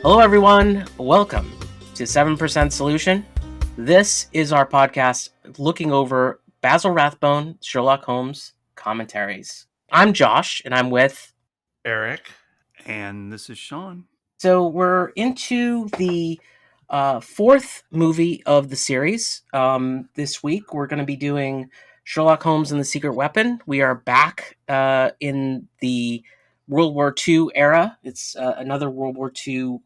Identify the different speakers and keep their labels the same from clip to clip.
Speaker 1: Hello, everyone. Welcome to 7% Solution. This is our podcast looking over Basil Rathbone, Sherlock Holmes commentaries. I'm Josh, and I'm with
Speaker 2: Eric.
Speaker 3: And this is Sean.
Speaker 1: So we're into the fourth movie of the series. This week, we're going to be doing Sherlock Holmes and the Secret Weapon. We are back in the World War II era. It's another World War II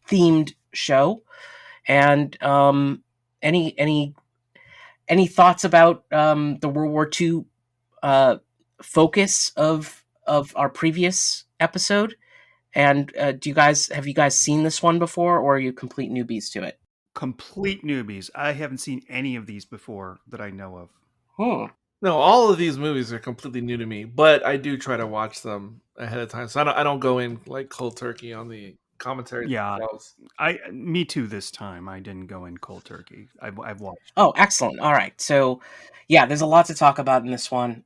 Speaker 1: themed show. And any thoughts about the World War II focus of our previous episode? And have you guys seen this one before, or are you complete newbies to it?
Speaker 3: Complete newbies. I haven't seen any of these before that I know of.
Speaker 2: No, all of these movies are completely new to me, but I do try to watch them ahead of time, so I don't go in like cold turkey on the commentary.
Speaker 3: Yeah, me too. This time, I didn't go in cold turkey. I've watched.
Speaker 1: Oh, excellent! All right, so yeah, there's a lot to talk about in this one.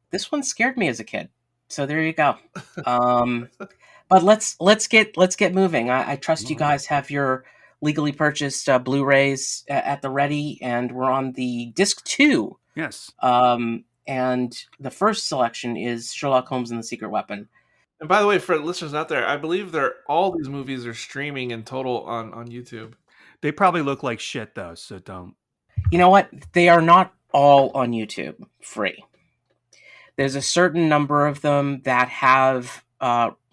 Speaker 1: This one scared me as a kid, so there you go. But let's get moving. I trust you guys have your legally purchased Blu-rays at the ready, and we're on the disc 2.
Speaker 3: Yes.
Speaker 1: And the first selection is Sherlock Holmes and the Secret Weapon.
Speaker 2: And by the way, for listeners out there, I believe all these movies are streaming in total on YouTube.
Speaker 3: They probably look like shit though, so don't.
Speaker 1: You know what? They are not all on YouTube free. There's a certain number of them that have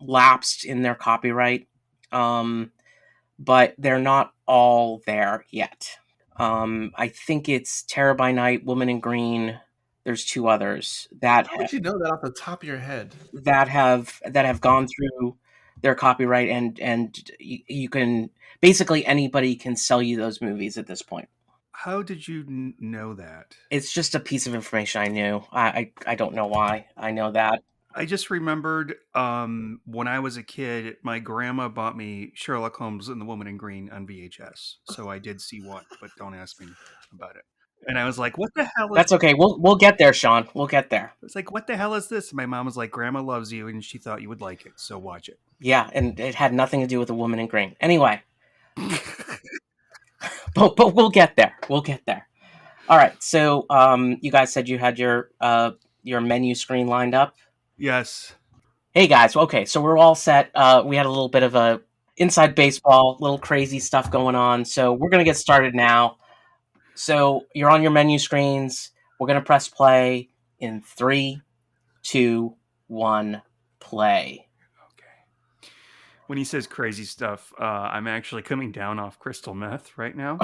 Speaker 1: lapsed in their copyright, but they're not all there yet. I think it's Terror by Night, Woman in Green. There's 2 others that.
Speaker 2: How would you know that off the top of your head?
Speaker 1: That have gone through their copyright, and you can basically anybody can sell you those movies at this point.
Speaker 3: How did you know that?
Speaker 1: It's just a piece of information I knew. I don't know why I know that.
Speaker 3: I just remembered when I was a kid, my grandma bought me Sherlock Holmes and the Woman in Green on VHS. So I did see one, but don't ask me about it. And I was like, what the hell is
Speaker 1: That's okay. We'll get there, Sean. We'll get there.
Speaker 3: It's like, what the hell is this? And my mom was like, Grandma loves you, and she thought you would like it, so watch it.
Speaker 1: Yeah, and it had nothing to do with the Woman in Green. Anyway. but we'll get there. We'll get there. All right. So you guys said you had your menu screen lined up?
Speaker 3: Yes.
Speaker 1: Hey guys, okay, so we're all set. We had a little bit of a inside baseball, little crazy stuff going on, so we're going to get started now. So you're on your menu screens. We're going to press play in 3, 2, 1, play.
Speaker 3: Okay. When he says crazy stuff, I'm actually coming down off crystal meth right now.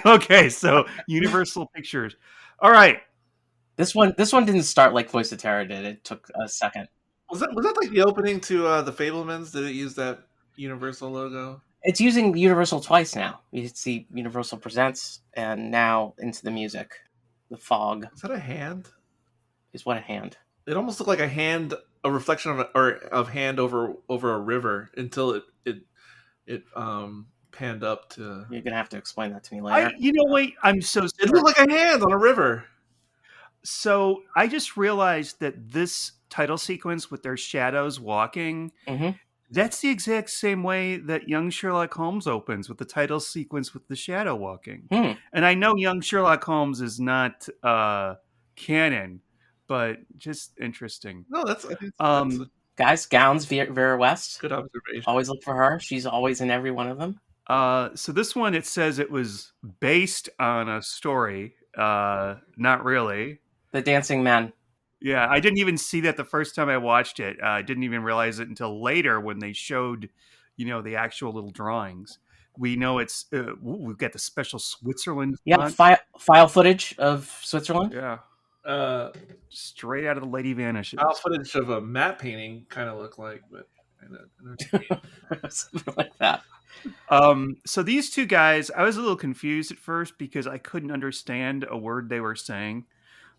Speaker 3: Okay, so Universal Pictures. All right.
Speaker 1: This one didn't start like Voice of Terror did. It took a second.
Speaker 2: Was that like the opening to the Fablemans? Did it use that Universal logo?
Speaker 1: It's using Universal twice now. You see Universal Presents, and now into the music. The fog.
Speaker 2: Is that a hand?
Speaker 1: Is what a hand?
Speaker 2: It almost looked like a hand, a reflection of hand over a river until it panned up to.
Speaker 1: You're gonna have to explain that to me later.
Speaker 3: Wait. I'm so.
Speaker 2: It looked like a hand on a river.
Speaker 3: So I just realized that this title sequence with their shadows walking, that's the exact same way that Young Sherlock Holmes opens, with the title sequence with the shadow walking. And I know Young Sherlock Holmes is not canon, but just interesting.
Speaker 2: No, that's
Speaker 1: guys, Gowns, Vera West.
Speaker 2: Good observation.
Speaker 1: Always look for her. She's always in every one of them.
Speaker 3: So this one, it says it was based on a story. Not really.
Speaker 1: The Dancing Men.
Speaker 3: Yeah, I didn't even see that the first time I watched it. I didn't even realize it until later when they showed, the actual little drawings. We know it's we've got the special Switzerland.
Speaker 1: Yeah, file footage of Switzerland.
Speaker 3: Yeah, straight out of the Lady Vanishes.
Speaker 2: File footage of a matte painting kind of looked like, but
Speaker 1: something like that.
Speaker 3: So these 2 guys, I was a little confused at first because I couldn't understand a word they were saying.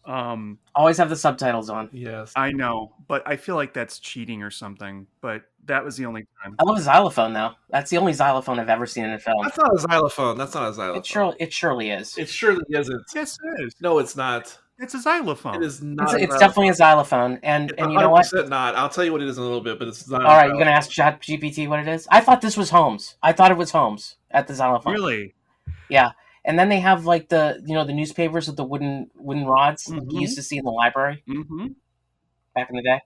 Speaker 1: Always have the subtitles on.
Speaker 2: Yes,
Speaker 3: I know, but I feel like that's cheating or something. But that was the only time.
Speaker 1: I love a xylophone, though. That's the only xylophone I've ever seen in a film.
Speaker 2: That's not a xylophone. That's not a xylophone.
Speaker 1: It surely is.
Speaker 2: It surely isn't.
Speaker 3: Yes, it is.
Speaker 2: No, it's not.
Speaker 3: It's a xylophone.
Speaker 2: It is not.
Speaker 1: It's definitely a xylophone, and
Speaker 2: It's
Speaker 1: you know what?
Speaker 2: 100% not. I'll tell you what it is in a little bit, but it's not.
Speaker 1: All right, you're gonna ask ChatGPT what it is. I thought this was Holmes. I thought it was Holmes at the xylophone.
Speaker 3: Really?
Speaker 1: Yeah, and then they have like the the newspapers with the wooden rods like you used to see in the library back in the day.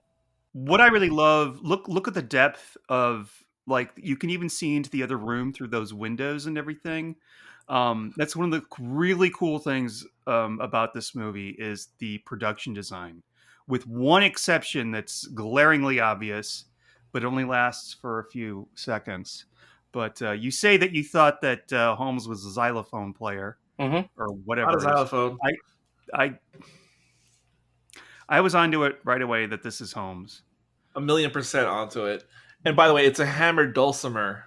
Speaker 3: What I really love, look at the depth of, like, you can even see into the other room through those windows and everything. That's one of the really cool things about this movie is the production design, with one exception that's glaringly obvious, but only lasts for a few seconds. But you say that you thought that Holmes was a xylophone player
Speaker 1: Mm-hmm.
Speaker 3: or
Speaker 2: Not
Speaker 3: whatever
Speaker 2: a
Speaker 3: it is.
Speaker 2: xylophone.
Speaker 3: I was onto it right away that this is Holmes.
Speaker 2: 1,000,000% onto it. And by the way, it's a hammered dulcimer.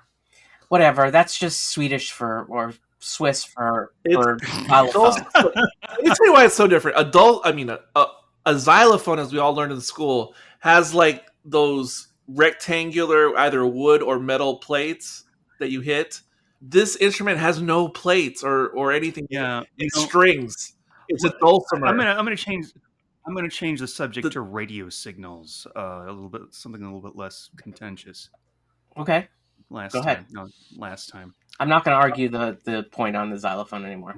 Speaker 1: Whatever. That's just Swedish or Swiss for xylophone.
Speaker 2: Let me tell you why it's so different. A xylophone, as we all learned in school, has like those rectangular either wood or metal plates that you hit. This instrument has no plates or anything.
Speaker 3: Yeah,
Speaker 2: It's strings. It's a dulcimer.
Speaker 3: I'm gonna change the subject to radio signals. A little bit, something a little bit less contentious.
Speaker 1: Okay.
Speaker 3: Last
Speaker 1: Go
Speaker 3: time,
Speaker 1: ahead.
Speaker 3: no, last time.
Speaker 1: I'm not going to argue the point on the xylophone anymore.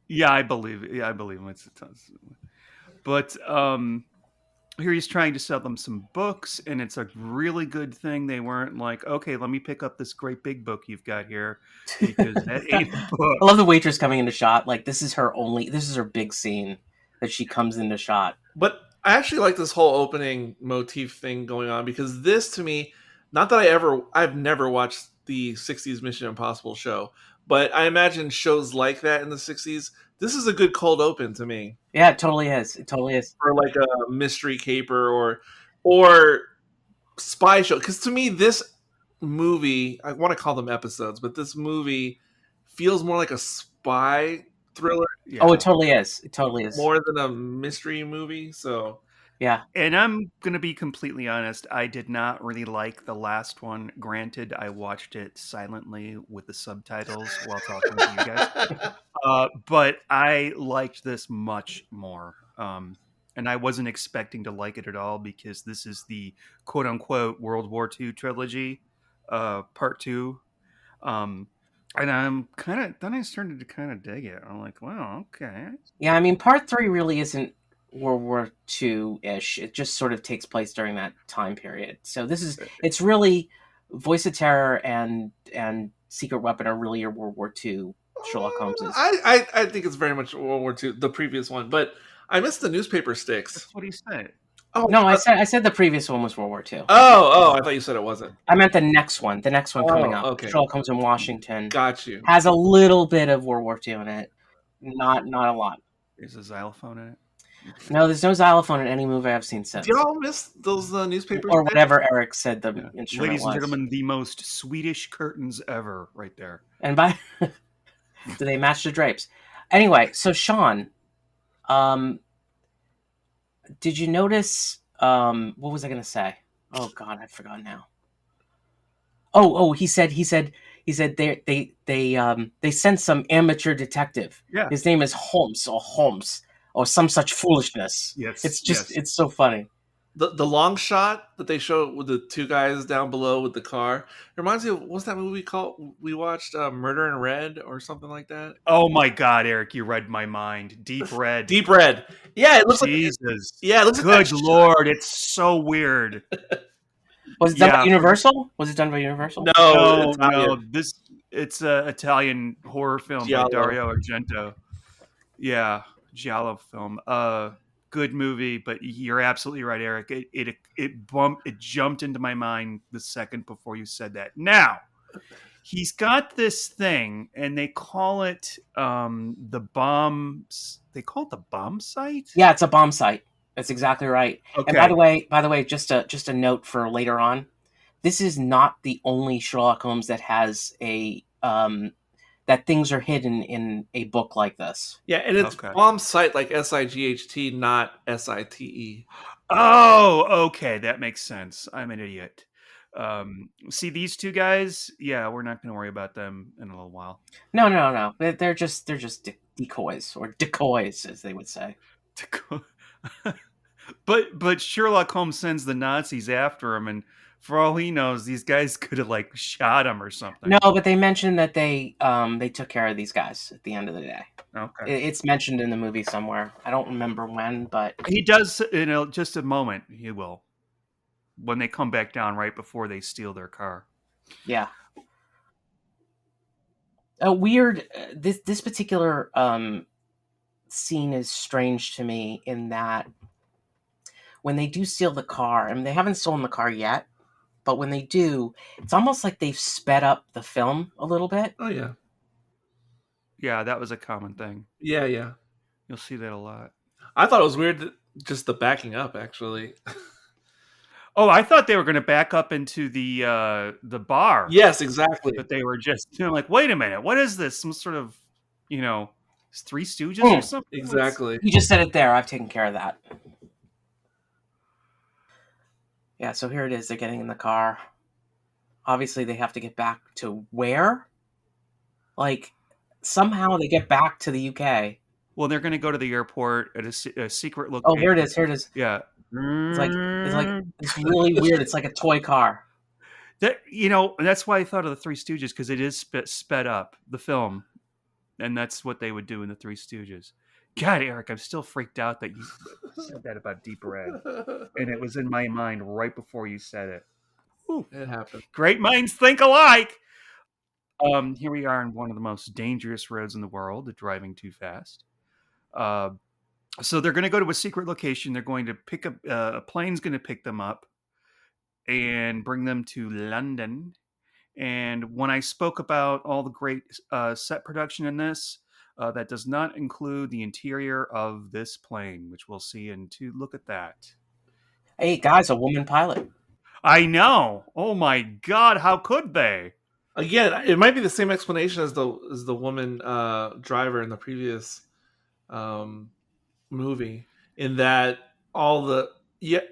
Speaker 3: Yeah, I believe it. Yeah, I believe him. But here he's trying to sell them some books, and it's a really good thing they weren't like, okay, let me pick up this great big book you've got here, because that ain't a book.
Speaker 1: I love the waitress coming into shot. Like this is her big scene that she comes into shot.
Speaker 2: But I actually like this whole opening motif thing going on, because this, to me, not that I've never watched the 60s Mission Impossible show, but I imagine shows like that in the 60s, this is a good cold open to me.
Speaker 1: Yeah, it totally is. It totally is.
Speaker 2: For like a mystery caper or spy show. Because to me, this movie, I want to call them episodes, but this movie feels more like a spy thriller.
Speaker 3: Yeah.
Speaker 1: Oh, it totally is. It totally is.
Speaker 2: More than a mystery movie. So
Speaker 1: yeah.
Speaker 3: And I'm going to be completely honest. I did not really like the last one. Granted, I watched it silently with the subtitles while talking to you guys. But I liked this much more. And I wasn't expecting to like it at all, because this is the quote unquote World War II trilogy, part 2. And then I started to kind of dig it. I'm like, wow, okay.
Speaker 1: Yeah, I mean, part 3 really isn't World War II-ish. It just sort of takes place during that time period. So it's really Voice of Terror and Secret Weapon are really your World War II Sherlock Holmes's.
Speaker 2: I think it's very much World War II, the previous one, but I missed the newspaper sticks.
Speaker 3: That's what he said.
Speaker 1: Oh no, I said the previous one was World War II.
Speaker 2: Oh, I thought you said it wasn't.
Speaker 1: I meant the next one. The next one coming up.
Speaker 2: Okay.
Speaker 1: Sherlock Holmes in Washington.
Speaker 2: Got you.
Speaker 1: Has a little bit of World War II in it. Not a lot.
Speaker 3: There's a xylophone in it?
Speaker 1: No, there's no xylophone in any movie I've seen since.
Speaker 2: Do y'all miss those newspapers?
Speaker 1: Or whatever Eric said the instrument
Speaker 3: Ladies and
Speaker 1: was.
Speaker 3: gentlemen, the most Swedish curtains ever, right there.
Speaker 1: And by do they match the drapes? Anyway, so Sean, did you notice? What was I going to say? Oh God, I forgot now. Oh, he said they sent some amateur detective.
Speaker 3: Yeah.
Speaker 1: His name is Holmes or some such foolishness.
Speaker 3: Yes.
Speaker 1: It's so funny.
Speaker 2: The long shot that they show with the two guys down below with the car reminds me of, what's that movie called? We watched Murder in Red or something like that.
Speaker 3: Oh my God, Eric, you read my mind. Deep Red.
Speaker 2: Deep Red. Yeah, it looks
Speaker 3: Jesus.
Speaker 2: it looks
Speaker 3: Good Lord, it's so weird.
Speaker 1: Was it done by Universal? Was it done by Universal?
Speaker 3: No. It's an Italian horror film by Dario Argento. Yeah, Giallo film. Good movie, but you're absolutely right, Eric. It jumped into my mind the second before you said that. Now, he's got this thing, and they call it the bomb. They call it the bomb site.
Speaker 1: Yeah, it's a bomb site. That's exactly right.
Speaker 3: Okay.
Speaker 1: And by the way, just a note for later on. This is not the only Sherlock Holmes that has a that things are hidden in a book like this.
Speaker 2: Yeah, and it's bomb site like SIGHT, not SITE.
Speaker 3: Oh, okay, that makes sense. I'm an idiot. See these two guys? Yeah, we're not going to worry about them in a little while.
Speaker 1: No. They're just decoys, or decoys, as they would say.
Speaker 3: But Sherlock Holmes sends the Nazis after him, and for all he knows, these guys could have like shot him or something.
Speaker 1: No, but they mentioned that they took care of these guys at the end of the day.
Speaker 3: Okay.
Speaker 1: It's mentioned in the movie somewhere. I don't remember when, but
Speaker 3: He does in just a moment. He will when they come back down right before they steal their car.
Speaker 1: yeah. A weird. This particular scene is strange to me in that when they do steal the car, and they haven't stolen the car yet, but when they do, it's almost like they've sped up the film a little bit.
Speaker 2: Oh yeah,
Speaker 3: Yeah, that was a common thing.
Speaker 2: yeah, yeah.
Speaker 3: You'll see that a lot.
Speaker 2: I thought it was weird, just the backing up. Actually,
Speaker 3: Oh, I thought they were going to back up into the bar.
Speaker 2: yes, exactly.
Speaker 3: But they were just like, wait a minute, what is this? Some sort of, Three Stooges or something?
Speaker 2: Exactly.
Speaker 1: You just said it there. I've taken care of that. Yeah, so here it is. They're getting in the car. Obviously, they have to get back to where? Like, somehow they get back to the UK.
Speaker 3: Well, they're going to go to the airport at a secret location.
Speaker 1: Oh, here it is. Here it is.
Speaker 3: Yeah.
Speaker 1: It's it's really weird. It's like a toy car.
Speaker 3: That's why I thought of the Three Stooges, because it is sped up, the film. And that's what they would do in the Three Stooges. God, Eric, I'm still freaked out that you said that about Deep Red. And it was in my mind right before you said it.
Speaker 2: Ooh, it happened.
Speaker 3: Great minds think alike. Here we are on one of the most dangerous roads in the world, driving too fast. So they're going to go to a secret location. They're going to pick up, a plane's going to pick them up and bring them to London. And when I spoke about all the great set production in this, that does not include the interior of this plane, which we'll see in two. Look at that.
Speaker 1: Hey, guys, a woman pilot.
Speaker 3: I know. Oh my God, how could they?
Speaker 2: Again, it might be the same explanation as the woman driver in the previous movie, in that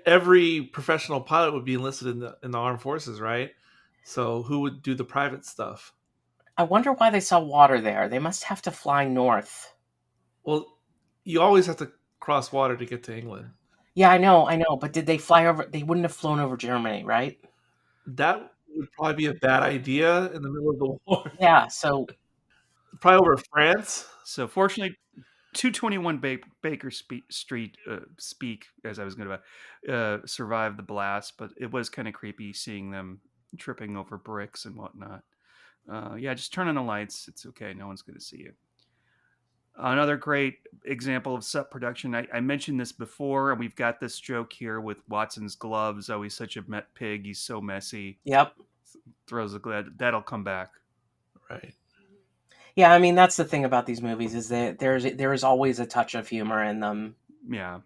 Speaker 2: every professional pilot would be enlisted in the armed forces, right? So who would do the private stuff?
Speaker 1: I wonder why they saw water there. They must have to fly north.
Speaker 2: Well, you always have to cross water to get to England.
Speaker 1: Yeah, I know. But did they fly over? They wouldn't have flown over Germany, right?
Speaker 2: That would probably be a bad idea in the middle of the war.
Speaker 1: Yeah, so
Speaker 2: probably over France.
Speaker 3: So fortunately, 221 Baker Street speak, as I was going to survive the blast, but it was kind of creepy seeing them tripping over bricks and whatnot. Yeah, just turn on the lights. It's okay. No one's going to see you. Another great example of set production. I mentioned this before, and we've got this joke here with Watson's gloves. Oh, he's such a pig. He's so messy.
Speaker 1: Yep.
Speaker 3: Throws a glad. That'll come back.
Speaker 2: Right.
Speaker 1: Yeah, I mean, that's the thing about these movies, is that there is always a touch of humor in them.
Speaker 3: Yeah.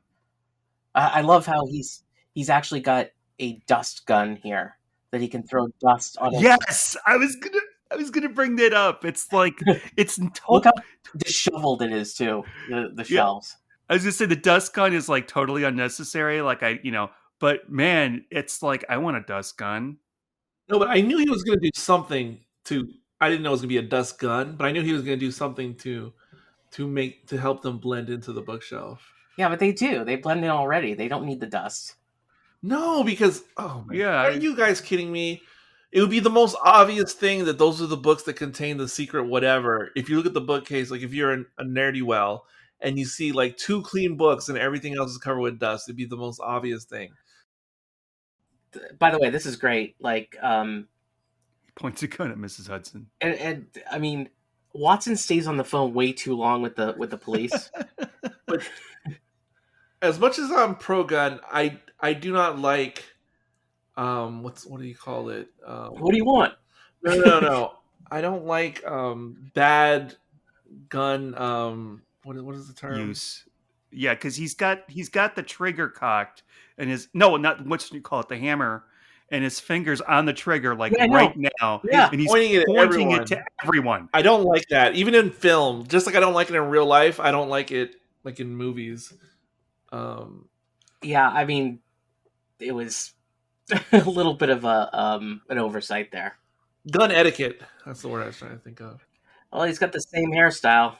Speaker 1: I love how he's actually got a dust gun here that he can throw dust on.
Speaker 3: Yes, I was gonna bring that up. It's like it's
Speaker 1: look how disheveled it is too. The shelves.
Speaker 3: I was gonna say the dust gun is like totally unnecessary. Like but man, it's like I want a dust gun.
Speaker 2: No, but I knew he was gonna do something to. I didn't know it was gonna be a dust gun, but I knew he was gonna do something to help them blend into the bookshelf.
Speaker 1: Yeah, but they do. They blend in already. They don't need the dust.
Speaker 2: No, because
Speaker 3: yeah,
Speaker 2: are you guys kidding me? It would be the most obvious thing that those are the books that contain the secret whatever. If you look at the bookcase, like if you're a nerdy well and you see like 2 clean books and everything else is covered with dust, it'd be the most obvious thing.
Speaker 1: By the way, this is great. Like,
Speaker 3: points a gun at Mrs. Hudson,
Speaker 1: and I mean, Watson stays on the phone way too long with the police.
Speaker 2: But as much as I'm pro gun, I do not like what do you call it?
Speaker 1: What do you want?
Speaker 2: No. I don't like bad gun what is the term?
Speaker 3: Use. Yeah, because he's got the trigger cocked and what you call it, the hammer, and his fingers on the trigger right now.
Speaker 1: Yeah,
Speaker 3: and he's
Speaker 2: pointing it
Speaker 3: to everyone.
Speaker 2: I don't like that, even in film. Just like I don't like it in real life, I don't like it like in movies.
Speaker 1: Yeah, I mean, it was a little bit of an oversight there.
Speaker 2: Gun etiquette. That's the word I was trying to think of.
Speaker 1: Well, he's got the same hairstyle.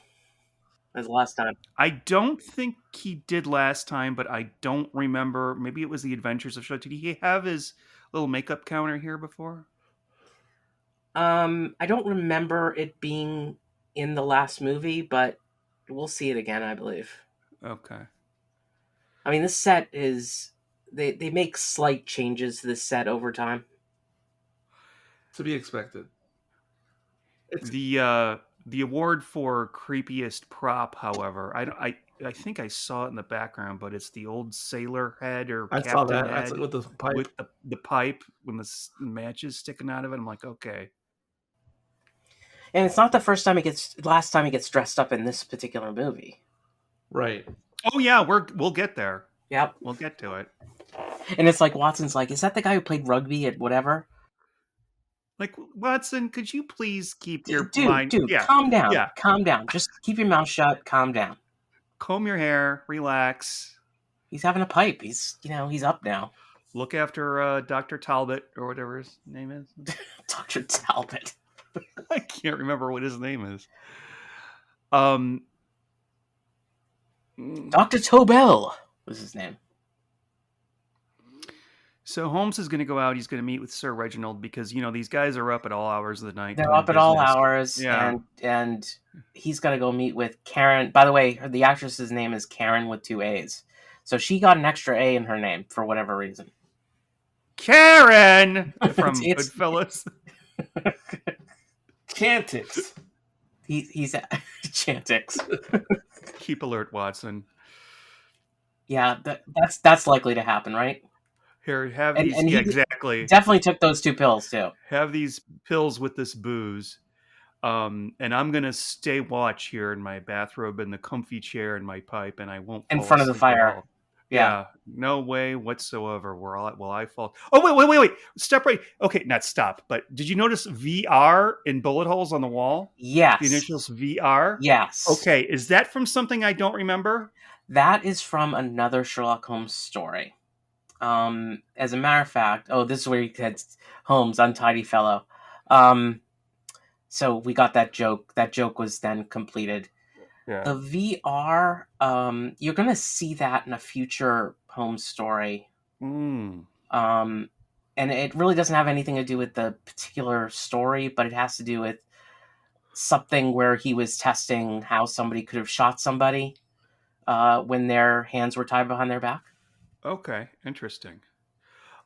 Speaker 1: as last time.
Speaker 3: I don't think he did last time, but I don't remember. Maybe it was the Adventures of Sherlock. Did he have his little makeup counter here before?
Speaker 1: I don't remember it being in the last movie, but we'll see it again, I believe.
Speaker 3: Okay.
Speaker 1: I mean, this set is they make slight changes to this set over time.
Speaker 2: To be expected.
Speaker 3: The award for creepiest prop, however, I think I saw it in the background, but it's the old sailor head or
Speaker 2: I saw
Speaker 3: captain
Speaker 2: that. That's
Speaker 3: head
Speaker 2: with the pipe.
Speaker 3: with the pipe when the matches sticking out of it. I'm like, okay.
Speaker 1: And it's not the last time he gets dressed up in this particular movie.
Speaker 2: Right.
Speaker 3: Oh yeah, we'll get there.
Speaker 1: Yep.
Speaker 3: We'll get to it.
Speaker 1: And it's like Watson's like, is that the guy who played rugby at whatever?
Speaker 3: Like, Watson, could you please keep your
Speaker 1: Dude,
Speaker 3: mind? Yeah,
Speaker 1: calm down.
Speaker 3: yeah.
Speaker 1: Calm down. Just keep your mouth shut. Calm down.
Speaker 3: Comb your hair, relax,
Speaker 1: He's having a pipe. He's up now.
Speaker 3: look after Dr. Talbot or whatever his name is.
Speaker 1: Dr. Talbot.
Speaker 3: I can't remember what his name is. Um,
Speaker 1: Dr. Tobel was his name.
Speaker 3: So Holmes is going to go out. He's going to meet with Sir Reginald because these guys are up at all hours of the night.
Speaker 1: They're
Speaker 3: doing
Speaker 1: up at all
Speaker 3: business.
Speaker 1: hours,
Speaker 3: Yeah.
Speaker 1: and he's got to go meet with Karen. By the way, the actress's name is Karen with 2 A's. So she got an extra A in her name for whatever reason.
Speaker 3: Karen from
Speaker 1: It's-
Speaker 3: Goodfellas.
Speaker 2: Chantix.
Speaker 1: He's Chantix.
Speaker 3: Keep alert, Watson.
Speaker 1: Yeah, that's likely to happen, right?
Speaker 3: Here, have
Speaker 1: And-
Speaker 3: these.
Speaker 1: and
Speaker 3: Yeah,
Speaker 1: he-
Speaker 3: exactly.
Speaker 1: Definitely took those 2 pills too.
Speaker 3: Have these pills with this booze. And I'm gonna stay watch here in my bathrobe in the comfy chair in my pipe, and I won't
Speaker 1: In
Speaker 3: fall
Speaker 1: front of the
Speaker 3: asleep at
Speaker 1: fire.
Speaker 3: all.
Speaker 1: Yeah.
Speaker 3: No way whatsoever. Will I fall? Oh wait! Step right. Okay, not stop. But did you notice VR in bullet holes on the wall?
Speaker 1: Yes.
Speaker 3: The initials VR.
Speaker 1: Yes.
Speaker 3: Okay, is that from something I don't remember?
Speaker 1: That is from another Sherlock Holmes story. As a matter of fact, this is where he gets Holmes, untidy fellow. So we got that joke. That joke was then completed.
Speaker 3: Yeah.
Speaker 1: The VR, you're gonna see that in a future Holmes story.
Speaker 3: Mm.
Speaker 1: And it really doesn't have anything to do with the particular story, but it has to do with something where he was testing how somebody could have shot somebody when their hands were tied behind their back.
Speaker 3: Okay, interesting.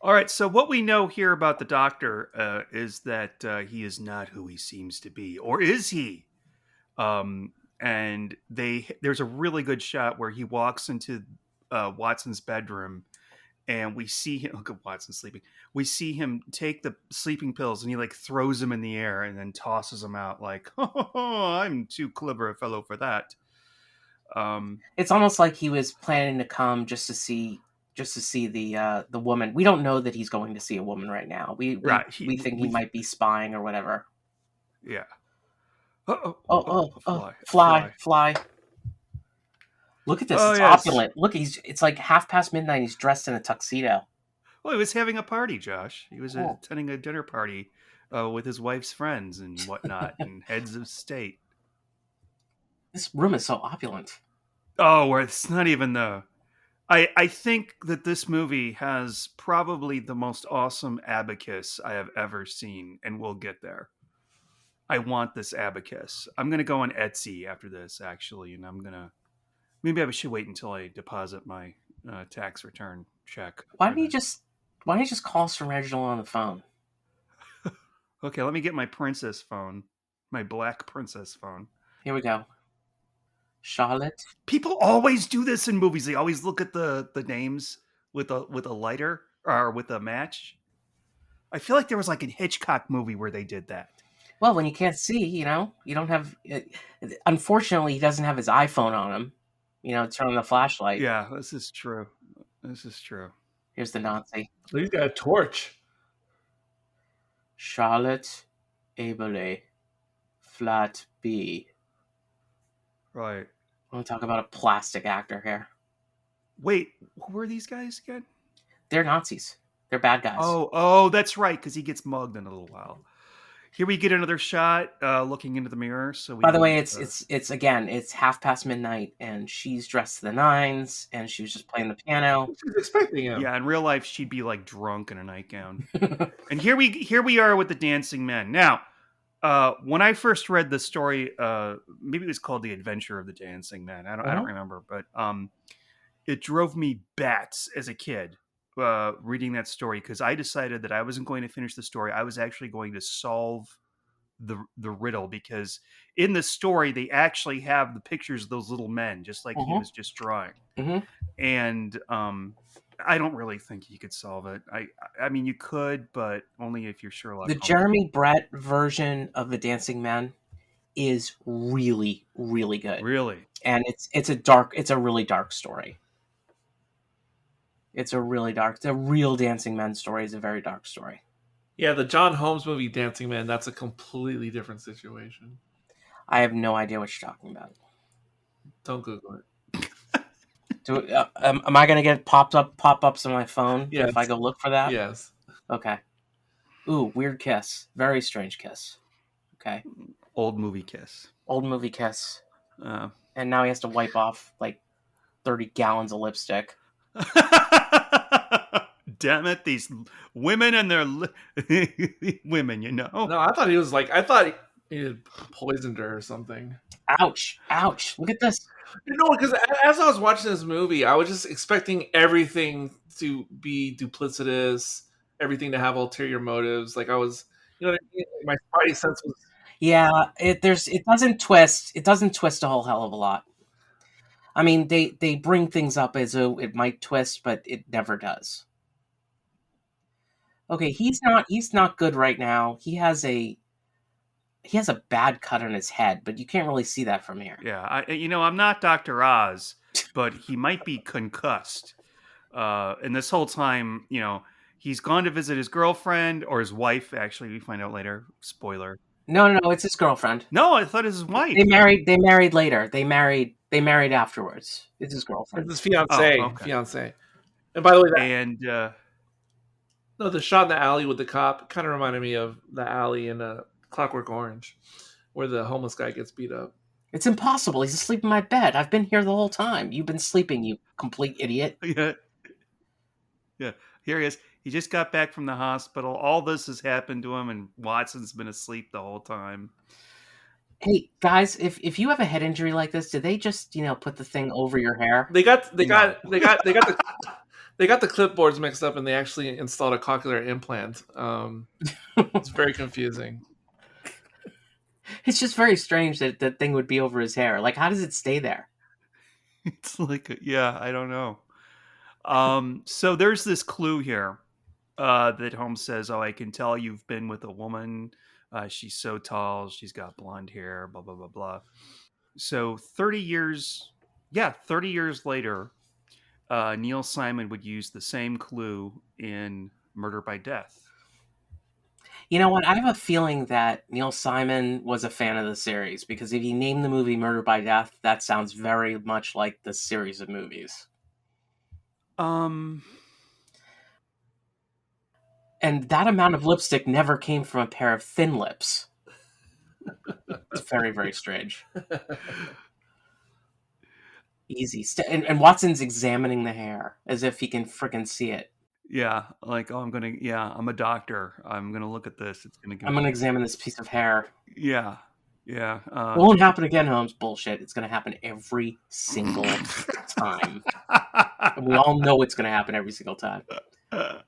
Speaker 3: All right, so what we know here about the Doctor is that he is not who he seems to be, or is he? And there's a really good shot where he walks into Watson's bedroom, and we see him. Look at Watson sleeping. We see him take the sleeping pills, and he like throws them in the air and then tosses them out like, "Oh, I'm too clever a fellow for that."
Speaker 1: It's almost like he was planning to come just to see the woman. We don't know that he's going to see a woman right now. We think he might be spying or whatever.
Speaker 3: Yeah.
Speaker 1: Fly. Look at this.
Speaker 3: Oh,
Speaker 1: it's
Speaker 3: yes.
Speaker 1: opulent. Look, it's like midnight. He's dressed in a tuxedo.
Speaker 3: Well, he was having a party, Josh. He was attending a dinner party with his wife's friends and whatnot, and heads of state.
Speaker 1: This room is so opulent.
Speaker 3: Oh, where it's not even the... I think that this movie has probably the most awesome abacus I have ever seen, and we'll get there. I want this abacus. I'm going to go on Etsy after this, actually, and I'm going to... Maybe I should wait until I deposit my tax return check.
Speaker 1: Why don't you just call Sir Reginald on the phone?
Speaker 3: Okay, let me get my princess phone. My black princess phone.
Speaker 1: Here we go. Charlotte.
Speaker 3: People always do this in movies. They always look at the names with a lighter or with a match. I feel like there was like a Hitchcock movie where they did that.
Speaker 1: Well, when you can't see, you don't have... Unfortunately, he doesn't have his iPhone on him. Turn on the flashlight.
Speaker 3: Yeah, this is true.
Speaker 1: Here's the Nazi.
Speaker 2: He's got a torch.
Speaker 1: Charlotte Abele, flat B.
Speaker 3: Right.
Speaker 1: I want to talk about a plastic actor here.
Speaker 3: Wait, who are these guys again?
Speaker 1: They're Nazis. They're bad guys.
Speaker 3: Oh, that's right, because he gets mugged in a little while. Here we get another shot looking into the mirror. So we
Speaker 1: By the way, it's again, it's midnight, and she's dressed to the nines, and she was just playing the piano.
Speaker 2: She's expecting him.
Speaker 3: Yeah, in real life, she'd be like drunk in a nightgown. And here we are with the dancing men. Now, when I first read the story, maybe it was called The Adventure of the Dancing Men. I don't remember, but it drove me bats as a kid reading that story, because I decided that I wasn't going to finish the story. I was actually going to solve the riddle, because in the story they actually have the pictures of those little men, just like he was just drawing. And I don't really think you could solve it. I mean, you could, but only if you're Sherlock
Speaker 1: The
Speaker 3: Holmes.
Speaker 1: Jeremy Brett version of The Dancing Men is really, really good.
Speaker 3: Really?
Speaker 1: And it's a really dark story. It's a real Dancing Men story is a very dark story.
Speaker 2: Yeah, the John Holmes movie Dancing Man, that's a completely different situation.
Speaker 1: I have no idea what you're talking about.
Speaker 2: Don't Google it.
Speaker 1: Am I going to get pop-ups on my phone if I go look for that?
Speaker 2: Yes.
Speaker 1: Okay. Ooh, weird kiss. Very strange kiss. Okay.
Speaker 3: Old movie kiss.
Speaker 1: And now he has to wipe off like 30 gallons of lipstick.
Speaker 3: Damn it, these women and their women, you know.
Speaker 2: No, I thought he had poisoned her or something.
Speaker 1: Ouch. Look at this.
Speaker 2: You know, because as I was watching this movie, I was just expecting everything to be duplicitous, everything to have ulterior motives. Like I was, you know what I mean? My spidey sense was...
Speaker 1: Yeah, it doesn't twist. It doesn't twist a whole hell of a lot. I mean, they bring things up as though it might twist, but it never does. Okay, he's not good right now. He has a bad cut on his head, but you can't really see that from here.
Speaker 3: Yeah, I'm not Dr. Oz, but he might be concussed. And this whole time, he's gone to visit his girlfriend or his wife. Actually, we find out later. Spoiler.
Speaker 1: No, it's his girlfriend.
Speaker 3: No, I thought it was his wife.
Speaker 1: They married later. They married afterwards. It's his girlfriend.
Speaker 2: It's his fiance.
Speaker 3: Oh, okay.
Speaker 2: Fiance. And by the way, no, the shot in the alley with the cop kind of reminded me of the alley in Clockwork Orange, where the homeless guy gets beat up.
Speaker 1: It's impossible. He's asleep in my bed. I've been here the whole time. You've been sleeping, you complete idiot.
Speaker 3: Yeah. Here he is. He just got back from the hospital. All this has happened to him, and Watson's been asleep the whole time.
Speaker 1: Hey guys, if you have a head injury like this, did they just put the thing over your hair?
Speaker 2: They got the clipboards mixed up, and they actually installed a cochlear implant. It's very confusing.
Speaker 1: It's just very strange that that thing would be over his hair. Like, how does it stay there?
Speaker 3: It's like, I don't know. So there's this clue here that Holmes says, "Oh, I can tell you've been with a woman. She's so tall. She's got blonde hair, blah, blah, blah, blah." So 30 years later, Neil Simon would use the same clue in Murder by Death.
Speaker 1: You know what? I have a feeling that Neil Simon was a fan of the series, because if he named the movie Murder by Death, that sounds very much like the series of movies.
Speaker 3: Um...
Speaker 1: And that amount of lipstick never came from a pair of thin lips. It's very, very strange. Easy. And Watson's examining the hair as if he can frickin' see it.
Speaker 3: Yeah, like, I'm a doctor. I'm going to look at this.
Speaker 1: I'm going to examine this piece of hair.
Speaker 3: Yeah.
Speaker 1: It won't happen again, Holmes. Bullshit. It's going to happen every single time. And we all know it's going to happen every single time. A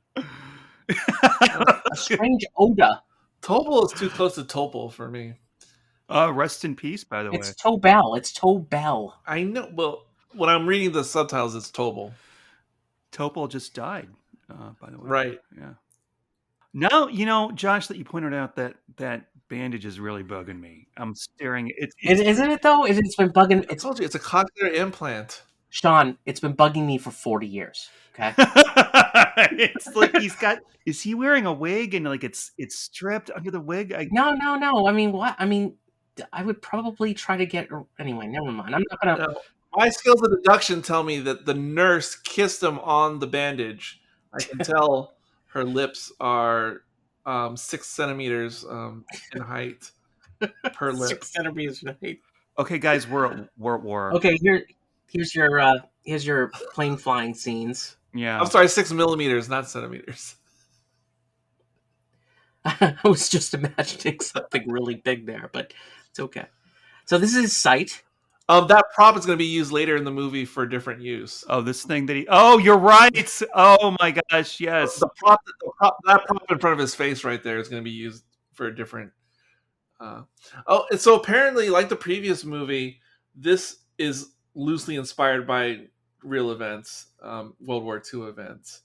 Speaker 1: strange odor.
Speaker 2: Topol is too close to Topol for me.
Speaker 3: Rest in peace, by the way.
Speaker 1: It's Tobel. It's Tobel.
Speaker 2: I know. Well, when I'm reading the subtitles, it's Topol.
Speaker 3: Topol just died, by the way.
Speaker 2: Right.
Speaker 3: Yeah. Now, Josh, that you pointed out that bandage is really bugging me. I'm staring.
Speaker 1: Isn't it though? It's been bugging.
Speaker 2: I told you, it's a cochlear implant.
Speaker 1: Sean, it's been bugging me for 40 years. Okay.
Speaker 3: It's like is he wearing a wig and like it's stripped under the wig?
Speaker 1: No. I mean, what? I mean, I would probably try to get... Anyway, never mind. I'm not going to...
Speaker 2: My skills of deduction tell me that the nurse kissed him on the bandage. I can tell her lips are 6 centimeters in height per lip.
Speaker 1: 6 centimeters in height.
Speaker 3: Okay, guys, we're at war.
Speaker 1: Okay, here's your plane flying scenes.
Speaker 3: Yeah.
Speaker 2: I'm sorry, 6 millimeters, not centimeters.
Speaker 1: I was just imagining something really big there, but it's okay. So this is his sight.
Speaker 2: That prop is going to be used later in the movie for different use.
Speaker 3: Oh, this thing that he... Oh, you're right! Oh my gosh, yes.
Speaker 2: That prop in front of his face right there is going to be used for a different... and so apparently, like the previous movie, this is loosely inspired by real events, World War II events,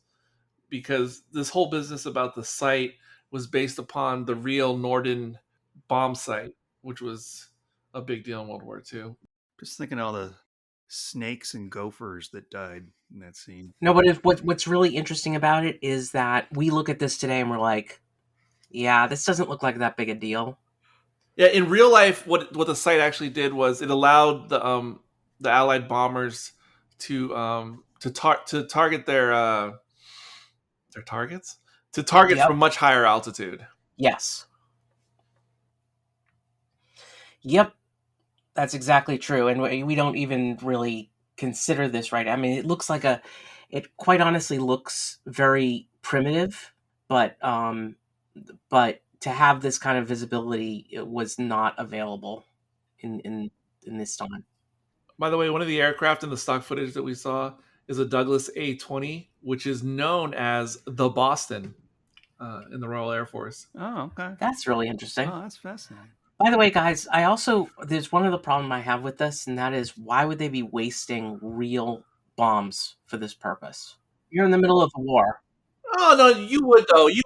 Speaker 2: because this whole business about the site was based upon the real Norden bomb site, which was a big deal in World War II.
Speaker 3: Just thinking all the snakes and gophers that died in that scene.
Speaker 1: No, but what's really interesting about it is that we look at this today and we're like, yeah, this doesn't look like that big a deal.
Speaker 2: Yeah, in real life, what the site actually did was it allowed the Allied bombers to target their targets from much higher altitude.
Speaker 1: Yes. Yep, that's exactly true, and we don't even really consider this, right? I mean, it quite honestly looks very primitive, but to have this kind of visibility, it was not available in this time.
Speaker 2: By the way, one of the aircraft in the stock footage that we saw is a Douglas A-20, which is known as the Boston in the Royal Air Force.
Speaker 3: Oh, okay.
Speaker 1: That's really interesting.
Speaker 3: Oh, that's fascinating.
Speaker 1: By the way, guys, there's one other problem I have with this, and that is, why would they be wasting real bombs for this purpose? You're in the middle of a war.
Speaker 2: Oh no, you would though. You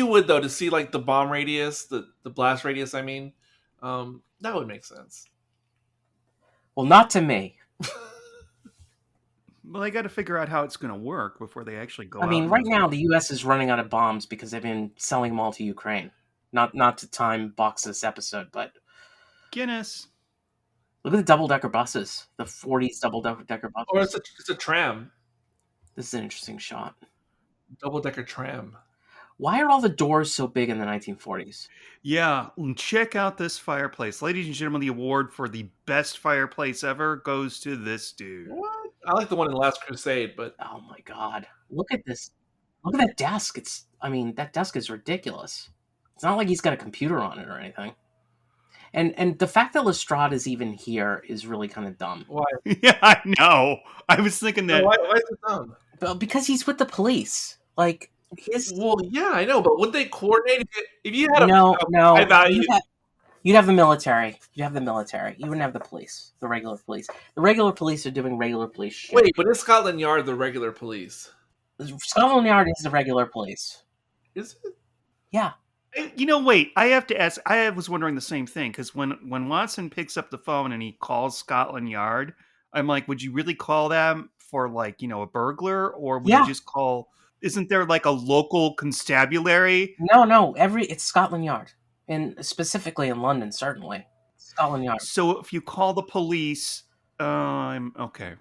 Speaker 2: would though, to see like the bomb radius, the blast radius. I mean, that would make sense.
Speaker 1: Well, not to me.
Speaker 3: Well, they got to figure out how it's going to work before they actually go out.
Speaker 1: I mean, right now the U.S. is running out of bombs because they've been selling them all to Ukraine. Not to time box this episode, but
Speaker 3: Guinness.
Speaker 1: Look at the double-decker buses, the 40s double-decker buses.
Speaker 2: Or it's a tram.
Speaker 1: This is an interesting shot.
Speaker 2: Double-decker tram.
Speaker 1: Why are all the doors so big in the 1940s?
Speaker 3: Yeah, check out this fireplace. Ladies and gentlemen, the award for the best fireplace ever goes to this dude.
Speaker 2: What? I like the one in The Last Crusade, but...
Speaker 1: Oh my god. Look at this. Look at that desk. That desk is ridiculous. It's not like he's got a computer on it or anything. And the fact that Lestrade is even here is really kind of dumb.
Speaker 2: Why?
Speaker 3: Yeah, I know. I was thinking that.
Speaker 2: Why is it dumb?
Speaker 1: Well, because he's with the police. Like,
Speaker 2: Well, yeah, I know, but would they coordinate if you had
Speaker 1: No.
Speaker 2: value?
Speaker 1: You'd have the military. You have the military. You wouldn't have the police, the regular police. The regular police are doing regular police shit.
Speaker 2: Wait, but is Scotland Yard the regular police?
Speaker 1: Scotland Yard is the regular police.
Speaker 2: Is it?
Speaker 1: Yeah.
Speaker 3: Wait, I have to ask. I was wondering the same thing, because when Watson picks up the phone and he calls Scotland Yard, I'm like, would you really call them for a burglar, or would you just call? Isn't there like a local constabulary?
Speaker 1: No. It's Scotland Yard, and specifically in London, certainly Scotland Yard.
Speaker 3: So if you call the police, I'm okay.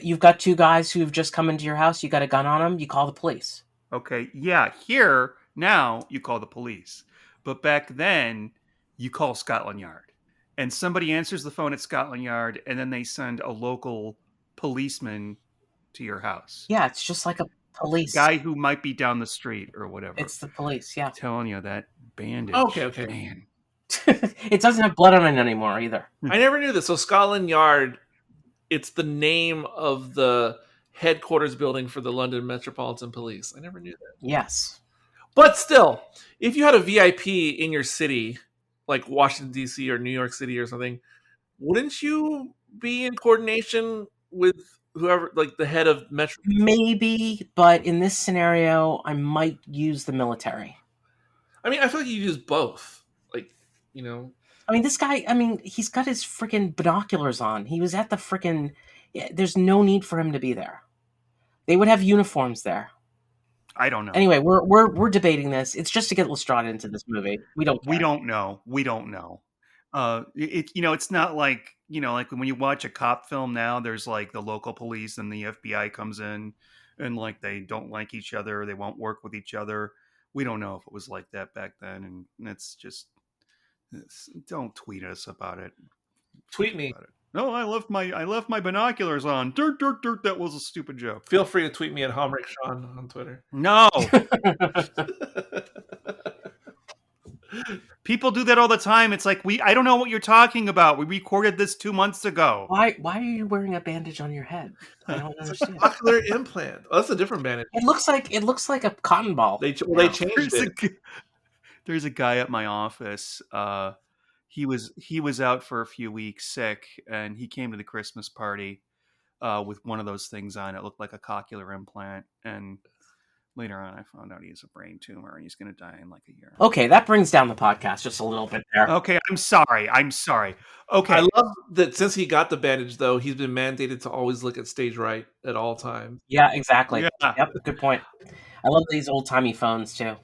Speaker 1: You've got two guys who've just come into your house. You got a gun on them. You call the police.
Speaker 3: Okay, yeah. Here now you call the police, but back then you call Scotland Yard, and somebody answers the phone at Scotland Yard, and then they send a local policeman to your house.
Speaker 1: Yeah, it's just like a police
Speaker 3: guy who might be down the street or whatever.
Speaker 1: It's the police. Yeah,
Speaker 3: I'm telling you, that bandage.
Speaker 2: Okay.
Speaker 3: Man.
Speaker 1: It doesn't have blood on it anymore either.
Speaker 2: I never knew this. So Scotland Yard, it's the name of the headquarters building for the London Metropolitan Police. I never knew that.
Speaker 1: Yes.
Speaker 2: But still, if you had a VIP in your city, like Washington, D.C. or New York City or something, wouldn't you be in coordination with whoever, like the head of Metro?
Speaker 1: Maybe, but in this scenario, I might use the military.
Speaker 2: I mean, I feel like you use both.
Speaker 1: I mean, this guy, he's got his freaking binoculars on. He was at the freaking... There's no need for him to be there. They would have uniforms there.
Speaker 3: I don't know.
Speaker 1: Anyway, we're debating this. It's just to get Lestrade into this movie. We don't
Speaker 3: know. It's not like, like when you watch a cop film now, there's like the local police and the FBI comes in and like they don't like each other. They won't work with each other. we don't know if it was like that back then, and don't tweet us about it.
Speaker 2: Tweet me.
Speaker 3: About it. No, I left my binoculars on. Dirt, dirt, dirt. That was a stupid joke.
Speaker 2: Feel free to tweet me at Homrick on Twitter.
Speaker 3: No. People do that all the time. It's like I don't know what you're talking about. We recorded this 2 months ago.
Speaker 1: Why are you wearing a bandage on your head? I don't understand.
Speaker 2: Ocular implant. Oh, that's a different bandage.
Speaker 1: It looks like a cotton ball.
Speaker 2: They changed it.
Speaker 3: There's a guy at my office. He was out for a few weeks sick, and he came to the Christmas party with one of those things on. It looked like a cochlear implant, and later on I found out he has a brain tumor and he's going to die in like a year.
Speaker 1: Okay, that brings down the podcast just a little bit there.
Speaker 3: Okay, I'm sorry. Okay.
Speaker 2: I love that since he got the bandage, though, he's been mandated to always look at stage right at all times.
Speaker 1: Yeah, exactly.
Speaker 3: Yeah.
Speaker 1: Yep, good point. I love these old-timey phones, too.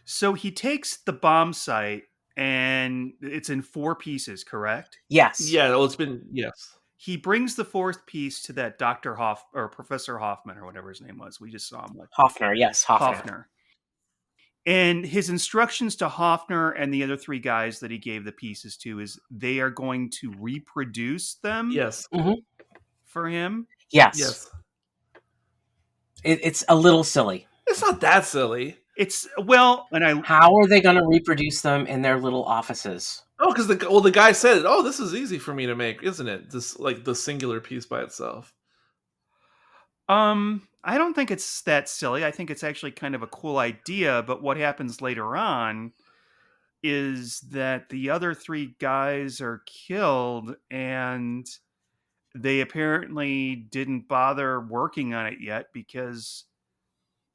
Speaker 3: So he takes the bomb site, and it's in 4 pieces, correct?
Speaker 1: Yes.
Speaker 2: Yeah, well, yes.
Speaker 3: He brings the 4th piece to that Dr. or Professor Hoffman or whatever his name was. We just saw him.
Speaker 1: Hoffner, yes,
Speaker 3: Hoffner. And his instructions to Hoffner and the other 3 guys that he gave the pieces to is they are going to reproduce them.
Speaker 2: Yes.
Speaker 3: For him.
Speaker 1: Yes. It's a little silly.
Speaker 2: It's not that silly.
Speaker 1: How are they going to reproduce them in their little offices?
Speaker 2: Oh, because the guy said, "Oh, this is easy for me to make, isn't it? This like the singular piece by itself."
Speaker 3: I don't think it's that silly. I think it's actually kind of a cool idea. But what happens later on is that the other 3 guys are killed, and they apparently didn't bother working on it yet because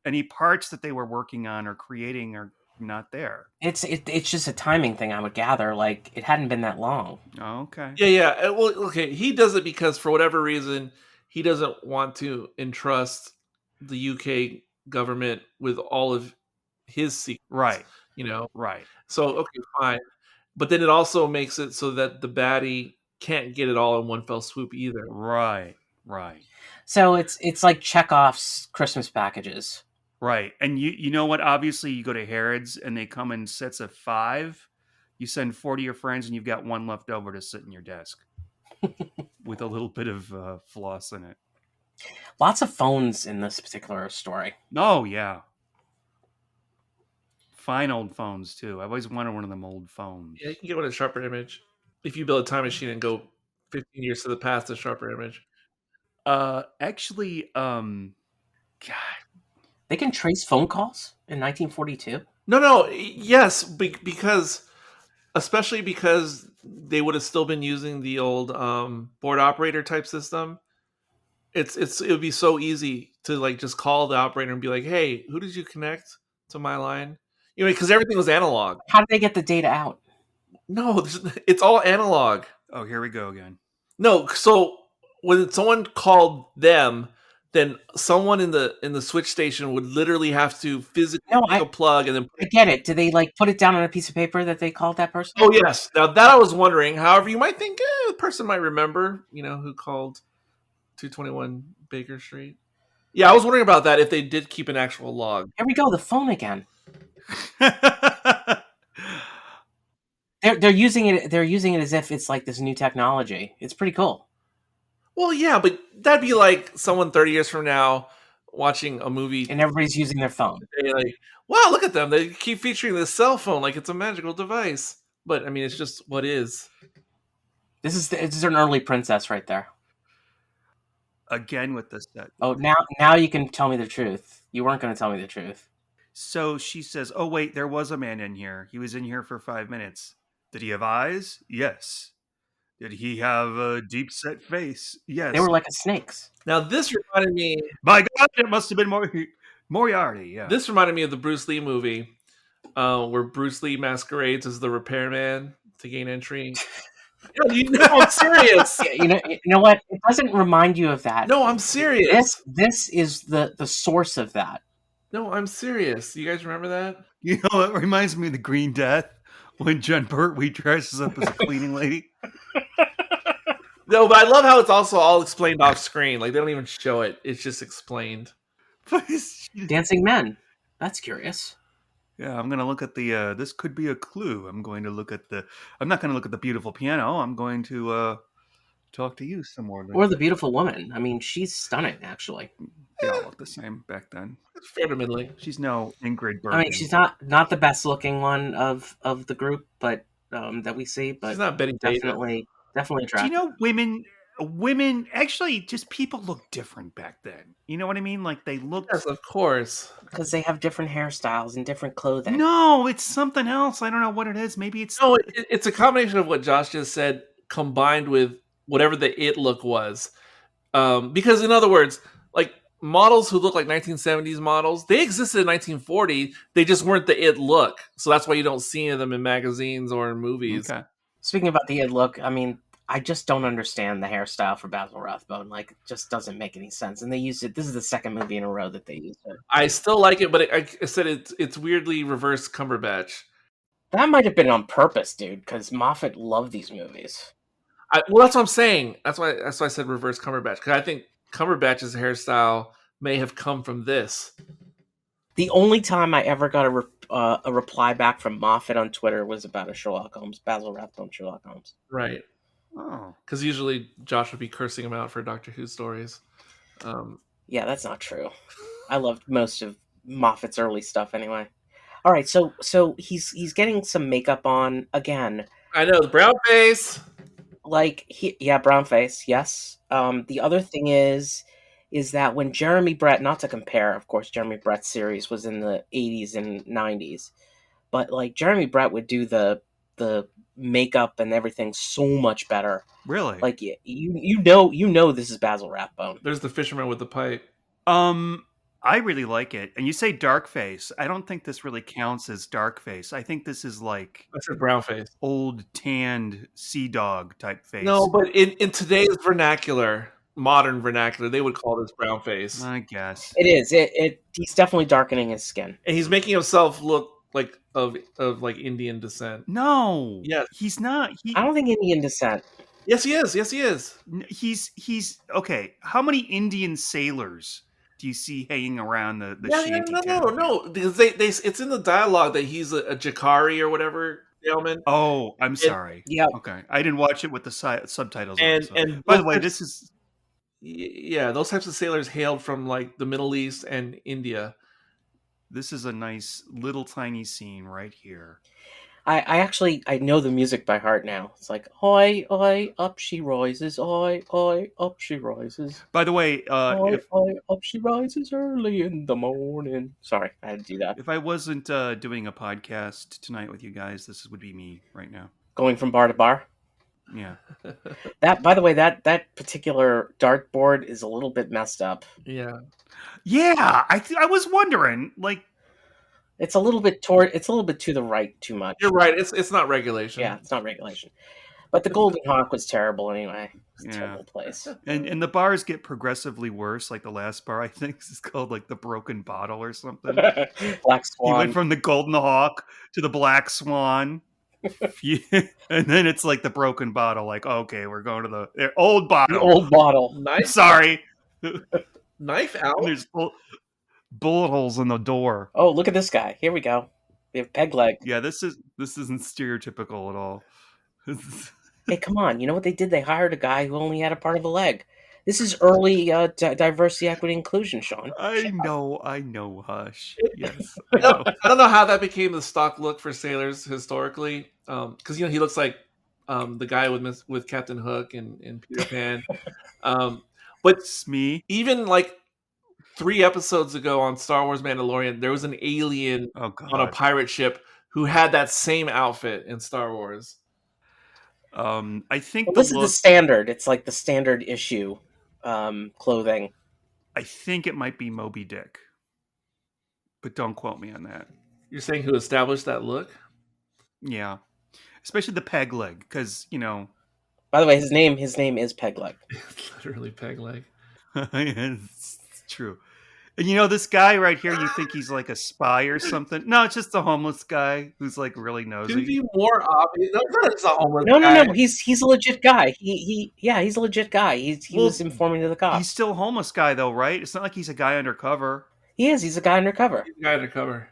Speaker 3: any parts that they were working on or creating are not there.
Speaker 1: It's just a timing thing, I would gather. Like, it hadn't been that long.
Speaker 3: Oh, okay.
Speaker 2: Yeah. Well, okay. He does it because for whatever reason he doesn't want to entrust the UK government with all of his secrets.
Speaker 3: Right.
Speaker 2: Right. So okay, fine. But then it also makes it so that the baddie can't get it all in one fell swoop either.
Speaker 3: Right.
Speaker 1: So it's like Chekhov's Christmas packages.
Speaker 3: Right. And you know what? Obviously, you go to Harrods and they come in sets of 5. You send 4 to your friends and you've got 1 left over to sit in your desk with a little bit of floss in it.
Speaker 1: Lots of phones in this particular story.
Speaker 3: Oh, yeah. Fine old phones, too. I've always wanted one of them old phones.
Speaker 2: Yeah, you can get one at Sharper Image. If you build a time machine and go 15 years to the past to Sharper Image.
Speaker 3: Actually, God.
Speaker 1: They can trace phone calls in 1942?
Speaker 2: No. Yes, especially because they would have still been using the old board operator type system. It would be so easy to like just call the operator and be like, "Hey, who did you connect to my line?" Because everything was analog.
Speaker 1: How did they get the data out?
Speaker 2: No, it's all analog.
Speaker 3: Oh, here we go again.
Speaker 2: No, so when someone called them, then someone in the switch station would literally have to physically make a plug and then.
Speaker 1: I get it. Do they like put it down on a piece of paper that they called that person?
Speaker 2: Oh yes. Now that I was wondering. However, you might think the person might remember, who called 221 Baker Street. Yeah, I was wondering about that if they did keep an actual log.
Speaker 1: Here we go. The phone again. They're using it. They're using it as if it's like this new technology. It's pretty cool.
Speaker 2: Well, yeah, but that'd be like someone 30 years from now watching a movie
Speaker 1: and everybody's using their phone.
Speaker 2: They're like, wow, look at them. They keep featuring this cell phone like it's a magical device. But I mean, it's just what is.
Speaker 1: This is an early princess right there.
Speaker 3: Again with this set.
Speaker 1: Oh, now you can tell me the truth. You weren't going to tell me the truth.
Speaker 3: So she says, "Oh wait, there was a man in here. He was in here for 5 minutes. Did he have eyes? Yes. Did he have a deep-set face? Yes.
Speaker 1: They were like snakes."
Speaker 2: Now this reminded me.
Speaker 3: My God, it must have been Moriarty. Yeah.
Speaker 2: This reminded me of the Bruce Lee movie, where Bruce Lee masquerades as the repairman to gain entry. I'm serious.
Speaker 1: You know what? It doesn't remind you of that.
Speaker 2: No, I'm serious.
Speaker 1: This is the source of that.
Speaker 2: No, I'm serious. You guys remember that?
Speaker 3: It reminds me of the Green Death when John Pertwee dresses up as a cleaning lady.
Speaker 2: No, but I love how it's also all explained off screen. Like they don't even show it; it's just explained.
Speaker 1: Dancing men. That's curious.
Speaker 3: Yeah, I'm gonna look at the. This could be a clue. I'm going to look at the. I'm not going to look at the beautiful piano. I'm going to talk to you some more.
Speaker 1: Or the beautiful woman. I mean, she's stunning, actually.
Speaker 3: They all look the same back then.
Speaker 2: It's fair to middling.
Speaker 3: She's no Ingrid Bergman.
Speaker 1: I mean, she's not the best looking one of the group, but that we see. But
Speaker 2: She's not Betty Davis.
Speaker 1: definitely
Speaker 3: Do
Speaker 1: attractive.
Speaker 3: you know women actually just people look different back then? You know what I mean? Like they look.
Speaker 2: Yes, of course.
Speaker 1: Because they have different hairstyles and different clothing.
Speaker 3: No, it's something else. I don't know what it is. Maybe it's
Speaker 2: No, it's a combination of what Josh just said combined with whatever the it look was. Because in other words, like models who look like 1970s models, they existed in 1940. They just weren't the it look. So that's why you don't see them in magazines or in movies.
Speaker 3: Okay.
Speaker 1: Speaking about the it look, I mean, I just don't understand the hairstyle for Basil Rathbone. Like, it just doesn't make any sense. And they used it. This is the second movie in a row that they used it.
Speaker 2: I still like it, but I said it's weirdly reverse Cumberbatch.
Speaker 1: That might have been on purpose, dude, because Moffat loved these movies.
Speaker 2: Well, that's what I'm saying. That's why I said reverse Cumberbatch, because I think Cumberbatch's hairstyle may have come from this.
Speaker 1: The only time I ever got a reply back from Moffat on Twitter was about a Sherlock Holmes, Basil Rathbone Sherlock Holmes.
Speaker 2: Right.
Speaker 3: Oh.
Speaker 2: Because usually Josh would be cursing him out for Doctor Who stories.
Speaker 1: Yeah, that's not true. I loved most of Moffat's early stuff anyway. All right, so he's getting some makeup on again.
Speaker 2: I know, the brown face.
Speaker 1: Like brown face, yes. The other thing is that when Jeremy Brett, not to compare, of course, Jeremy Brett's series was in the 80s and 90s, but like Jeremy Brett would do the makeup and everything so much better.
Speaker 3: Really?
Speaker 1: Like you know this is Basil Rathbone.
Speaker 2: There's the fisherman with the pipe.
Speaker 3: I really like it. And you say dark face. I don't think this really counts as dark face. I think this is like
Speaker 2: I said brown face.
Speaker 3: Old tanned sea dog type face.
Speaker 2: No, but in today's vernacular, modern vernacular, they would call this brown face.
Speaker 3: I guess.
Speaker 1: It is. He's definitely darkening his skin.
Speaker 2: And he's making himself look like of like Indian descent.
Speaker 3: No.
Speaker 2: Yes.
Speaker 3: He's not.
Speaker 1: I don't think Indian descent.
Speaker 2: Yes, he is. Yes, he is.
Speaker 3: He's okay. How many Indian sailors do you see hanging around the shanty town?
Speaker 2: No. Because they it's in the dialogue that he's a Jakari or whatever sailman.
Speaker 3: Oh, I'm sorry.
Speaker 1: Yeah.
Speaker 3: Okay, I didn't watch it with the subtitles.
Speaker 2: And
Speaker 3: by the way, this is
Speaker 2: those types of sailors hailed from like the Middle East and India.
Speaker 3: This is a nice little tiny scene right here.
Speaker 1: I actually know the music by heart now. It's like oi oi up she rises, oi oi up she rises.
Speaker 3: By the way,
Speaker 1: oi oi up she rises early in the morning. Sorry, I had to do that.
Speaker 3: If I wasn't doing a podcast tonight with you guys, this would be me right now.
Speaker 1: Going from bar to bar.
Speaker 3: Yeah.
Speaker 1: That, by the way, that particular dartboard is a little bit messed up.
Speaker 2: Yeah.
Speaker 3: Yeah, I was wondering, like.
Speaker 1: It's a little bit to the right too much.
Speaker 2: You're right. It's not regulation.
Speaker 1: Yeah, it's not regulation. But the Golden Hawk was terrible anyway. It's a terrible place.
Speaker 3: And the bars get progressively worse. Like the last bar, I think, is called like the Broken Bottle or something.
Speaker 1: Black Swan.
Speaker 3: He went from the Golden Hawk to the Black Swan. And then it's like the Broken Bottle. Like, okay, we're going to the old bottle.
Speaker 1: The old bottle.
Speaker 2: Knife.
Speaker 3: Sorry.
Speaker 2: Knife out.
Speaker 3: And there's bullet holes in the door.
Speaker 1: Oh, look at this guy. Here we go. We have peg leg.
Speaker 3: Yeah, this isn't stereotypical at all.
Speaker 1: Hey, come on. You know what they did? They hired a guy who only had a part of a leg. This is early diversity, equity, inclusion, Sean.
Speaker 3: I know, Hush. Yes.
Speaker 2: I don't know how that became the stock look for sailors historically. Because he looks like the guy with Captain Hook and Peter Pan. But
Speaker 3: Smee.
Speaker 2: Even like 3 episodes ago on Star Wars Mandalorian, there was an alien on a pirate ship who had that same outfit in Star Wars.
Speaker 3: I think
Speaker 1: this is the standard. It's like the standard issue clothing.
Speaker 3: I think it might be Moby Dick, but don't quote me on that.
Speaker 2: You're saying who established that look?
Speaker 3: Yeah, especially the peg leg, because
Speaker 1: By the way, his name is Peg Leg.
Speaker 2: It's literally Peg Leg.
Speaker 3: It's true. And this guy right here, you think he's like a spy or something? No, it's just a homeless guy who's like really nosy.
Speaker 2: Could be more obvious. That's a homeless
Speaker 1: guy.
Speaker 2: No.
Speaker 1: He's a legit guy. He's a legit guy. He was informing to the cops.
Speaker 3: He's still a homeless guy though, right? It's not like he's a guy undercover.
Speaker 1: He is. He's a guy undercover.
Speaker 2: He's a guy undercover.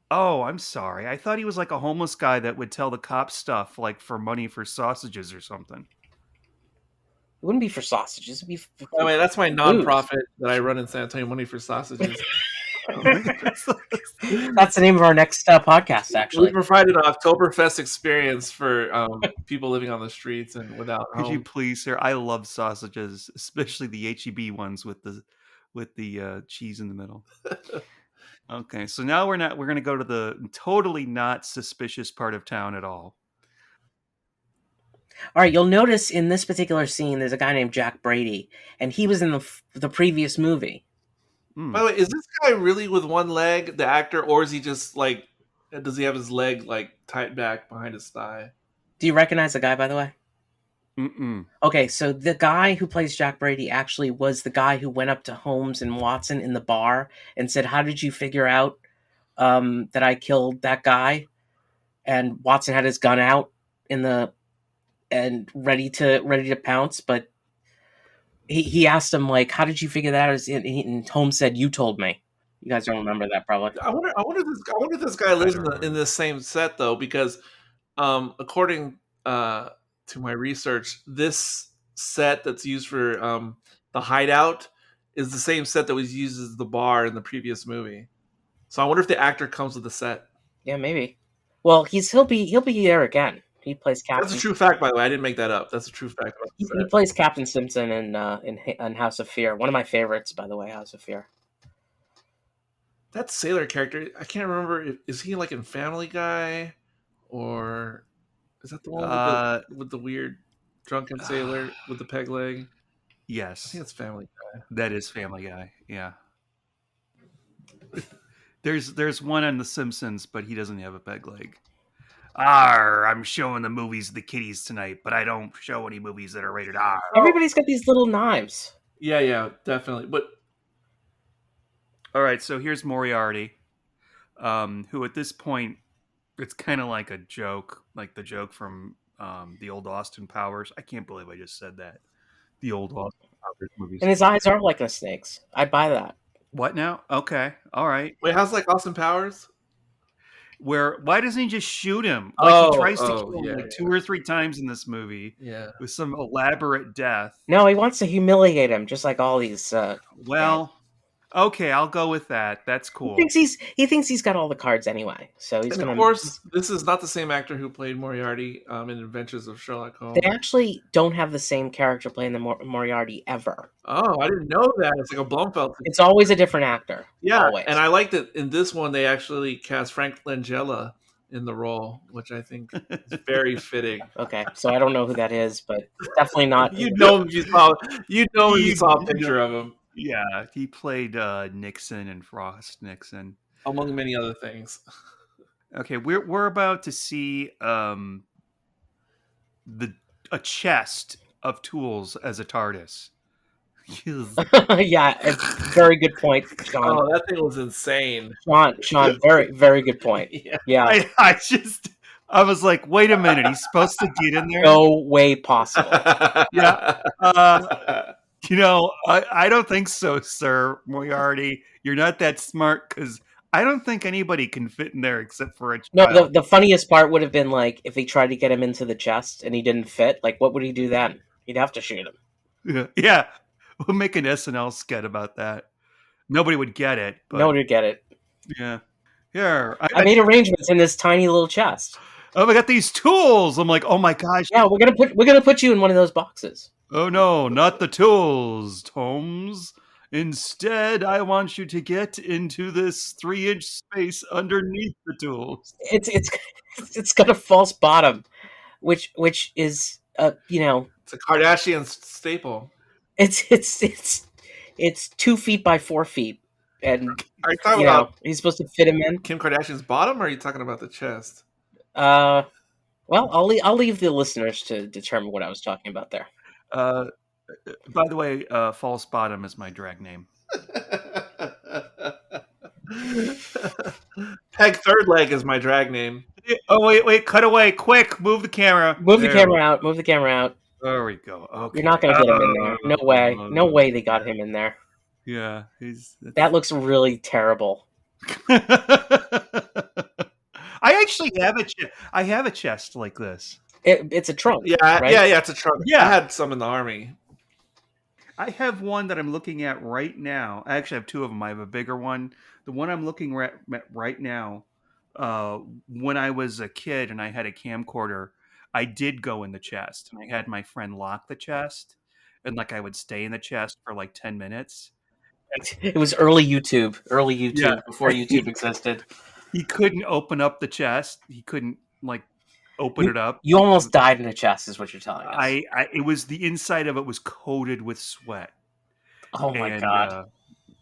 Speaker 3: Oh, I'm sorry. I thought he was like a homeless guy that would tell the cops stuff, like for money for sausages or something.
Speaker 1: It wouldn't be for sausages. It'd be for
Speaker 2: By the way, that's my
Speaker 1: booze.
Speaker 2: nonprofit that I run in San Antonio, Money for Sausages.
Speaker 1: That's the name of our next podcast,
Speaker 2: We
Speaker 1: actually.
Speaker 2: provided an Oktoberfest experience for people living on the streets and without
Speaker 3: Could you
Speaker 2: home.
Speaker 3: please, sir? I love sausages, especially the HEB ones with the cheese in the middle. Okay, so now we're going to go to the totally not suspicious part of town at all.
Speaker 1: All right, you'll notice in this particular scene, there's a guy named Jack Brady, and he was in the previous movie.
Speaker 2: By the way, is this guy really with one leg, the actor, or is he just like, does he have his leg like tight back behind his thigh?
Speaker 1: Do you recognize the guy, by the way?
Speaker 3: Mm-mm.
Speaker 1: Okay, so the guy who plays Jack Brady actually was the guy who went up to Holmes and Watson in the bar and said, "How did you figure out that I killed that guy?" And Watson had his gun out and ready to pounce, but he asked him, like, "How did you figure that out?" And Holmes said, "You told me." You guys don't remember that, probably.
Speaker 2: I wonder if this guy lives in the same set though, because according to my research, this set that's used for the hideout is the same set that was used as the bar in the previous movie. So I wonder if the actor comes with the set.
Speaker 1: Yeah, maybe. Well, he'll be there again. He plays Captain.
Speaker 2: That's a true fact, by the way. I didn't make that up. That's a true fact. About the
Speaker 1: He
Speaker 2: set.
Speaker 1: plays Captain Simpson in House of Fear. One of my favorites, by the way, House of Fear.
Speaker 2: That sailor character, I can't remember. Is he like in Family Guy, or is that the one with the weird drunken sailor with the peg leg? I
Speaker 3: Yes,
Speaker 2: think it's Family Guy.
Speaker 3: that is Family Guy. Yeah. There's one on The Simpsons, but he doesn't have a peg leg. I'm showing the movies to the kiddies tonight, but I don't show any movies that are rated R.
Speaker 1: Everybody's got these little knives.
Speaker 2: Yeah, definitely. But
Speaker 3: all right, so here's Moriarty, who at this point, it's kind of like a joke, like the joke from the old Austin Powers. I can't believe I just said that. The old Austin Powers movies.
Speaker 1: And his eyes are like a snake's. I'd buy that.
Speaker 3: What now? Okay, all right.
Speaker 2: wait, how's like Austin Powers?
Speaker 3: Why doesn't he just shoot him? Like he tries to kill him like 2 or 3 times in this movie.
Speaker 2: Yeah.
Speaker 3: With some elaborate death.
Speaker 1: No, he wants to humiliate him, just like all these.
Speaker 3: Okay, I'll go with that. That's cool.
Speaker 1: He thinks he's got all the cards anyway. So he's
Speaker 2: and
Speaker 1: gonna.
Speaker 2: Of course, this is not the same actor who played Moriarty in Adventures of Sherlock Holmes.
Speaker 1: They actually don't have the same character playing the Moriarty ever.
Speaker 2: Oh, I didn't know that. It's like a Blumfeld thing.
Speaker 1: It's always a different actor.
Speaker 2: Yeah,
Speaker 1: always.
Speaker 2: And I like that in this one they actually cast Frank Langella in the role, which I think is very fitting.
Speaker 1: Okay, so I don't know who that is, but definitely not.
Speaker 2: You'd know him if you saw a picture of him.
Speaker 3: Yeah, he played Nixon and Frost Nixon,
Speaker 2: among many other things.
Speaker 3: Okay, we're about to see a chest of tools as a TARDIS.
Speaker 1: Yeah, very good point, Sean.
Speaker 2: Oh, that thing was insane.
Speaker 1: Sean, very, very good point. Yeah.
Speaker 3: I was like, wait a minute, he's supposed to get in there?
Speaker 1: No way possible.
Speaker 3: Yeah. I don't think so, Sir Moriarty. You're not that smart, because I don't think anybody can fit in there except for a child.
Speaker 1: No, the funniest part would have been like if he tried to get him into the chest and he didn't fit. Like, what would he do then? He'd have to shoot him.
Speaker 3: Yeah. We'll make an SNL skit about that. Nobody would get it. But...
Speaker 1: Nobody would get it.
Speaker 3: Yeah. Here.
Speaker 1: I made arrangements in this tiny little chest.
Speaker 3: Oh, I got these tools. I'm like, oh my gosh.
Speaker 1: Yeah, we're gonna put you in one of those boxes.
Speaker 3: Oh no, not the tools, Holmes. Instead, I want you to get into this 3-inch space underneath the tools.
Speaker 1: It's got a false bottom, which is
Speaker 2: it's a Kardashian staple.
Speaker 1: It's 2 feet by 4 feet, and
Speaker 2: are you talking about
Speaker 1: he's supposed to fit him in
Speaker 2: Kim Kardashian's bottom, or are you talking about the chest?
Speaker 1: Well, I'll leave the listeners to determine what I was talking about there.
Speaker 3: By the way, false bottom is my drag name.
Speaker 2: Peg third leg is my drag name.
Speaker 3: Oh wait, cut away, quick! Move the camera.
Speaker 1: Move the camera out.
Speaker 3: There we go. Okay.
Speaker 1: You're not going to get him in there. No way they got him in there.
Speaker 3: Yeah,
Speaker 1: that looks really terrible.
Speaker 3: I actually have I have a chest like this.
Speaker 1: It's a trunk.
Speaker 2: Yeah,
Speaker 1: right?
Speaker 2: yeah, it's a trunk.
Speaker 3: Yeah.
Speaker 2: I had some in the army.
Speaker 3: I have one that I'm looking at right now. I actually have two of them. I have a bigger one. The one I'm looking at right now, when I was a kid and I had a camcorder, I did go in the chest. And I had my friend lock the chest. And like I would stay in the chest for like 10 minutes.
Speaker 1: It was early YouTube
Speaker 3: Yeah.
Speaker 1: before YouTube existed.
Speaker 3: He couldn't open up the chest. He couldn't like open it up.
Speaker 1: You almost died in a chest, is what you're telling us.
Speaker 3: It was the inside of it was coated with sweat.
Speaker 1: Oh my God.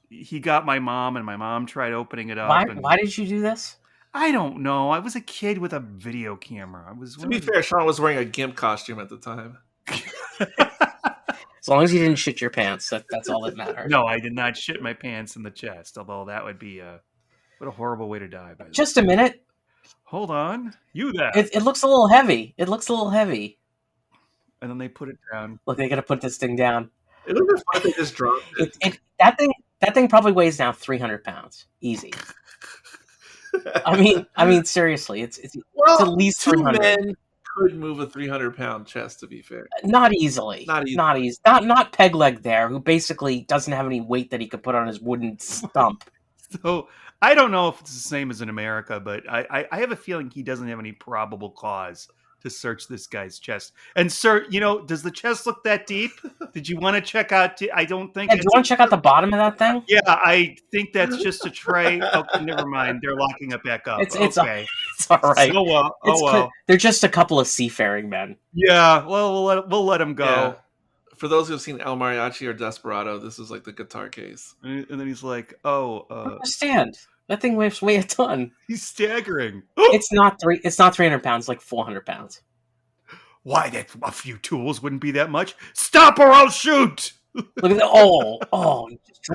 Speaker 3: He got my mom, and my mom tried opening it up.
Speaker 1: Why did you do this?
Speaker 3: I don't know. I was a kid with a video camera.
Speaker 2: To be fair, Sean was wearing a GIMP costume at the time.
Speaker 1: As long as you didn't shit your pants, that's all that matters.
Speaker 3: No, I did not shit my pants in the chest. Although that would be what a horrible way to die.
Speaker 1: Just a minute.
Speaker 3: Hold on. You there?
Speaker 1: It looks a little heavy. It looks a little heavy.
Speaker 3: And then they put it down.
Speaker 1: Look, they got to put this thing down.
Speaker 2: It would be fun if they just dropped it.
Speaker 1: That thing probably weighs now 300 pounds. Easy. I mean, seriously, it's at least 300.
Speaker 2: Men could move a 300-pound chest. To be fair,
Speaker 1: not easily. Not peg leg there, who basically doesn't have any weight that he could put on his wooden stump.
Speaker 3: So I don't know if it's the same as in America, but I have a feeling he doesn't have any probable cause to search this guy's chest. And sir, does the chest look that deep? Did you want to check out? I don't think.
Speaker 1: Yeah, do you want to check out the bottom of that thing?
Speaker 3: Yeah, I think that's just a tray. Okay, never mind. They're locking it back up.
Speaker 1: It's
Speaker 3: okay.
Speaker 1: It's all right.
Speaker 3: Well.
Speaker 1: They're just a couple of seafaring men.
Speaker 3: Yeah. Well, we'll let them go.
Speaker 2: Yeah. For those who've seen El Mariachi or Desperado, this is like the guitar case.
Speaker 3: And then he's like,
Speaker 1: I understand. That thing weighs a ton.
Speaker 3: He's staggering.
Speaker 1: It's not 300 pounds, like 400 pounds.
Speaker 3: Why, that a few tools wouldn't be that much. Stop or I'll shoot.
Speaker 1: Look at that. Oh.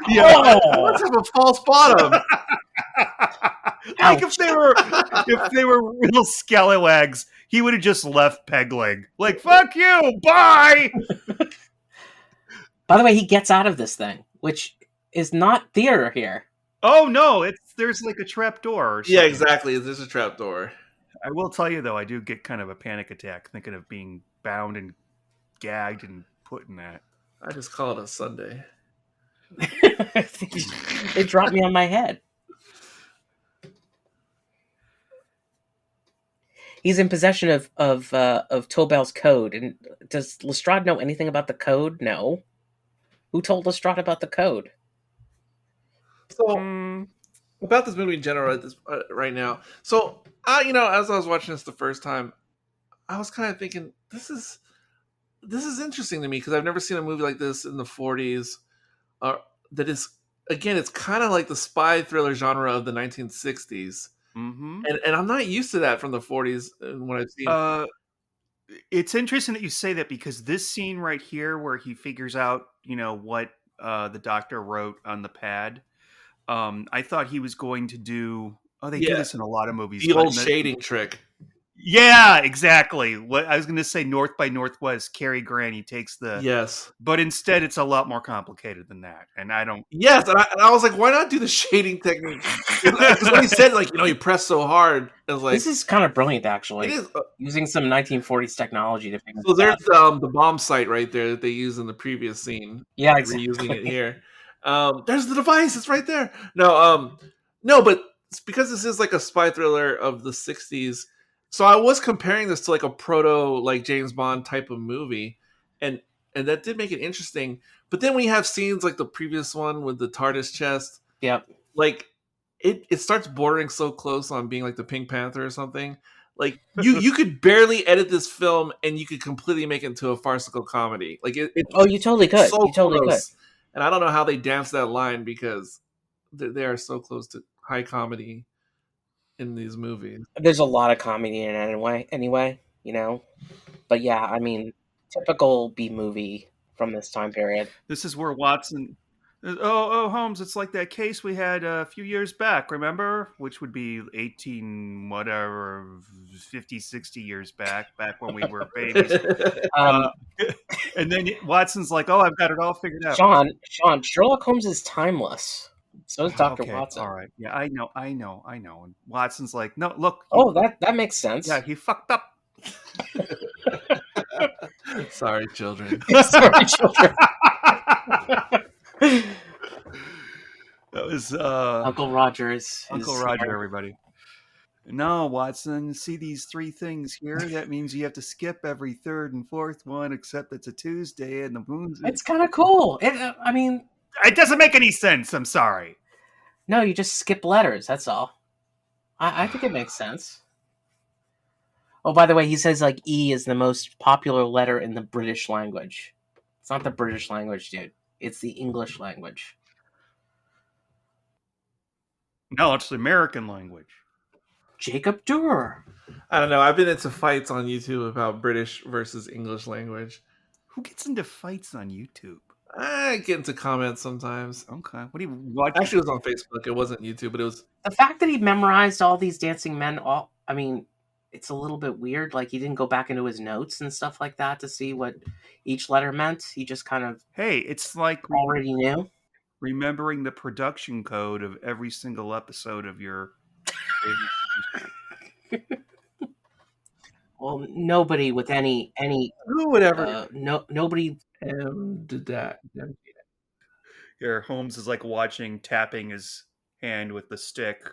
Speaker 2: Yeah. Let's have a false bottom.
Speaker 3: Like if they were real scallywags, he would have just left peg leg. Like, fuck you, bye.
Speaker 1: By the way, he gets out of this thing, which is not theater here.
Speaker 3: Oh no, there's like a trap door or something.
Speaker 2: Yeah, exactly. There's a trap door.
Speaker 3: I will tell you though, I do get kind of a panic attack thinking of being bound and gagged and put in that.
Speaker 2: I just call it a Sunday.
Speaker 1: It dropped me on my head. He's in possession of Tobel's code. And does Lestrade know anything about the code? No. Who told Lestrade about the code?
Speaker 2: So, about this movie in general right now. So, as I was watching this the first time, I was kind of thinking, this is interesting to me because I've never seen a movie like this in the 40s. That is, again, it's kind of like the spy thriller genre of the 1960s.
Speaker 3: Mm-hmm.
Speaker 2: And I'm not used to that from the 40s and what I've seen.
Speaker 3: It's interesting that you say that because this scene right here where he figures out, what the doctor wrote on the pad, I thought he was going to do... Oh, they do this in a lot of movies.
Speaker 2: The old shading trick.
Speaker 3: Yeah, exactly. What I was going to say, North by Northwest, Cary Grant, he takes the...
Speaker 2: Yes.
Speaker 3: But instead, it's a lot more complicated than that. And I don't...
Speaker 2: Yes, and I was like, why not do the shading technique? Because when he said, he pressed so hard, I was like...
Speaker 1: This is kind of brilliant, actually.
Speaker 2: It is.
Speaker 1: Using some 1940s technology to figure
Speaker 2: So there's
Speaker 1: out.
Speaker 2: the bomb sight right there that they used in the previous scene.
Speaker 1: Yeah, exactly.
Speaker 2: We're using it here. There's the device. It's right there. No, but it's because this is like a spy thriller of the 60s. So I was comparing this to like a proto James Bond type of movie, and that did make it interesting. But then when you have scenes like the previous one with the TARDIS chest,
Speaker 1: yep,
Speaker 2: it starts bordering so close on being like the Pink Panther or something. Like you could barely edit this film and you could completely make it into a farcical comedy. You
Speaker 1: totally could.
Speaker 2: So
Speaker 1: you totally
Speaker 2: close.
Speaker 1: Could.
Speaker 2: And I don't know how they dance that line because they are so close to high comedy in these movies.
Speaker 1: There's a lot of comedy in it anyway, But yeah, I mean, typical B movie from this time period.
Speaker 3: This is where Watson... Oh, Holmes, it's like that case we had a few years back, remember? Which would be 50, 60 years back when we were babies. And then Watson's like, oh, I've got it all figured out.
Speaker 1: Sean, Sherlock Holmes is timeless. So is Dr.
Speaker 3: Okay,
Speaker 1: Watson.
Speaker 3: all right. Yeah, I know. And Watson's like, no, look.
Speaker 1: That makes sense.
Speaker 3: Yeah, he fucked up.
Speaker 2: Sorry, children.
Speaker 1: Sorry, children.
Speaker 3: That was
Speaker 1: Uncle Roger is
Speaker 3: Roger,
Speaker 1: here.
Speaker 3: everybody. No, Watson, see these 3 things here? That means you have to skip every 3rd and 4th one, except it's a Tuesday and the moon's...
Speaker 1: It's kind of cool. It
Speaker 3: doesn't make any sense. I'm sorry.
Speaker 1: No, you just skip letters. That's all. I think it makes sense. Oh, by the way, he says like E is the most popular letter in the British language. It's not the British language, dude. It's the English language.
Speaker 3: No, it's the American language.
Speaker 1: Jacob Durer.
Speaker 2: I don't know. I've been into fights on YouTube about British versus English language.
Speaker 3: Who gets into fights on YouTube?
Speaker 2: I get into comments sometimes.
Speaker 3: Okay. What do you watch?
Speaker 2: Actually, it was on Facebook. It wasn't YouTube, but it was...
Speaker 1: The fact that he memorized all these dancing men, it's a little bit weird. Like, he didn't go back into his notes and stuff like that to see what each letter meant. He just kind of...
Speaker 3: Hey, it's like...
Speaker 1: already knew.
Speaker 3: Remembering the production code of every single episode of your...
Speaker 1: Well, nobody with any
Speaker 2: who would ever
Speaker 1: nobody
Speaker 2: did that.
Speaker 3: Here, Holmes is like tapping his hand with the stick,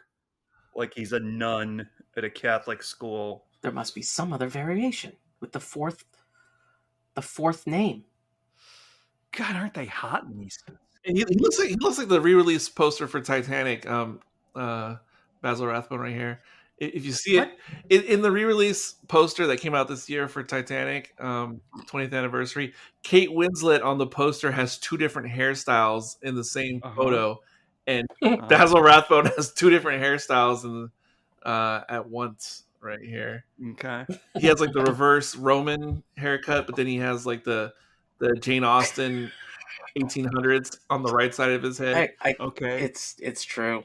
Speaker 3: like he's a nun at a Catholic school.
Speaker 1: There must be some other variation with the fourth name.
Speaker 3: God, aren't they hot in these?
Speaker 2: He looks like the re-release poster for Titanic. Basil Rathbone right here. If you see it in the re-release poster that came out this year for Titanic, 20th anniversary, Kate Winslet on the poster has 2 different hairstyles in the same photo, and Basil Rathbone has 2 different hairstyles at once right here.
Speaker 3: Okay,
Speaker 2: he has like the reverse Roman haircut, but then he has like the Jane Austen 1800s on the right side of his head.
Speaker 3: Okay,
Speaker 1: it's true.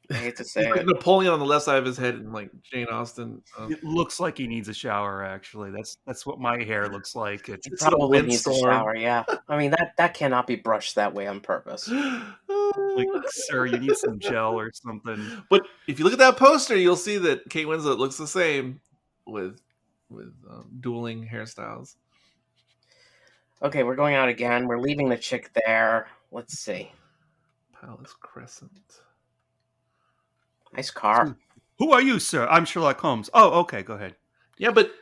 Speaker 1: I hate to say
Speaker 2: like
Speaker 1: it.
Speaker 2: Napoleon on the left side of his head and like Jane Austen.
Speaker 3: It looks like he needs a shower. Actually, that's what my hair looks like.
Speaker 1: It probably needs a shower. Yeah, I mean that cannot be brushed that way on purpose.
Speaker 3: Like, sir, you need some gel or something.
Speaker 2: But if you look at that poster, you'll see that Kate Winslet looks the same with dueling hairstyles.
Speaker 1: Okay, we're going out again. We're leaving the chick there. Let's see.
Speaker 2: Palace Crescent.
Speaker 1: Nice car.
Speaker 3: Who are you, sir? I'm Sherlock Holmes. Oh, okay, go ahead.
Speaker 2: Yeah, but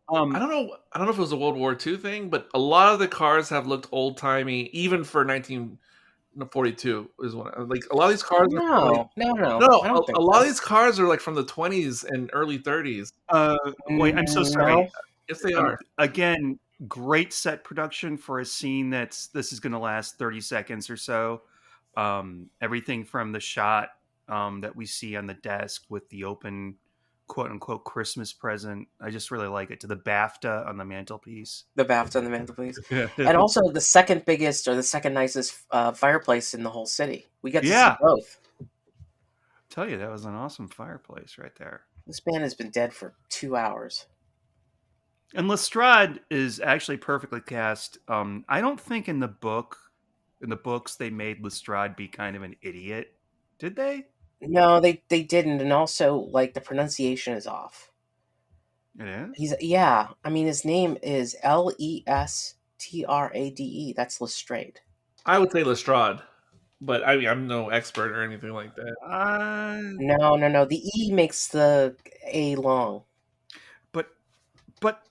Speaker 2: I don't know if it was a World War II thing, but a lot of the cars have looked old timey, even for 1942. Is one like a lot of these cars.
Speaker 1: No.
Speaker 2: A lot of these cars are like from the 20s and early 30s.
Speaker 3: Wait, I'm so sorry.
Speaker 2: No. Yes, they are.
Speaker 3: Again, great set production for a scene this is going to last 30 seconds or so. Everything from the shot that we see on the desk with the open quote unquote Christmas present. I just really like it, to the BAFTA on the mantelpiece.
Speaker 1: And also the second biggest or the second nicest fireplace in the whole city. We get to see both.
Speaker 3: Tell you, that was an awesome fireplace right there.
Speaker 1: This man has been dead for 2 hours.
Speaker 3: And Lestrade is actually perfectly cast. I don't think in the books they made Lestrade be kind of an idiot. Did they?
Speaker 1: No, they didn't, and also like the pronunciation is off.
Speaker 3: It is?
Speaker 1: I mean, his name is Lestrade. That's Lestrade.
Speaker 2: I would say Lestrade, but I mean, I'm no expert or anything like that.
Speaker 1: No. The E makes the A long. But what?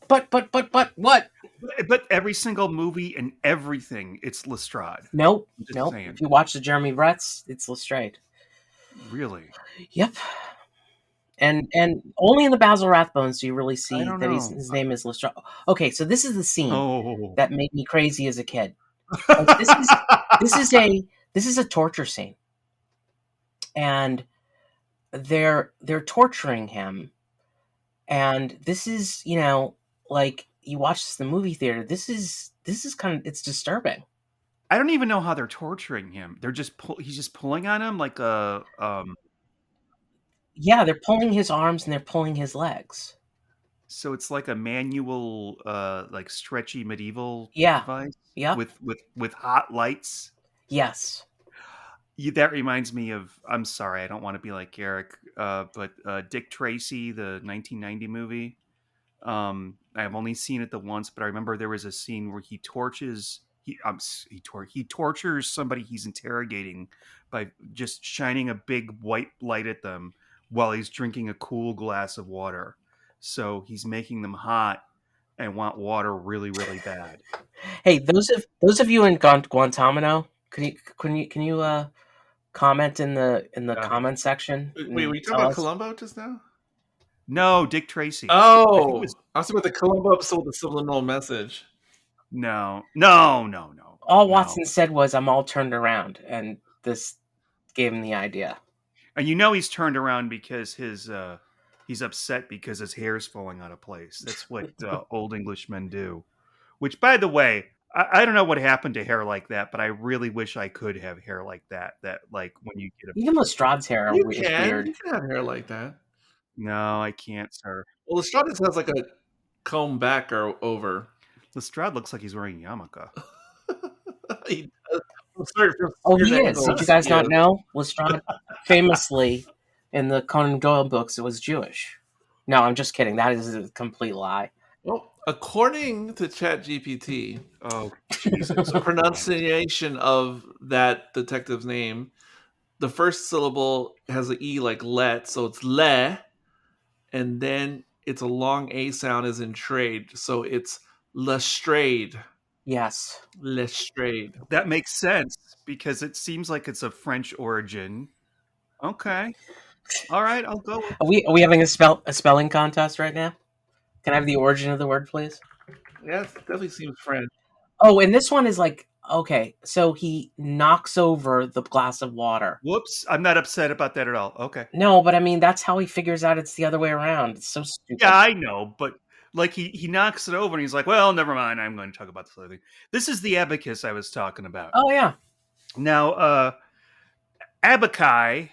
Speaker 3: But every single movie and everything, it's Lestrade.
Speaker 1: Nope. If you watch the Jeremy Bretts, it's Lestrade.
Speaker 3: Really?
Speaker 1: Yep. And only in the Basil Rathbones do you really see that his name is Lestrade. Okay, so this is the scene that made me crazy as a kid. This is a torture scene, and they're torturing him, and this is like. You watch this in the movie theater. This is kind of, it's disturbing.
Speaker 3: I don't even know how they're torturing him. They're just he's just pulling on him like a.
Speaker 1: Yeah, they're pulling his arms and they're pulling his legs.
Speaker 3: So it's like a manual, like stretchy medieval
Speaker 1: device.
Speaker 3: Yeah. With hot lights.
Speaker 1: Yes.
Speaker 3: That reminds me of. I'm sorry, I don't want to be like Eric, but Dick Tracy, the 1990 movie. I've only seen it the once, but I remember there was a scene where he tortures somebody he's interrogating by just shining a big white light at them while he's drinking a cool glass of water. So he's making them hot and want water really, really bad.
Speaker 1: Hey, those of you in Guantanamo, can you comment in the
Speaker 3: Yeah.
Speaker 1: comment section?
Speaker 2: Wait, were you talking about Columbo just now?
Speaker 3: No, Dick Tracy.
Speaker 2: Oh, I was talking about the Columbo episode with the subliminal message.
Speaker 3: No.
Speaker 1: All Watson said was, "I'm all turned around," and this gave him the idea.
Speaker 3: And you know he's turned around because he's upset because his hair's falling out of place. That's what old Englishmen do. Which, by the way, I don't know what happened to hair like that, but I really wish I could have hair like that. That like when you get
Speaker 1: Even Lestrade's hair is weird.
Speaker 2: You can have hair like that.
Speaker 3: No, I can't, sir.
Speaker 2: Well, Lestrade just has like a comb back or over.
Speaker 3: Lestrade looks like he's wearing a yarmulke.
Speaker 2: He does.
Speaker 1: He is. Did you guys not know? Lestrade famously in the Conan Doyle books, it was Jewish. No, I'm just kidding. That is a complete lie.
Speaker 2: Well, according to ChatGPT,
Speaker 3: Jesus,
Speaker 2: the pronunciation of that detective's name, the first syllable has an E like let, so it's le, and then it's a long A sound as in trade, so it's Lestrade.
Speaker 1: Yes.
Speaker 2: Lestrade.
Speaker 3: That makes sense because it seems like it's of French origin. Okay. All right, I'll go.
Speaker 1: Are we having a spelling contest right now? Can I have the origin of the word, please?
Speaker 2: Yeah, it definitely seems French.
Speaker 1: Oh, and this one is like, okay, so he knocks over the glass of water.
Speaker 3: Whoops, I'm not upset about that at all. Okay.
Speaker 1: No, but I mean, that's how he figures out it's the other way around. It's so stupid.
Speaker 3: Yeah, I know, but like he knocks it over and he's like, well, never mind, I'm going to talk about this other thing. This is the abacus I was talking about.
Speaker 1: Oh, yeah.
Speaker 3: Now, abaci,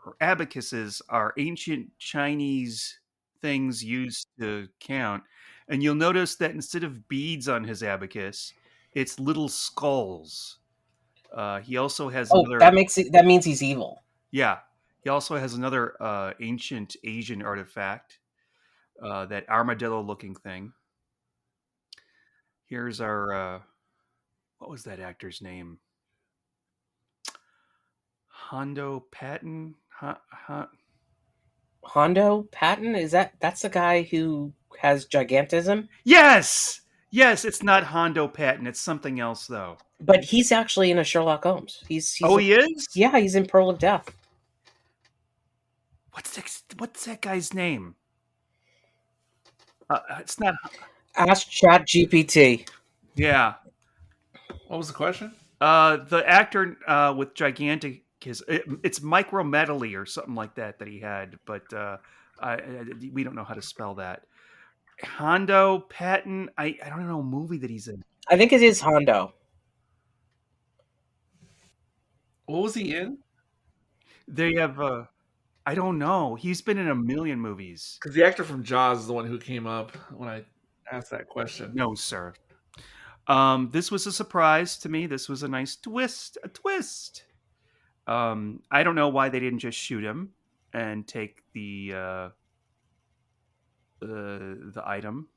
Speaker 3: or abacuses, are ancient Chinese things used to count. And you'll notice that instead of beads on his abacus, it's little skulls. He also has another...
Speaker 1: that means he's evil.
Speaker 3: Yeah. He also has another ancient Asian artifact, that armadillo-looking thing. Here's our... what was that actor's name? Hondo Patton?
Speaker 1: Hondo Patton? That's the guy who has gigantism?
Speaker 3: Yes! Yes, it's not Hondo Patton. It's something else, though.
Speaker 1: But he's actually in a Sherlock Holmes. He
Speaker 3: is?
Speaker 1: Yeah, he's in Pearl of Death.
Speaker 3: What's that guy's name? It's not...
Speaker 2: Ask
Speaker 1: ChatGPT.
Speaker 3: Yeah.
Speaker 2: What was the question?
Speaker 3: The actor with gigantic... It's micrometally or something like that he had, but we don't know how to spell that. Hondo Patton. I don't know a movie that he's in.
Speaker 1: I think it is Hondo.
Speaker 2: What was he in?
Speaker 3: They have... I don't know. He's been in a million movies.
Speaker 2: Because the actor from Jaws is the one who came up when I asked that question.
Speaker 3: No, sir. This was a surprise to me. This was a nice twist. A twist. I don't know why they didn't just shoot him and take the item.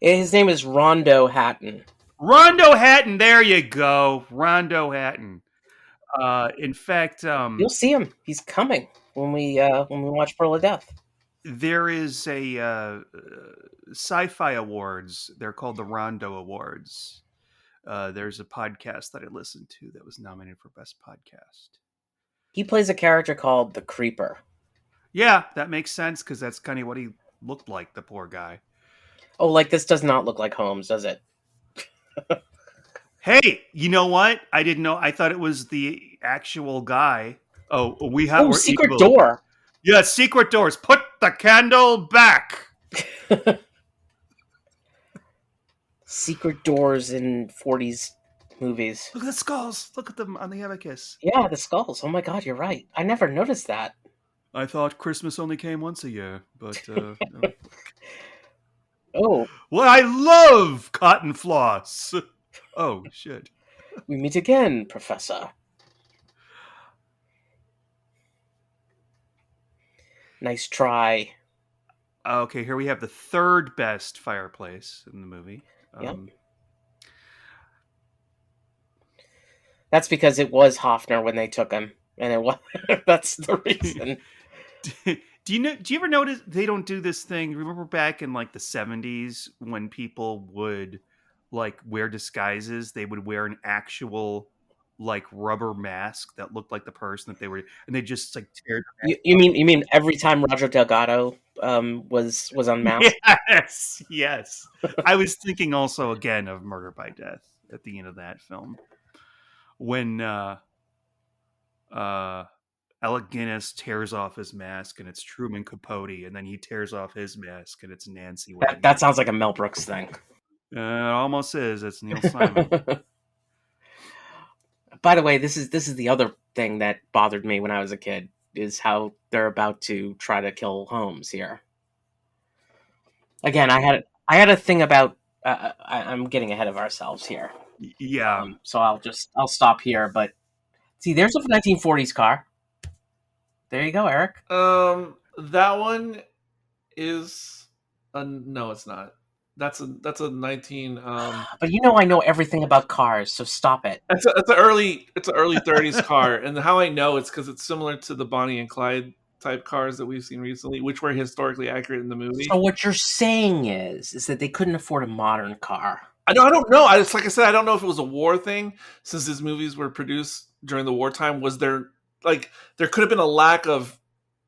Speaker 1: His name is Rondo Hatton.
Speaker 3: Rondo Hatton. There you go. Rondo Hatton. In fact,
Speaker 1: you'll see him. He's coming when we watch Pearl of Death.
Speaker 3: There is a sci-fi awards. They're called the Rondo Awards. There's a podcast that I listened to that was nominated for Best Podcast.
Speaker 1: He plays a character called the Creeper.
Speaker 3: Yeah, that makes sense because that's kind of what he looked like, the poor guy.
Speaker 1: Oh, like this does not look like Holmes, does it?
Speaker 3: Hey, you know what? I didn't know. I thought it was the actual guy. Oh, we're
Speaker 1: secret
Speaker 3: evil.
Speaker 1: Door.
Speaker 3: Yeah, secret doors. Put the candle back.
Speaker 1: Secret doors in 40s movies.
Speaker 3: Look at the skulls. Look at them on the abacus.
Speaker 1: Yeah, the skulls. Oh my God, you're right. I never noticed that.
Speaker 3: I thought Christmas only came once a year, but no.
Speaker 1: Oh.
Speaker 3: Well, I love cotton floss. Oh, shit.
Speaker 1: We meet again, Professor. Nice try.
Speaker 3: Okay, here we have the third best fireplace in the movie.
Speaker 1: Yep. That's because it was Hoffner when they took him, and it was that's the reason.
Speaker 3: Do you ever notice they don't do this thing? Remember back in like the 70s when people would like wear disguises, they would wear an actual like rubber mask that looked like the person that they were, and they just like tear the mask
Speaker 1: You mean every time Roger Delgado was unmasked?
Speaker 3: Yes. I was thinking also again of Murder by Death at the end of that film when Alec Guinness tears off his mask and it's Truman Capote, and then he tears off his mask and it's Nancy Wayne.
Speaker 1: That sounds like a Mel Brooks thing.
Speaker 3: It almost is. It's Neil Simon.
Speaker 1: By the way, this is the other thing that bothered me when I was a kid, is how they're about to try to kill Holmes here. Again, I had a thing about I'm getting ahead of ourselves here.
Speaker 3: Yeah.
Speaker 1: So I'll stop here. But see, there's a 1940s car. There you go, Eric.
Speaker 2: That one is no, it's not. That's a 19.
Speaker 1: But I know everything about cars, so stop it.
Speaker 2: It's an early 30s car, and how I know it's because it's similar to the Bonnie and Clyde type cars that we've seen recently, which were historically accurate in the movie.
Speaker 1: So what you're saying is that they couldn't afford a modern car.
Speaker 2: I don't know. Like I said, I don't know if it was a war thing, since these movies were produced during the wartime. Was there there could have been a lack of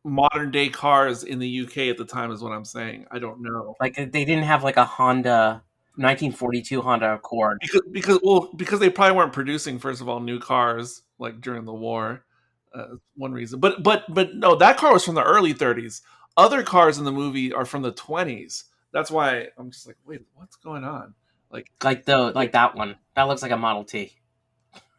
Speaker 2: modern day cars in the UK at the time, is what I'm saying. I don't know.
Speaker 1: Like they didn't have like a Honda 1942 Honda Accord
Speaker 2: because they probably weren't producing, first of all, new cars like during the war. One reason, but no, that car was from the early 30s. Other cars in the movie are from the 20s. That's why I'm just like, wait, what's going on? Like
Speaker 1: that one. That looks like a Model T.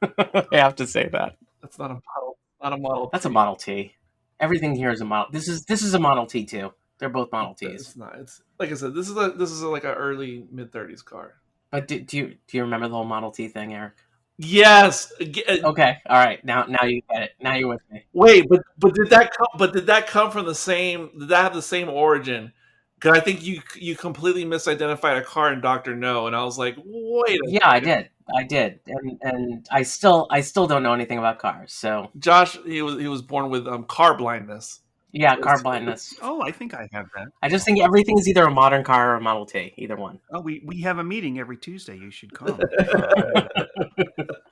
Speaker 1: I have to say that.
Speaker 2: That's not a model. Not a Model.
Speaker 1: That's a Model T. Everything here is a Model. This is a Model T too. They're both Model Ts.
Speaker 2: It's not. It's like I said. This is like an early mid 30s car.
Speaker 1: But do you remember the whole Model T thing, Eric?
Speaker 2: Yes.
Speaker 1: Okay. All right. Now you get it. Now you're with me.
Speaker 2: Wait, but did that come from the same? Did that have the same origin? Because I think you completely misidentified a car in Doctor No, and I was like, wait.
Speaker 1: Yeah, I did, and I still don't know anything about cars. So
Speaker 2: Josh, he was born with car blindness.
Speaker 1: Yeah, car blindness.
Speaker 3: Oh, I think I have that.
Speaker 1: I just think everything is either a modern car or a Model T, either one.
Speaker 3: Oh, we have a meeting every Tuesday. You should come.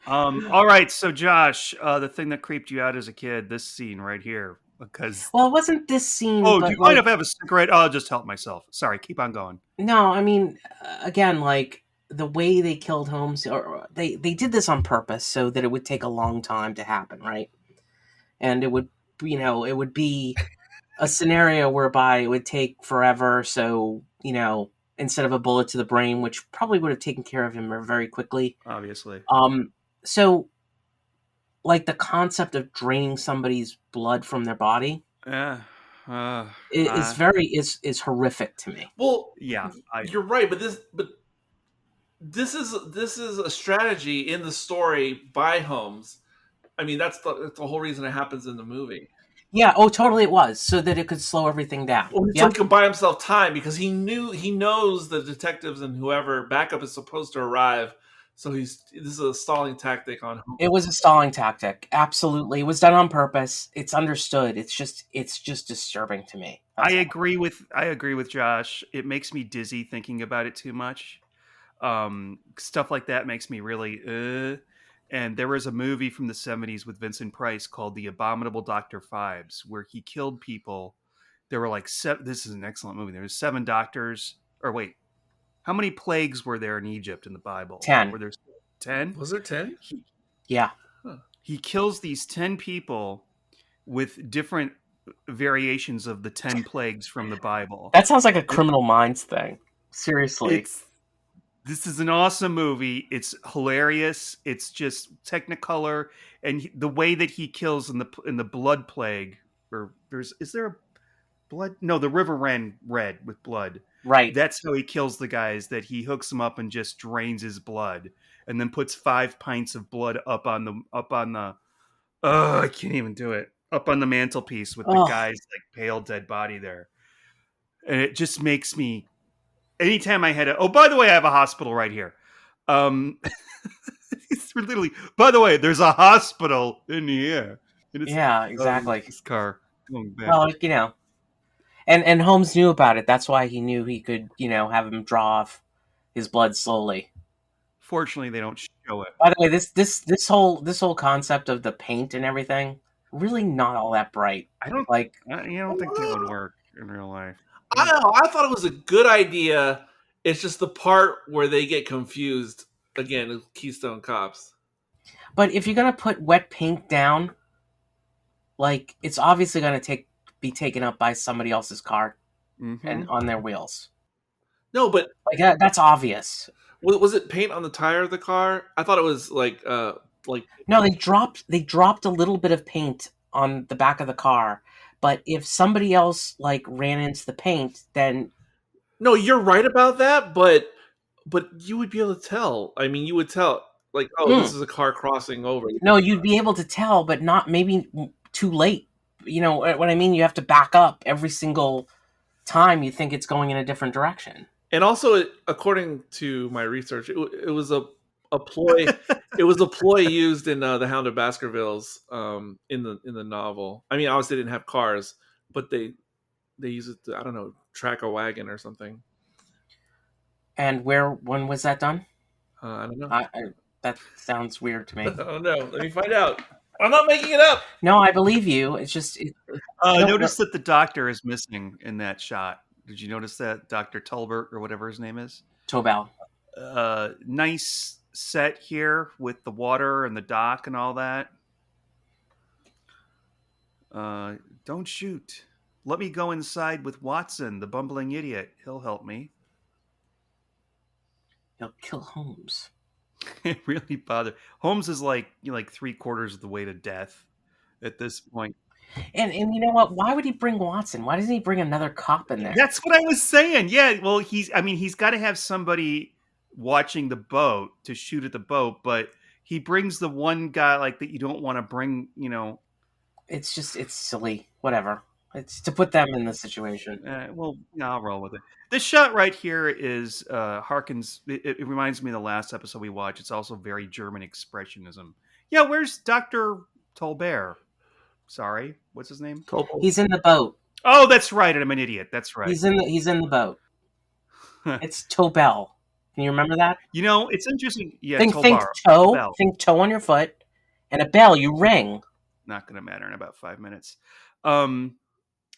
Speaker 3: All right, so Josh, the thing that creeped you out as a kid, this scene right here, because
Speaker 1: it wasn't this scene.
Speaker 3: Oh, do you mind if I have a cigarette? I'll just help myself. Sorry, keep on going.
Speaker 1: No, I mean, again, like the way they killed Holmes, or they did this on purpose so that it would take a long time to happen, right? And it would be a scenario whereby it would take forever. So, instead of a bullet to the brain, which probably would have taken care of him very quickly.
Speaker 3: Obviously.
Speaker 1: So, like the concept of draining somebody's blood from their body, is horrific to me.
Speaker 2: Well,
Speaker 3: yeah,
Speaker 2: you're right, but this is a strategy in the story by Holmes. I mean, that's the whole reason it happens in the movie.
Speaker 1: Yeah, totally it was, so that it could slow everything down.
Speaker 2: Well, so he could buy himself time, because he knows the detectives and whoever backup is supposed to arrive. So this is a stalling tactic on Holmes.
Speaker 1: It was a stalling tactic. Absolutely. It was done on purpose. It's understood. It's just disturbing to me.
Speaker 3: I agree with Josh. It makes me dizzy thinking about it too much. Stuff like that makes me really And there was a movie from the 70s with Vincent Price called The Abominable Dr. Phibes, where he killed people. There were like this is an excellent movie. There was 7 doctors. Or wait, how many plagues were there in Egypt in the Bible?
Speaker 1: 10.
Speaker 3: Were there 10?
Speaker 2: Was there 10?
Speaker 1: Yeah.
Speaker 2: Huh.
Speaker 3: He kills these 10 people with different variations of the 10 plagues from the Bible.
Speaker 1: That sounds like a Criminal Minds thing. Seriously.
Speaker 3: This is an awesome movie. It's hilarious. It's just Technicolor, and the way that he kills in the blood plague, or is there a blood? No, the river ran red with blood.
Speaker 1: Right.
Speaker 3: That's how he kills the guys. That he hooks them up and just drains his blood, and then puts 5 pints of blood up on the. I can't even do it. up on the mantelpiece with the guy's like pale dead body there. And it just makes me, anytime I had oh, by the way, I have a hospital right here. It's literally, by the way, there's a hospital in here.
Speaker 1: Yeah, exactly.
Speaker 3: This car going back.
Speaker 1: Well, you know, and Holmes knew about it. That's why he knew he could, you know, have him draw off his blood slowly.
Speaker 3: Fortunately, they don't show it.
Speaker 1: By the way, this whole concept of the paint and everything, really not all that bright.
Speaker 3: I don't
Speaker 1: like.
Speaker 3: You don't think that would work in real life?
Speaker 2: I don't know. I thought it was a good idea. It's just the part where they get confused again with Keystone Cops.
Speaker 1: But if you're gonna put wet paint down, like it's obviously gonna be taken up by somebody else's car and on their wheels.
Speaker 2: No, but
Speaker 1: like that's obvious.
Speaker 2: Was it paint on the tire of the car? I thought it was like
Speaker 1: no, they dropped a little bit of paint on the back of the car, but if somebody else like ran into the paint, then
Speaker 2: no, you're right about that, but you would be able to tell. I mean, you would tell like, oh, this is a car crossing over.
Speaker 1: No, you'd be able to tell, but not maybe too late. You know what I mean? You have to back up every single time you think it's going in a different direction.
Speaker 2: And also, according to my research, it was a ploy. It was a ploy used in the Hound of Baskervilles in the novel. I mean, obviously they didn't have cars, but they use it to, I don't know, track a wagon or something.
Speaker 1: And when was that done?
Speaker 2: I don't know.
Speaker 1: That sounds weird to me.
Speaker 2: Oh no, let me find out. I'm not making it up.
Speaker 1: No, I believe you. It's just
Speaker 3: notice that the doctor is missing in that shot. Did you notice that? Dr. Tolbert or whatever his name is?
Speaker 1: Tobel.
Speaker 3: Nice set here with the water and the dock and all that. Don't shoot. Let me go inside with Watson, the bumbling idiot. He'll help me.
Speaker 1: He'll kill Holmes.
Speaker 3: It really bothered. Holmes is like 3/4 of the way to death at this point.
Speaker 1: And you know what? Why would he bring Watson? Why doesn't he bring another cop in there?
Speaker 3: That's what I was saying. Yeah, well, he's got to have somebody watching the boat to shoot at the boat, but he brings the one guy like that you don't want to bring, you know.
Speaker 1: It's silly. Whatever. It's to put them in the situation.
Speaker 3: Well, no, I'll roll with it. This shot right here is harkens. It reminds me of the last episode we watched. It's also very German expressionism. Yeah, where's Dr. Tolbert? Sorry, what's his name?
Speaker 1: He's in the boat.
Speaker 3: Oh, that's right. I'm an idiot. That's right.
Speaker 1: He's in the boat. It's Tobel. Can you remember that?
Speaker 3: You know, it's interesting. Yeah,
Speaker 1: think toe. Think toe on your foot, and a bell. You ring.
Speaker 3: Not going to matter in about 5 minutes.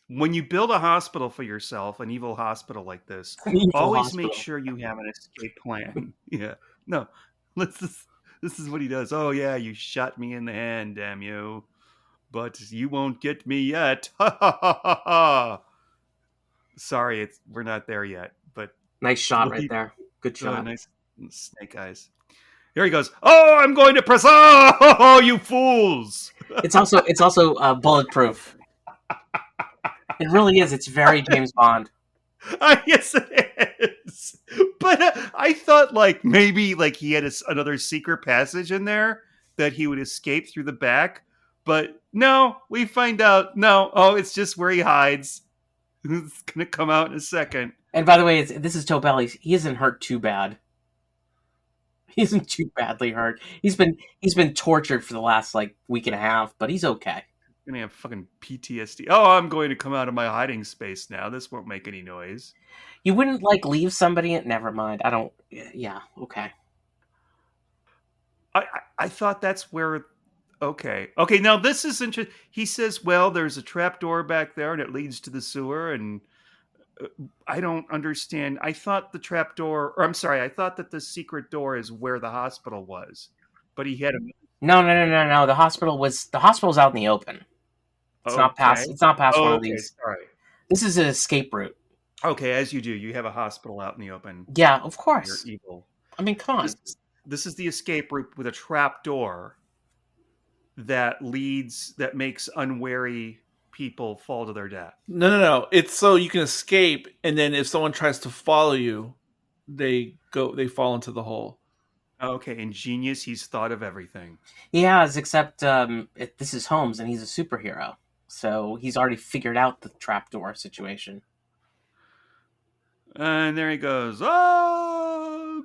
Speaker 3: When you build a hospital for yourself, an evil hospital like this, always make sure you have an escape plan. Yeah. No, this is what he does. Oh, yeah, you shot me in the hand, damn you. But you won't get me yet. Ha ha ha ha ha. Sorry, we're not there yet. But
Speaker 1: nice shot right there. Good shot.
Speaker 3: Nice snake eyes. Here he goes. Oh, I'm going to press. Oh, you fools!
Speaker 1: It's also bulletproof. It really is. It's very James Bond.
Speaker 3: Yes, it is. But I thought maybe he had another secret passage in there that he would escape through the back. But no, we find out, no. Oh, it's just where he hides. It's going to come out in a second.
Speaker 1: And by the way, this is Tobel. He isn't hurt too bad. He isn't too badly hurt. He's been tortured for the last week and a half, but he's okay.
Speaker 3: Gonna have fucking PTSD. Oh, I'm going to come out of my hiding space now. This won't make any noise.
Speaker 1: You wouldn't leave somebody? Never mind. I don't. Yeah. Okay.
Speaker 3: I thought that's where. Okay. Now this is interesting. He says, "Well, there's a trap door back there, and it leads to the sewer." And I don't understand. I thought the trap door. Or I'm sorry. I thought that the secret door is where the hospital was, but he had a.
Speaker 1: No. The hospital's out in the open. It's not past. It's not past one of these.
Speaker 3: All right.
Speaker 1: This is an escape route.
Speaker 3: Okay, as you do, you have a hospital out in the open.
Speaker 1: Yeah, of course.
Speaker 3: You're evil.
Speaker 1: I mean, come on.
Speaker 3: This is the escape route with a trap door that makes unwary people fall to their death.
Speaker 2: No. It's so you can escape, and then if someone tries to follow you, they fall into the hole.
Speaker 3: Okay, ingenious. He's thought of everything.
Speaker 1: He has, except this is Holmes, and he's a superhero. So he's already figured out the trapdoor situation.
Speaker 3: And there he goes. Oh,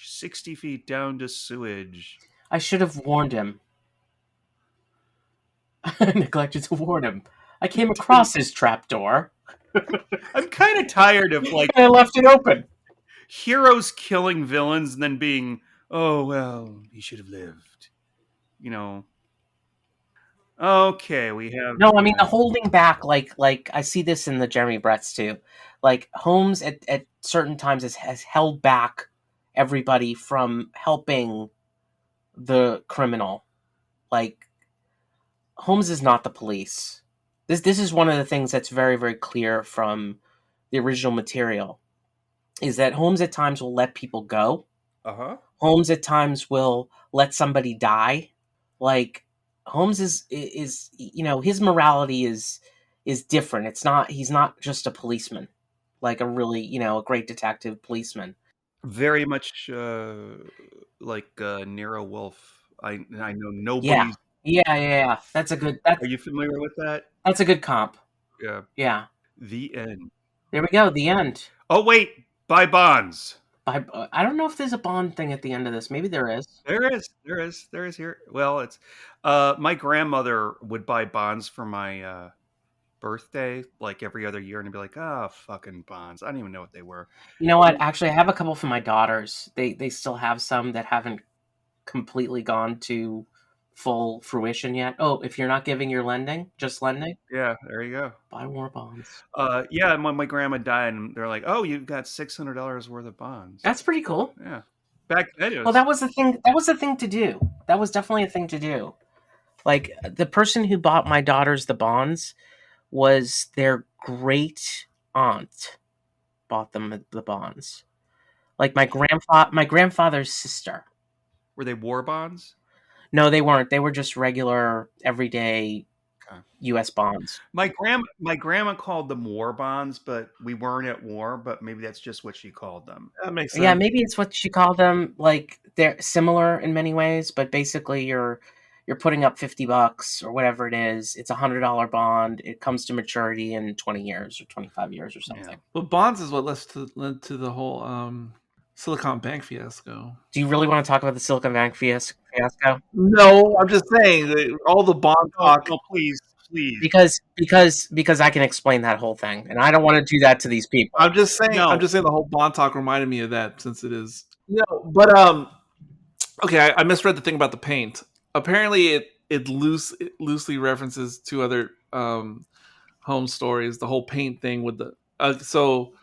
Speaker 3: 60 feet down to sewage.
Speaker 1: I should have warned him. I neglected to warn him. I came across his trapdoor.
Speaker 3: I'm kind of tired of like
Speaker 1: I left it open.
Speaker 3: heroes killing villains and then being, oh well, he should have lived. You know. Okay, we have.
Speaker 1: No, I mean the holding back. Like I see this in the Jeremy Bretts too. Like Holmes at certain times has held back everybody from helping the criminal. Like Holmes is not the police. This is one of the things that's very, very clear from the original material, is that Holmes at times will let people go. Holmes at times will let somebody die. Like Holmes is his morality is different. He's not just a policeman, like a really a great detective policeman.
Speaker 3: Very much like Nero Wolfe. I know nobody's.
Speaker 1: Yeah. That's a good.
Speaker 3: Are you familiar with that?
Speaker 1: That's a good comp.
Speaker 3: Yeah.
Speaker 1: Yeah.
Speaker 3: The end.
Speaker 1: There we go. The end.
Speaker 3: Oh wait, buy bonds.
Speaker 1: I don't know if there's a Bond thing at the end of this. Maybe there is.
Speaker 3: There is here. Well, it's my grandmother would buy bonds for my birthday like every other year, and I'd be like, fucking bonds. I don't even know what they were.
Speaker 1: You know what? Actually, I have a couple for my daughters. They still have some that haven't completely gone to full fruition yet. Oh, if you're not giving, you're lending. Just lending.
Speaker 3: Yeah, there you go.
Speaker 1: Buy more bonds.
Speaker 3: Yeah, and when my grandma died, and they're like, "Oh, you've got $600 worth of bonds."
Speaker 1: That's pretty cool.
Speaker 3: Yeah, back then it was.
Speaker 1: Well, that was the thing. That was the thing to do. That was definitely a thing to do. Like the person who bought my daughters the bonds was their great aunt bought them the bonds. Like my grandfather's sister.
Speaker 3: Were they war bonds?
Speaker 1: No, they weren't. They were just regular, everyday U.S. bonds.
Speaker 3: My grandma called them war bonds, but we weren't at war. But maybe that's just what she called them.
Speaker 2: That makes sense.
Speaker 1: Yeah, maybe it's what she called them. Like they're similar in many ways, but basically you're putting up $50 or whatever it is. It's $100 bond. It comes to maturity in 20 years or 25 years or something.
Speaker 2: Yeah. But bonds is what led to the whole Silicon Bank fiasco.
Speaker 1: Do you really want to talk about the Silicon Bank fiasco?
Speaker 2: No, I'm just saying that all the bond talk.
Speaker 3: Oh, please.
Speaker 1: Because I can explain that whole thing, and I don't want to do that to these people.
Speaker 2: I'm just saying. No. I'm just saying the whole bond talk reminded me of that, since it is. But okay, I misread the thing about the paint. Apparently, it loosely references two other Holmes stories. The whole paint thing with the so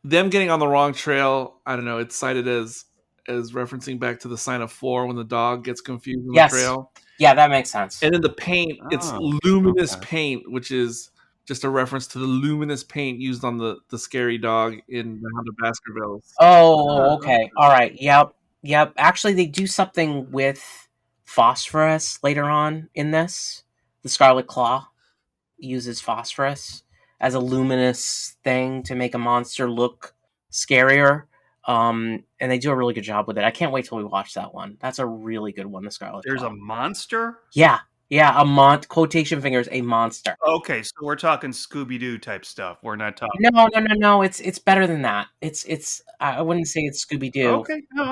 Speaker 2: them getting on the wrong trail. I don't know. It's cited as referencing back to the sign of 4 when the dog gets confused in the trail.
Speaker 1: Yeah, that makes sense.
Speaker 2: And then the paint, it's luminous paint, which is just a reference to the luminous paint used on the scary dog in the Hound of Baskervilles.
Speaker 1: Oh, okay. All right. Yep. Actually, they do something with phosphorus later on in this. The Scarlet Claw uses phosphorus as a luminous thing to make a monster look scarier. And they do a really good job with it. I can't wait till we watch that one. That's a really good one, the Scarlet Claw.
Speaker 3: There's a monster?
Speaker 1: Yeah, quotation fingers, a monster.
Speaker 3: Okay, so we're talking Scooby-Doo type stuff. We're not talking...
Speaker 1: No, it's better than that. It's I wouldn't say it's Scooby-Doo.
Speaker 3: Okay, no,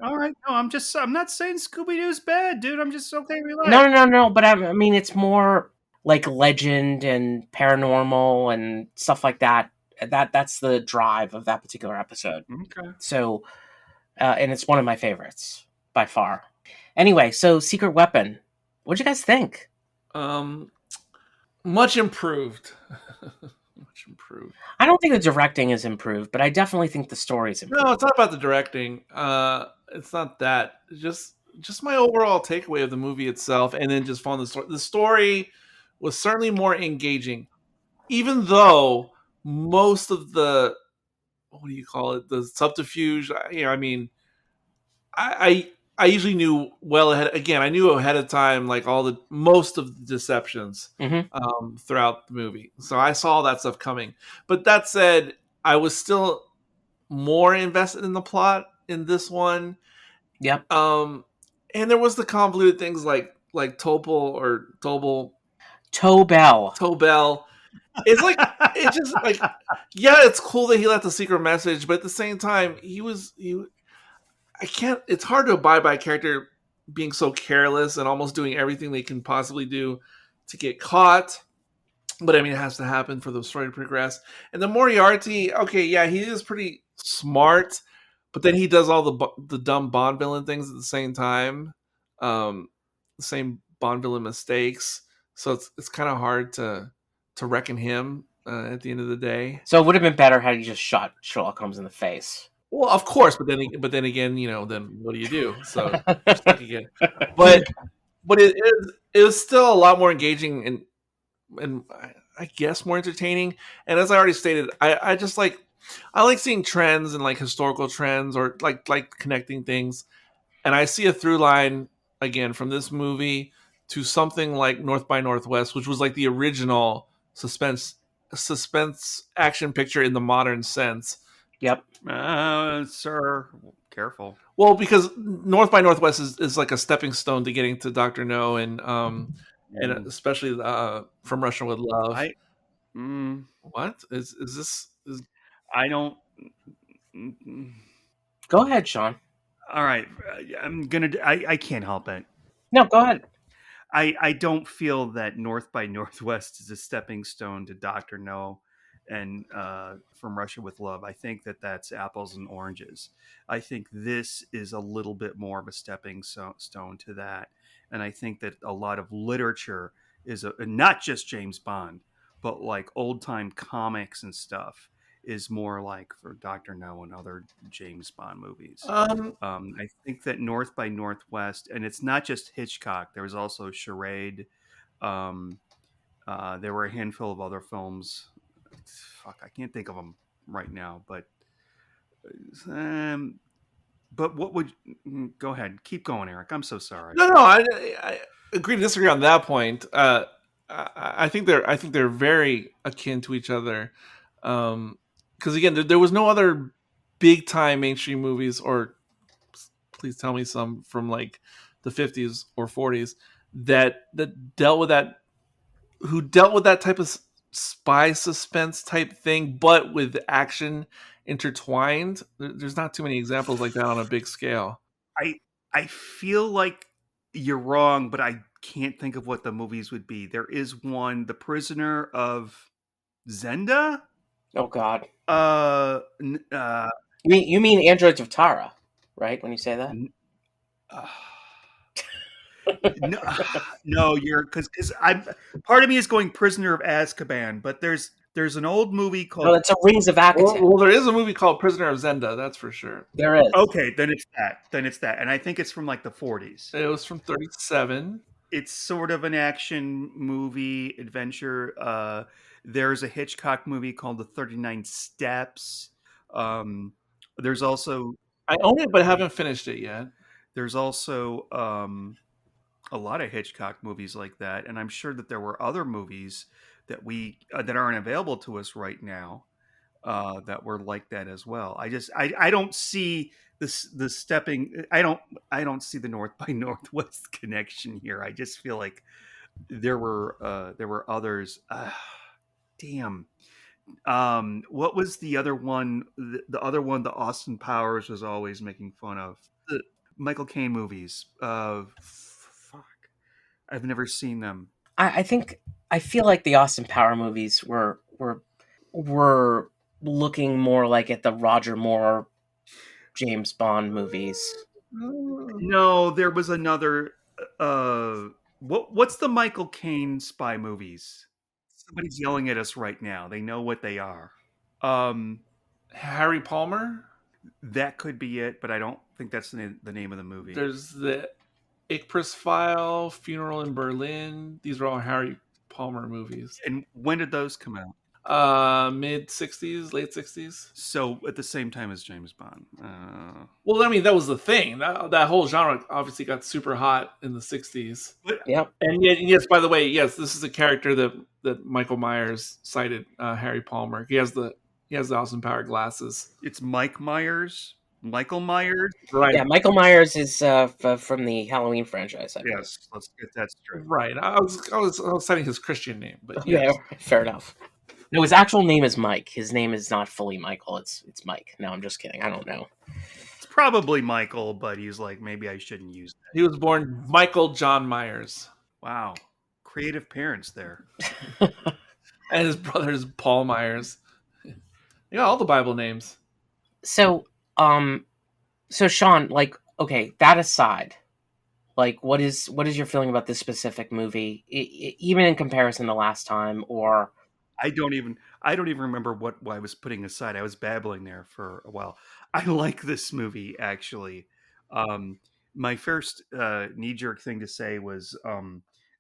Speaker 3: all right. No, I'm not saying Scooby-Doo's bad, dude. I'm just relax.
Speaker 1: No, but I mean, it's more like legend and paranormal and stuff like that. That's the drive of that particular episode.
Speaker 3: Okay.
Speaker 1: So, and it's one of my favorites by far. Anyway, so Secret Weapon. What'd you guys think?
Speaker 2: Much improved. Much improved.
Speaker 1: I don't think the directing is improved, but I definitely think the story's improved.
Speaker 2: No, it's not about the directing. It's not that. Just my overall takeaway of the movie itself, and then just following the story. The story was certainly more engaging, even though most of the, what do you call it, the subterfuge, I mean, I usually knew well ahead. Again, I knew ahead of time, like most of the deceptions throughout the movie. So I saw all that stuff coming. But that said, I was still more invested in the plot in this one.
Speaker 1: Yep.
Speaker 2: And there was the convoluted things like Topol.
Speaker 1: Tobel.
Speaker 2: Tobel. It's like it's just like yeah, it's cool that he left a secret message, but at the same time, I can't. It's hard to abide by a character being so careless and almost doing everything they can possibly do to get caught. But I mean, it has to happen for the story to progress. And the Moriarty, okay, yeah, he is pretty smart, but then he does all the dumb Bond villain things at the same time, the same Bond villain mistakes. So it's kind of hard to reckon him at the end of the day.
Speaker 1: So it would have been better had he just shot Sherlock Holmes in the face.
Speaker 2: Well, of course, but then again, then what do you do? So you're stuck again. But it was still a lot more engaging and I guess more entertaining. And as I already stated, I just like seeing trends and like historical trends or like connecting things. And I see a through line again from this movie to something like North by Northwest, which was like the original suspense action picture in the modern sense.
Speaker 1: Yep.
Speaker 3: Sir, careful.
Speaker 2: Well, because North by Northwest is like a stepping stone to getting to Dr. No and especially From Russia with Love. What is this?
Speaker 3: I don't.
Speaker 1: Go ahead, Sean.
Speaker 3: All right, I'm gonna. I can't help it.
Speaker 1: No, go ahead.
Speaker 3: I don't feel that North by Northwest is a stepping stone to Dr. No and From Russia with Love. I think that that's apples and oranges. I think this is a little bit more of a stepping stone to that. And I think that a lot of literature is not just James Bond, but like old time comics and stuff is more like for Dr. No and other James Bond movies. I think that North by Northwest, and it's not just Hitchcock. There was also Charade. There were a handful of other films. Fuck, I can't think of them right now. But what would go ahead? Keep going, Eric. I'm so sorry.
Speaker 2: No, I agree to disagree on that point. I think they're very akin to each other. Because again, there was no other big time mainstream movies, or please tell me some from like the 50s or 40s that dealt with that type of spy suspense type thing, but with action intertwined. There's not too many examples like that on a big scale.
Speaker 3: I feel like you're wrong, but I can't think of what the movies would be. There is one, The Prisoner of Zenda.
Speaker 1: Oh God.
Speaker 3: You
Speaker 1: mean Androids of Tara, right? When you say that.
Speaker 3: No, you're because I'm part of me is going Prisoner of Azkaban, but there's an old movie called.
Speaker 1: No, that's a Rings of Akaten.
Speaker 2: Well, there is a movie called Prisoner of Zenda, that's for sure.
Speaker 1: There is.
Speaker 3: Okay, then it's that, and I think it's from like the 40s.
Speaker 2: It was from 37.
Speaker 3: It's sort of an action movie adventure. There's a Hitchcock movie called The 39 Steps. There's also
Speaker 2: I own it, but haven't finished it yet.
Speaker 3: There's also a lot of Hitchcock movies like that, and I'm sure that there were other movies that that aren't available to us right now that were like that as well. I don't see the stepping. I don't see the North by Northwest connection here. I just feel like there were others. Damn. What was the other one? The other one, the Austin Powers was always making fun of. The Michael Caine movies. Fuck. I've never seen them.
Speaker 1: I feel like the Austin Power movies were looking more like at the Roger Moore James Bond movies.
Speaker 3: No, there was another what's the Michael Caine spy movies? Somebody's yelling at us right now. They know what they are.
Speaker 2: Harry Palmer?
Speaker 3: That could be it, but I don't think that's the name of the movie.
Speaker 2: There's the Icarus File, Funeral in Berlin. These are all Harry Palmer movies.
Speaker 3: And when did those come out?
Speaker 2: Mid 60s, late 60s.
Speaker 3: So at the same time as James Bond.
Speaker 2: Well, I mean, that was the thing. That whole genre obviously got super hot in the 60s.
Speaker 1: Yep.
Speaker 2: And yes, by the way, yes, this is a character that Michael Myers cited, Harry Palmer. He has the Austin Power glasses.
Speaker 3: It's Mike Myers. Michael Myers.
Speaker 2: Right.
Speaker 1: Yeah, Michael Myers is from the Halloween franchise, I believe.
Speaker 3: Yes, let's get that straight.
Speaker 2: Right. I was citing his Christian name, but
Speaker 1: Yeah,
Speaker 2: yes.
Speaker 1: fair enough. No, his actual name is Mike. His name is not fully Michael. It's Mike. No, I'm just kidding. I don't know.
Speaker 3: It's probably Michael, but he's like, maybe I shouldn't use that.
Speaker 2: He was born Michael John Myers.
Speaker 3: Wow, creative parents there.
Speaker 2: And his brother is Paul Myers. You got all the Bible names.
Speaker 1: So, so Sean, like, okay, that aside, like, what is your feeling about this specific movie, even in comparison to last time, or
Speaker 3: I don't even remember what I was putting aside. I was babbling there for a while. I like this movie actually. My first knee jerk thing to say was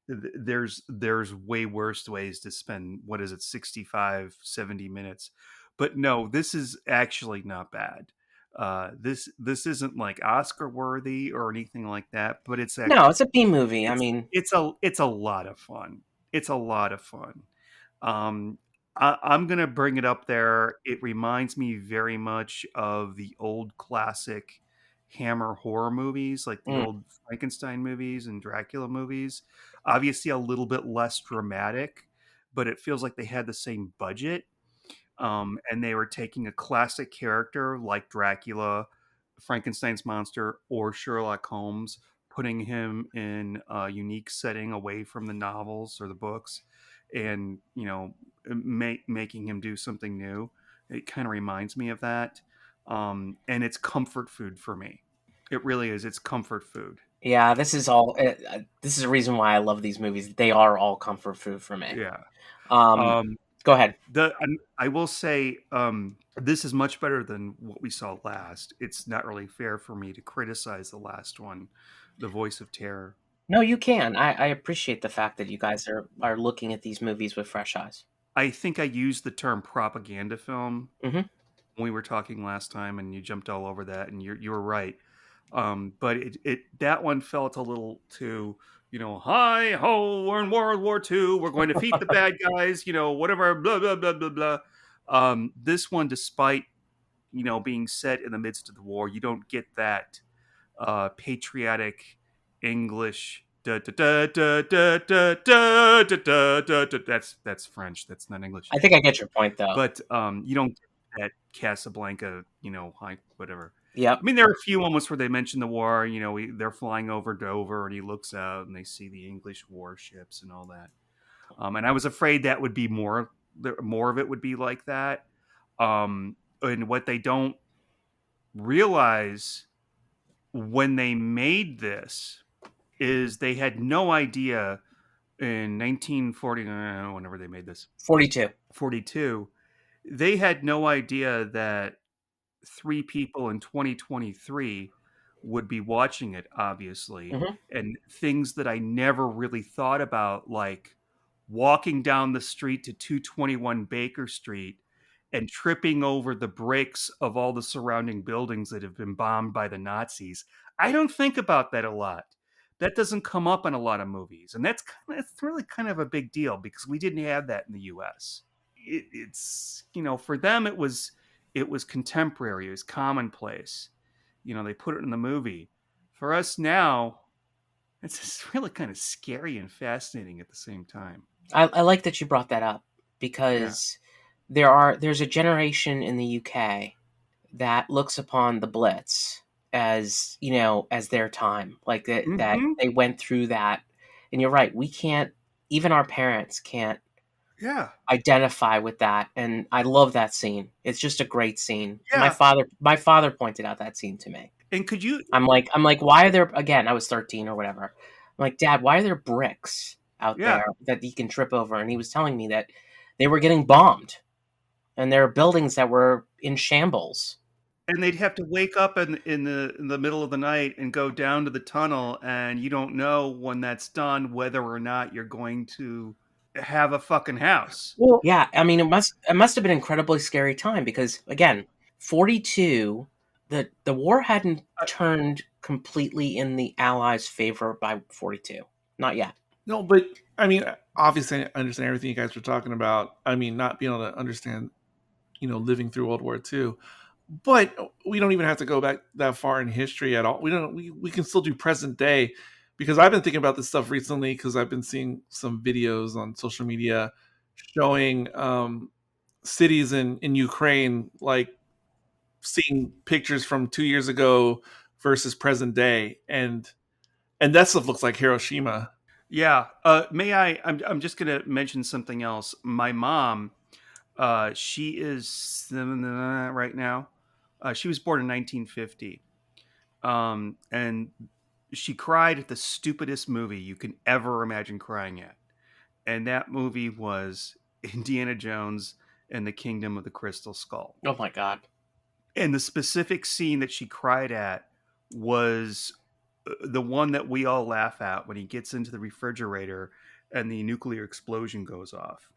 Speaker 3: there's way worse ways to spend, what is it, 65, 70 minutes. But no, this is actually not bad. This isn't like Oscar worthy or anything like that, but it's
Speaker 1: no?
Speaker 3: actually
Speaker 1: It's a B movie. I mean,
Speaker 3: it's a lot of fun. It's a lot of fun. Um, I'm gonna bring it up there. It reminds me very much of the old classic Hammer horror movies, like the
Speaker 1: mm,
Speaker 3: old Frankenstein movies and Dracula movies. Obviously, a little bit less dramatic, but it feels like they had the same budget. And they were taking a classic character like Dracula, Frankenstein's monster, or Sherlock Holmes, putting him in a unique setting away from the novels or the books, and making him do something new. It kind of reminds me of that, and it's comfort food for me. It really is. It's comfort food.
Speaker 1: yeah, this is all. This is a reason why I love these movies. They are all comfort food for me.
Speaker 3: Yeah.
Speaker 1: Um,
Speaker 3: Um,
Speaker 1: Go ahead.
Speaker 3: I will say this is much better than what we saw last. It's not really fair for me to criticize the last one, The Voice of Terror.
Speaker 1: No, you can. I appreciate the fact that you guys are looking at these movies with fresh eyes.
Speaker 3: I think I used the term propaganda film
Speaker 1: Hmm.
Speaker 3: when we were talking last time, and you jumped all over that, and you were right. But it that one felt a little too, hi ho, we're in World War II, we're going to defeat the bad guys, whatever, blah blah blah blah blah. This one, despite being set in the midst of the war, you don't get that patriotic English. Da, da, da, da, da, da, da, da, da, da. That's French. That's not English.
Speaker 1: I think I get your point, though.
Speaker 3: But you don't get that Casablanca, high whatever.
Speaker 1: Yep.
Speaker 3: I mean, there are a few moments where they mention the war. They're flying over Dover, and he looks out, and they see the English warships and all that. And I was afraid that would be more of it would be like that. And what they don't realize when they made this is they had no idea in 1940, whenever they made this,
Speaker 1: 42.
Speaker 3: they had no idea that 3 people in 2023 would be watching it, obviously.
Speaker 1: Hmm.
Speaker 3: And things that I never really thought about, like walking down the street to 221 Baker Street and tripping over the bricks of all the surrounding buildings that have been bombed by the Nazis. I don't think about that a lot. That doesn't come up in a lot of movies, and it's really kind of a big deal because we didn't have that in the U.S. It's for them it was contemporary, it was commonplace. They put it in the movie. For us now, it's just really kind of scary and fascinating at the same time.
Speaker 1: I like that you brought that up because there's a generation in the UK that looks upon the Blitz as as their time, like that
Speaker 3: Mm-hmm.
Speaker 1: they went through that. And you're right, we can't, even our parents can't
Speaker 3: Yeah.
Speaker 1: identify with that. And I love that scene. It's just a great scene.
Speaker 3: Yeah.
Speaker 1: My father pointed out that scene to me.
Speaker 3: And could you?
Speaker 1: I'm like, why are there, again, I was 13 or whatever. I'm like, Dad, why are there bricks out
Speaker 3: Yeah.
Speaker 1: there that you can trip over? And he was telling me that they were getting bombed and there are buildings that were in shambles.
Speaker 3: And they'd have to wake up in the middle of the night and go down to the tunnel, and you don't know when that's done whether or not you're going to have a fucking house.
Speaker 1: Well, yeah, I mean, it must have been an incredibly scary time because, again, 42, the war hadn't turned completely in the Allies' favor by 42, not yet.
Speaker 2: No, but I mean, obviously, I understand everything you guys were talking about. I mean, not being able to understand, living through World War II, But we don't even have to go back that far in history at all. We can still do present day, because I've been thinking about this stuff recently, because I've been seeing some videos on social media showing cities in Ukraine, like seeing pictures from 2 years ago versus present day, and that stuff looks like Hiroshima.
Speaker 3: Yeah. May I? I'm just going to mention something else. My mom, she is right now. She was born in 1950, and she cried at the stupidest movie you can ever imagine crying at, and that movie was Indiana Jones and the Kingdom of the Crystal Skull.
Speaker 1: Oh my God.
Speaker 3: And the specific scene that she cried at was the one that we all laugh at when he gets into the refrigerator and the nuclear explosion goes off.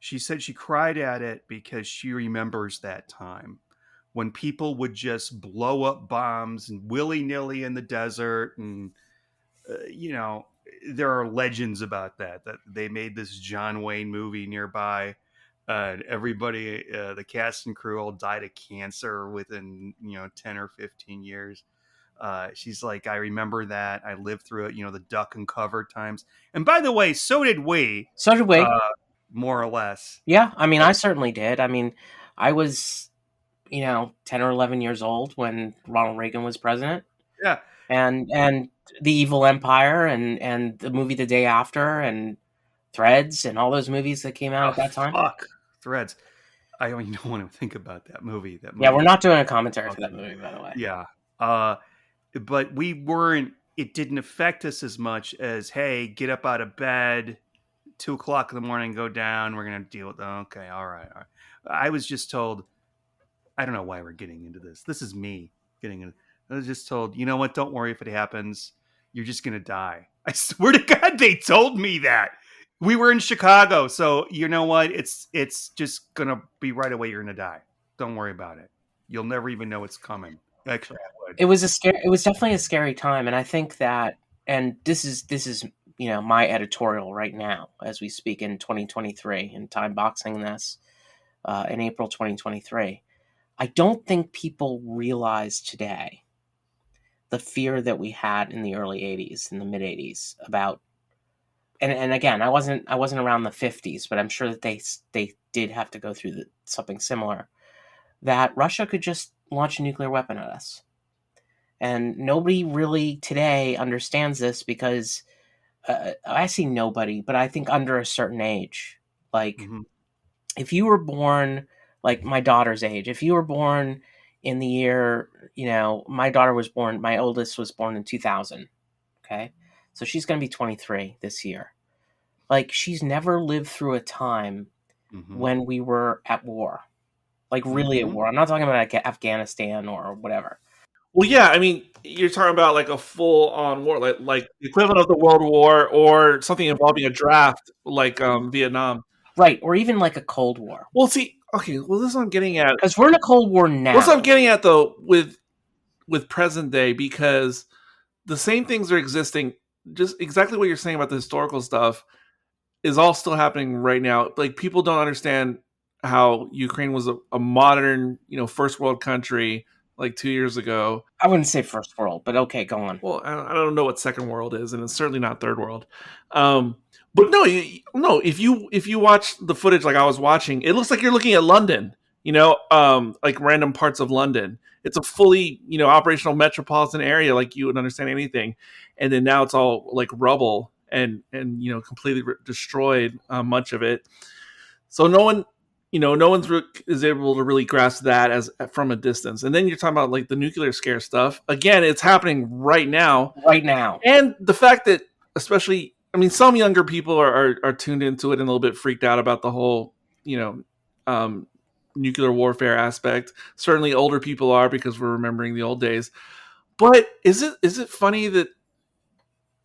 Speaker 3: She said she cried at it because she remembers that time when people would just blow up bombs and willy-nilly in the desert. And, there are legends about that they made this John Wayne movie nearby. And everybody, the cast and crew all died of cancer within, 10 or 15 years. She's like, I remember that. I lived through it, the duck and cover times. And by the way, so did we.
Speaker 1: So did we.
Speaker 3: More or less.
Speaker 1: Yeah, I mean, I certainly did. I mean, I was, 10 or 11 years old when Ronald Reagan was president.
Speaker 3: Yeah.
Speaker 1: And The Evil Empire and the movie The Day After and Threads and all those movies that came out at that time.
Speaker 3: Fuck. Threads. I don't even want to think about that movie.
Speaker 1: Yeah, we're not doing a commentary for that movie, by the way.
Speaker 3: Yeah. But we weren't, it didn't affect us as much as, hey, get up out of bed, 2:00 in the morning, go down. We're going to deal with, okay, all right. I was just told, I don't know why we're getting into this. This is me getting into, I was just told, you know what? Don't worry if it happens. You're just going to die. I swear to God, they told me that. We were in Chicago, so you know what? It's just going to be right away. You're going to die. Don't worry about it. You'll never even know it's coming. Actually, I would.
Speaker 1: It was definitely a scary time, and I think that, and this is my editorial right now as we speak in 2023 and time boxing this in April 2023. I don't think people realize today the fear that we had in the early 80s, in the mid 80s about, and again, I wasn't around the 50s, but I'm sure that they did have to go through something similar, that Russia could just launch a nuclear weapon at us. And nobody really today understands this because I see nobody, but I think under a certain age, like if you were born, like my daughter's age, if you were born in the year, my oldest was born in 2000. Okay. So she's going to be 23 this year. Like she's never lived through a time when we were at war, like really at war. I'm not talking about like Afghanistan or whatever.
Speaker 2: Well, yeah, I mean, you're talking about like a full-on war, like the equivalent of the World War, or something involving a draft, like Vietnam,
Speaker 1: right? Or even like a Cold War.
Speaker 2: Well, see, okay, well, this is what I'm getting at,
Speaker 1: because we're in a Cold War now.
Speaker 2: What's I'm getting at though with present day, because the same things are existing, just exactly what you're saying about the historical stuff is all still happening right now. Like people don't understand how Ukraine was a modern, first world country like 2 years ago.
Speaker 1: I wouldn't say first world, but okay, go on.
Speaker 2: Well, I don't know what second world is, and it's certainly not third world. But no, if you watch the footage like I was watching, it looks like you're looking at London, like random parts of London. It's a fully, operational metropolitan area, like you would understand anything. And then now it's all like rubble and completely destroyed, much of it. So no one is able to really grasp that as from a distance. And then you're talking about like the nuclear scare stuff. Again, it's happening right now.
Speaker 1: Right now.
Speaker 2: And the fact that, especially, I mean, some younger people are tuned into it and a little bit freaked out about the whole, nuclear warfare aspect. Certainly older people are, because we're remembering the old days. But is it funny that,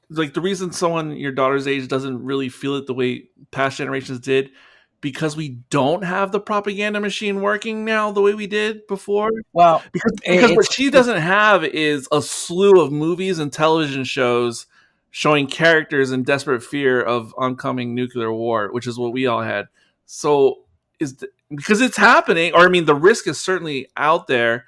Speaker 2: like, the reason someone your daughter's age doesn't really feel it the way past generations did, because we don't have the propaganda machine working now the way we did before?
Speaker 1: Well,
Speaker 2: because what she doesn't have is a slew of movies and television shows showing characters in desperate fear of oncoming nuclear war, which is what we all had. So because it's happening, or I mean, the risk is certainly out there.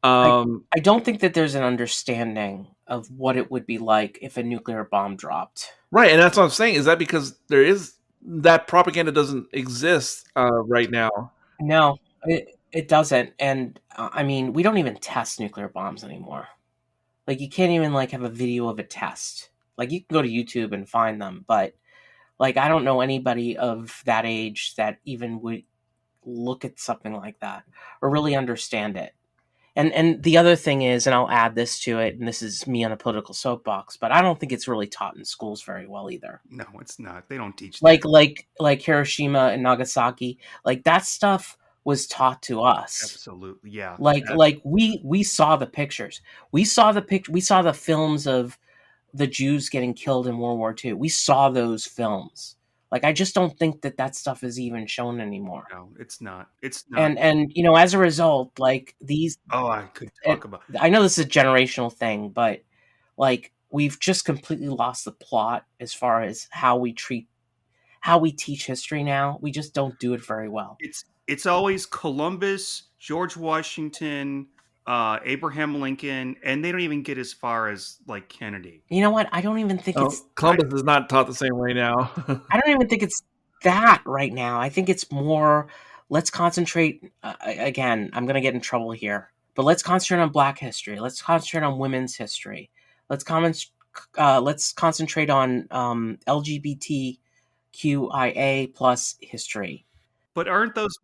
Speaker 1: I don't think that there's an understanding of what it would be like if a nuclear bomb dropped.
Speaker 2: Right, and that's what I'm saying. Is that because there is that propaganda doesn't exist right now?
Speaker 1: No, it doesn't. And I mean, we don't even test nuclear bombs anymore. Like you can't even like have a video of a test. Like you can go to YouTube and find them, but like I don't know anybody of that age that even would look at something like that or really understand it. And the other thing is, and I'll add this to it, and this is me on a political soapbox, but I don't think it's really taught in schools very well either.
Speaker 3: No, it's not. They don't teach
Speaker 1: Like
Speaker 3: that.
Speaker 1: like Hiroshima and Nagasaki, like that stuff was taught to us.
Speaker 3: Absolutely, yeah.
Speaker 1: Like we saw the pictures. We saw we saw the films of the Jews getting killed in World War II. We saw those films. Like I just don't think that that stuff is even shown anymore.
Speaker 3: No, it's not. It's not.
Speaker 1: And you know, as a result, like these
Speaker 3: Oh, I could
Speaker 1: it,
Speaker 3: talk about.
Speaker 1: I know this is a generational thing, but like we've just completely lost the plot as far as how we teach history now. We just don't do it very well.
Speaker 3: It's always Columbus, George Washington, Abraham Lincoln, and they don't even get as far as like Kennedy.
Speaker 1: You know what? I don't even think it's
Speaker 2: Columbus is not taught the same way now.
Speaker 1: I don't even think it's that right now. I think it's more let's concentrate again, I'm going to get in trouble here. But let's concentrate on black history. Let's concentrate on women's history. Let's concentrate on LGBTQIA plus history.
Speaker 3: But aren't those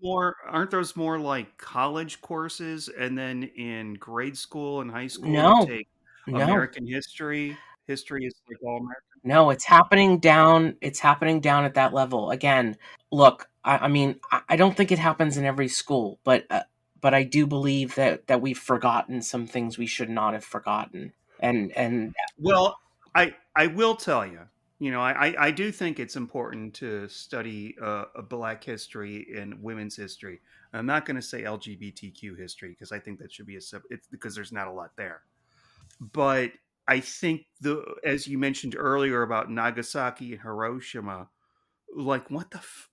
Speaker 3: more like college courses, and then in grade school and high school you
Speaker 1: No,
Speaker 3: take
Speaker 1: no,
Speaker 3: American history? History is like all American.
Speaker 1: no. It's happening down. It's happening down at that level again. Look, I mean, I don't think it happens in every school, but I do believe that we've forgotten some things we should not have forgotten. And
Speaker 3: Well, I will tell you, I do think it's important to study a Black history and women's history. I'm not going to say LGBTQ history because I think that should be it's because there's not a lot there. But I think as you mentioned earlier about Nagasaki and Hiroshima, like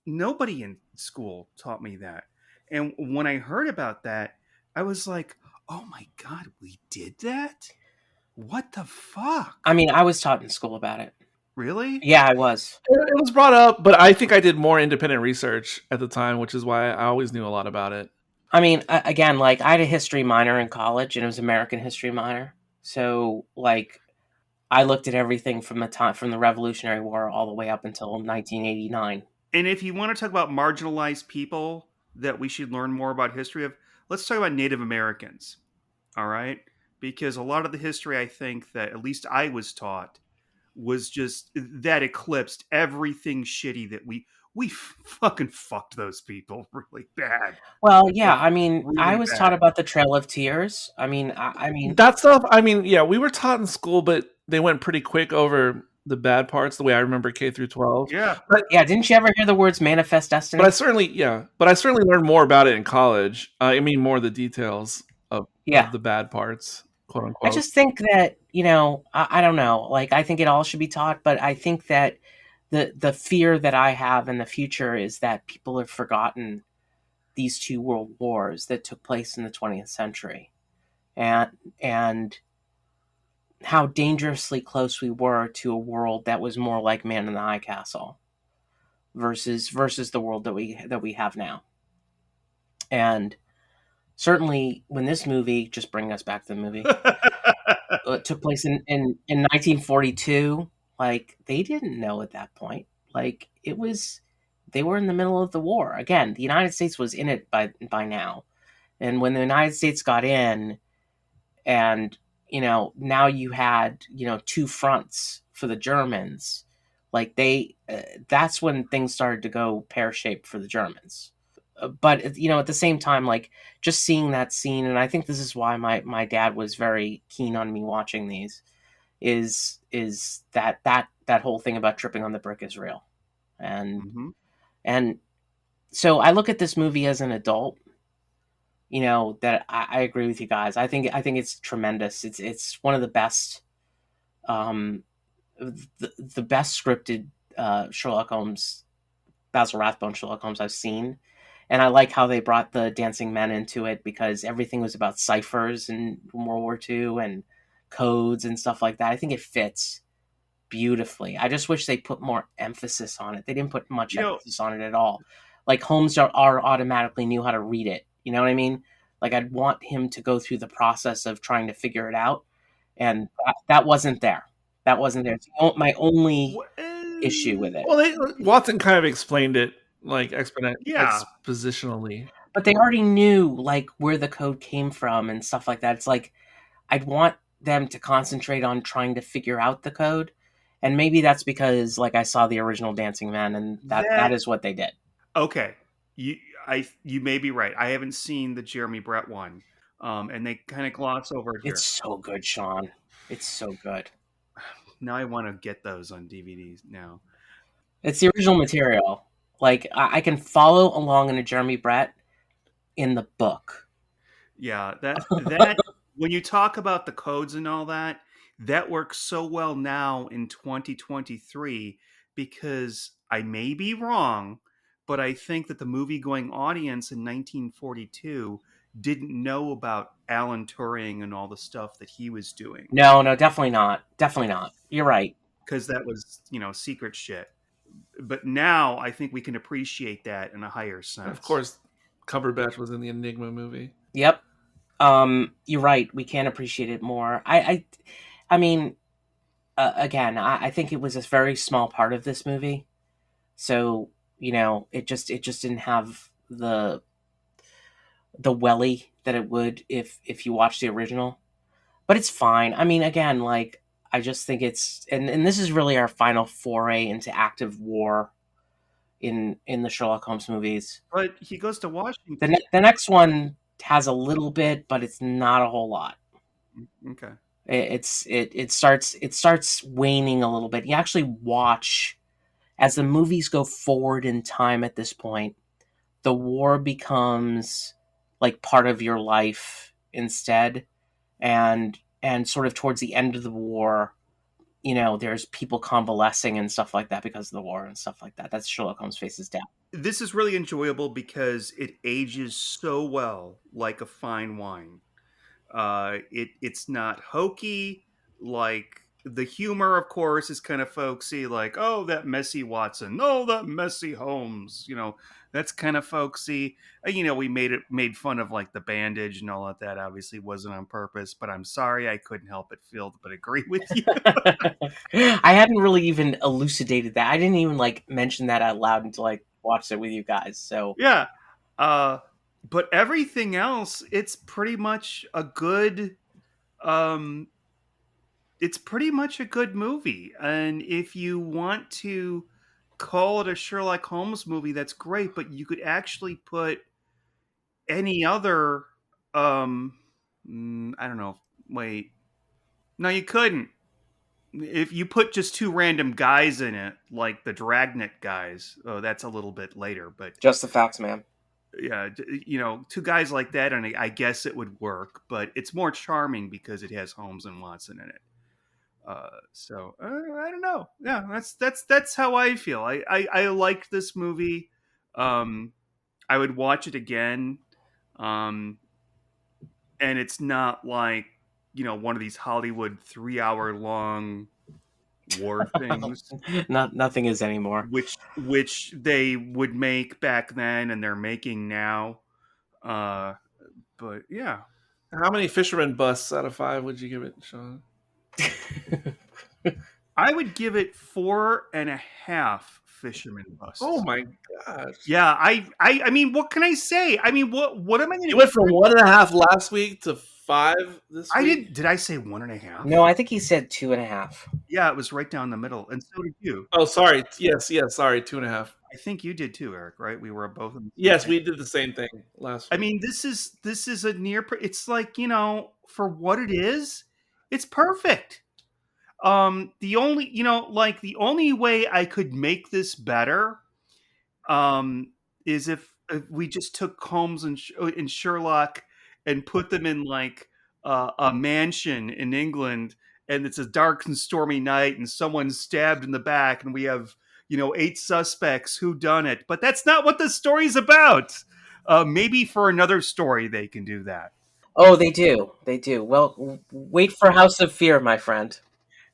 Speaker 3: nobody in school taught me that. And when I heard about that, I was like, oh my God, we did that? What the fuck?
Speaker 1: I mean, I was taught in school about it.
Speaker 3: Really?
Speaker 1: Yeah, I was.
Speaker 2: It was brought up, but I think I did more independent research at the time, which is why I always knew a lot about it.
Speaker 1: I mean, again, like I had a history minor in college, and it was American history minor. So, like, I looked at everything from the Revolutionary War all the way up until 1989.
Speaker 3: And if you want to talk about marginalized people that we should learn more about history of, let's talk about Native Americans. All right? Because a lot of the history I think that at least I was taught was just that eclipsed everything shitty that we fucking fucked those people really bad.
Speaker 1: Well, yeah,
Speaker 3: Like
Speaker 1: I mean, I
Speaker 3: really
Speaker 1: was taught
Speaker 3: bad.
Speaker 1: about the Trail of Tears. I mean,
Speaker 2: That stuff, I mean, yeah, we were taught in school, but they went pretty quick over the bad parts, the way I remember K through 12.
Speaker 3: Yeah.
Speaker 1: yeah, didn't you ever hear the words manifest destiny?
Speaker 2: But I certainly learned more about it in college. I mean, more of the details
Speaker 1: Yeah.
Speaker 2: of the bad parts, quote
Speaker 1: I
Speaker 2: unquote.
Speaker 1: just think that, I don't know. Like, I think it all should be taught, but I think that the fear that I have in the future is that people have forgotten these two world wars that took place in the 20th century, and how dangerously close we were to a world that was more like Man in the High Castle versus the world that we have now. And certainly, when this movie, just bring us back to the movie, took place in 1942, like they didn't know at that point. Like it was, they were in the middle of the war. Again, the United States was in it by now, and when the United States got in, and now you had two fronts for the Germans. Like that's when things started to go pear shaped for the Germans. But at the same time, like just seeing that scene, and I think this is why my dad was very keen on me watching these, is that whole thing about tripping on the brick is real, and
Speaker 3: Mm-hmm.
Speaker 1: and so I look at this movie as an adult. That I agree with you guys. I think it's tremendous. It's one of the best, the best scripted Sherlock Holmes, Basil Rathbone Sherlock Holmes I've seen. And I like how they brought the dancing men into it because everything was about ciphers in World War II and codes and stuff like that. I think it fits beautifully. I just wish they put more emphasis on it. They didn't put much emphasis on it at all. Like Holmes are automatically knew how to read it. You know what I mean? Like I'd want him to go through the process of trying to figure it out, and that wasn't there. That wasn't there. It's my only issue with it.
Speaker 2: Well, Watson kind of explained it like expositionally.
Speaker 1: But they already knew like where the code came from and stuff like that. It's like I'd want them to concentrate on trying to figure out the code. And maybe that's because like I saw the original Dancing Men and that is what they did.
Speaker 3: Okay. You may be right. I haven't seen the Jeremy Brett one. And they kind of gloss over it here.
Speaker 1: It's so good, Sean. It's so good.
Speaker 3: Now I want to get those on DVDs now.
Speaker 1: It's the original material. Like I can follow along in a Jeremy Brett in the book.
Speaker 3: Yeah, that when you talk about the codes and all that, that works so well now in 2023 because I may be wrong, but I think that the movie-going audience in 1942 didn't know about Alan Turing and all the stuff that he was doing.
Speaker 1: No, definitely not. Definitely not. You're right.
Speaker 3: Because that was, secret shit. But now I think we can appreciate that in a higher sense.
Speaker 2: Of course, Cumberbatch was in the Enigma movie.
Speaker 1: Yep. You're right. We can appreciate it more. I mean, again, I think it was a very small part of this movie. So, it just didn't have the welly that it would if you watch the original. But it's fine. I mean, again, like I just think it's and this is really our final foray into active war in the Sherlock Holmes movies.
Speaker 3: But he goes to Washington.
Speaker 1: The next one has a little bit, but it's not a whole lot.
Speaker 3: Okay.
Speaker 1: It starts waning a little bit. You actually watch as the movies go forward in time at this point, the war becomes like part of your life instead. And sort of towards the end of the war, there's people convalescing and stuff like that because of the war and stuff like that. That's Sherlock Holmes Faces Down.
Speaker 3: This is really enjoyable because it ages so well, like a fine wine. It's not hokey. Like the humor, of course, is kind of folksy. Like, oh, that messy Watson. Oh, that messy Holmes. That's kind of folksy. We made fun of like the bandage and all of that. Obviously, wasn't on purpose. But I'm sorry, I couldn't help but agree with you.
Speaker 1: I hadn't really even elucidated that. I didn't even like mention that out loud until I watched it with you guys. So
Speaker 3: yeah. But everything else, it's pretty much a good. It's pretty much a good movie, and if you want to call it a Sherlock Holmes movie, that's great. But you could actually put any other. I don't know. Wait, no, you couldn't. If you put just two random guys in it, like the Dragnet guys, that's a little bit later. But
Speaker 1: just the facts, man.
Speaker 3: Yeah, two guys like that, and I guess it would work. But it's more charming because it has Holmes and Watson in it. So I don't know. Yeah, that's how I feel. I liked this movie. I would watch it again. And it's not like, one of these Hollywood 3-hour long war things.
Speaker 1: Nothing is anymore.
Speaker 3: Which they would make back then and they're making now. But yeah.
Speaker 2: How many fisherman busts out of 5 would you give it, Sean?
Speaker 3: I would give it 4.5 fisherman busts.
Speaker 2: Oh my gosh!
Speaker 3: Yeah, I mean, what can I say? I mean, what am I going to?
Speaker 2: You went from 1.5 last week to 5 this week.
Speaker 3: I did. Did I say 1.5?
Speaker 1: No, I think he said 2.5.
Speaker 3: Yeah, it was right down the middle, and so did you.
Speaker 2: Oh, sorry. Yes. Sorry, 2.5.
Speaker 3: I think you did too, Eric. Right? We were both.
Speaker 2: Yes, we did the same thing last week.
Speaker 3: I mean, this is a near. It's like, for what it is, it's perfect. The only way I could make this better, is if we just took Holmes and Sherlock and put them in like a mansion in England, and it's a dark and stormy night, and someone's stabbed in the back, and we have 8 suspects who done it. But that's not what the story's about. Maybe for another story they can do that.
Speaker 1: Oh, they do. They do. Well, wait for House of Fear, my friend.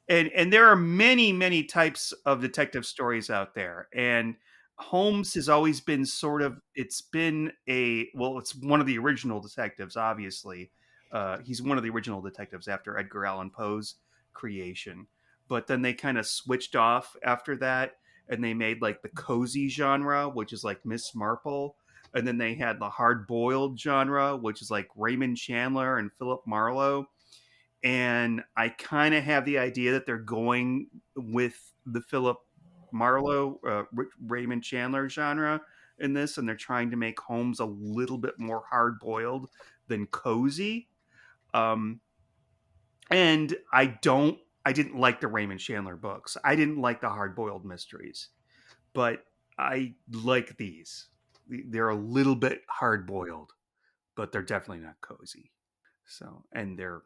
Speaker 3: And there are many types of detective stories out there, and Holmes has always been sort of, it's been a, well, it's one of the original detectives, obviously. He's one of the original detectives after Edgar Allan Poe's creation, but then they kind of switched off after that, and they made like the cozy genre, which is like Miss Marple, and then they had the hard boiled genre, which is like Raymond Chandler and Philip Marlowe. And I kind of have the idea that they're going with the Philip Marlowe, Raymond Chandler genre in this, and they're trying to make Holmes a little bit more hard boiled than cozy. Um, and I didn't like the Raymond Chandler books. I didn't like the hard boiled mysteries, but I like these. They're a little bit hard boiled, but they're definitely not cozy. So, and they're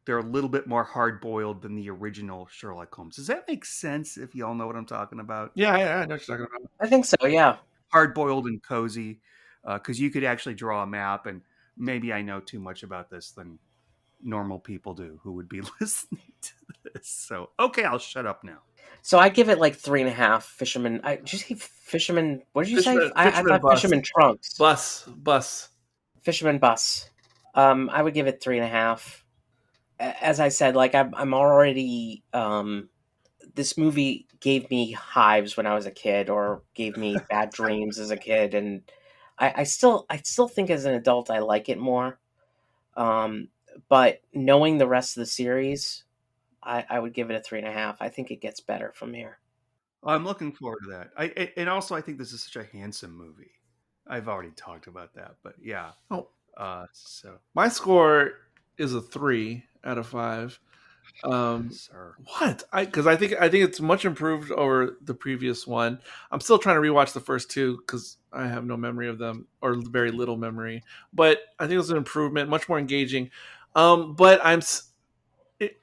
Speaker 3: a little bit more hard boiled than the original Sherlock Holmes. Does that make sense? If you all know what I'm talking about,
Speaker 2: Yeah, I know what you're talking about.
Speaker 1: I think so. Yeah.
Speaker 3: hard boiled and cozy, because you could actually draw a map. And maybe I know too much about this than normal people do who would be listening to this. So okay, I'll shut up now.
Speaker 1: So I give it like 3.5. Fisherman. Did you say fisherman? What did you say? I
Speaker 2: Fisherman
Speaker 1: thought
Speaker 2: bus.
Speaker 1: fisherman trunks.
Speaker 2: Bus.
Speaker 1: Fisherman bus. I would give it 3.5. As I said, like I'm already. This movie gave me hives when I was a kid, or gave me bad dreams as a kid, and I still think as an adult I like it more. Um, but knowing the rest of the series, I would give it a 3.5. I think it gets better from here.
Speaker 3: I'm looking forward to that. And also I think this is such a handsome movie. I've already talked about that, but yeah.
Speaker 2: Oh,
Speaker 3: So
Speaker 2: my score is a 3 out of 5.
Speaker 3: sir.
Speaker 2: What? I think it's much improved over the previous one. I'm still trying to rewatch the first two because I have no memory of them, or very little memory. But I think it's an improvement, much more engaging. But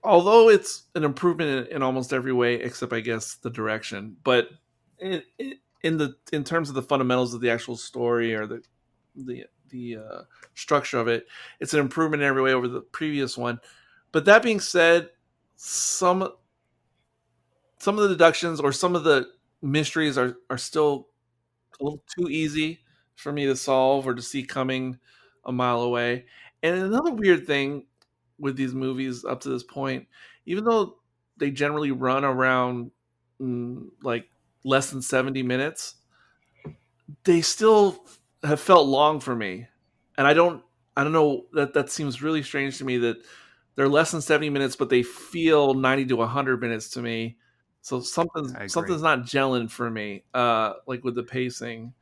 Speaker 2: although it's an improvement in almost every way except I guess the direction. But in terms of the fundamentals of the actual story, or the structure of it, it's an improvement in every way over the previous one. But that being said, some some of the deductions or some of the mysteries are still a little too easy for me to solve or to see coming a mile away. And another weird thing with these movies up to this point, even though they generally run around like less than 70 minutes, they still have felt long for me. And I don't know, that seems really strange to me that they're less than 70 minutes but they feel 90 to 100 minutes to me. So
Speaker 3: I agree.
Speaker 2: something's not gelling for me, like with the pacing.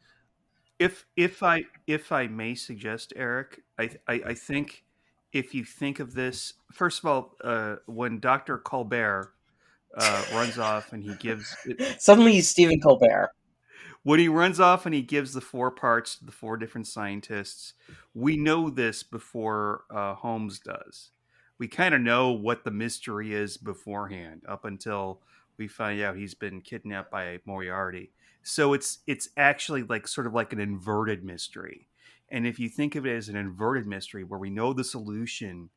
Speaker 3: If I may suggest, Eric, I think if you think of this, first of all, when Dr. Colbert runs off and he gives it,
Speaker 1: Suddenly he's Stephen Colbert.
Speaker 3: when he runs off and he gives the 4 parts to the 4 different scientists, we know this before Holmes does. We kind of know what the mystery is beforehand, up until we find out he's been kidnapped by Moriarty. So it's actually like sort of like an inverted mystery. And if you think of it as an inverted mystery where we know the solution,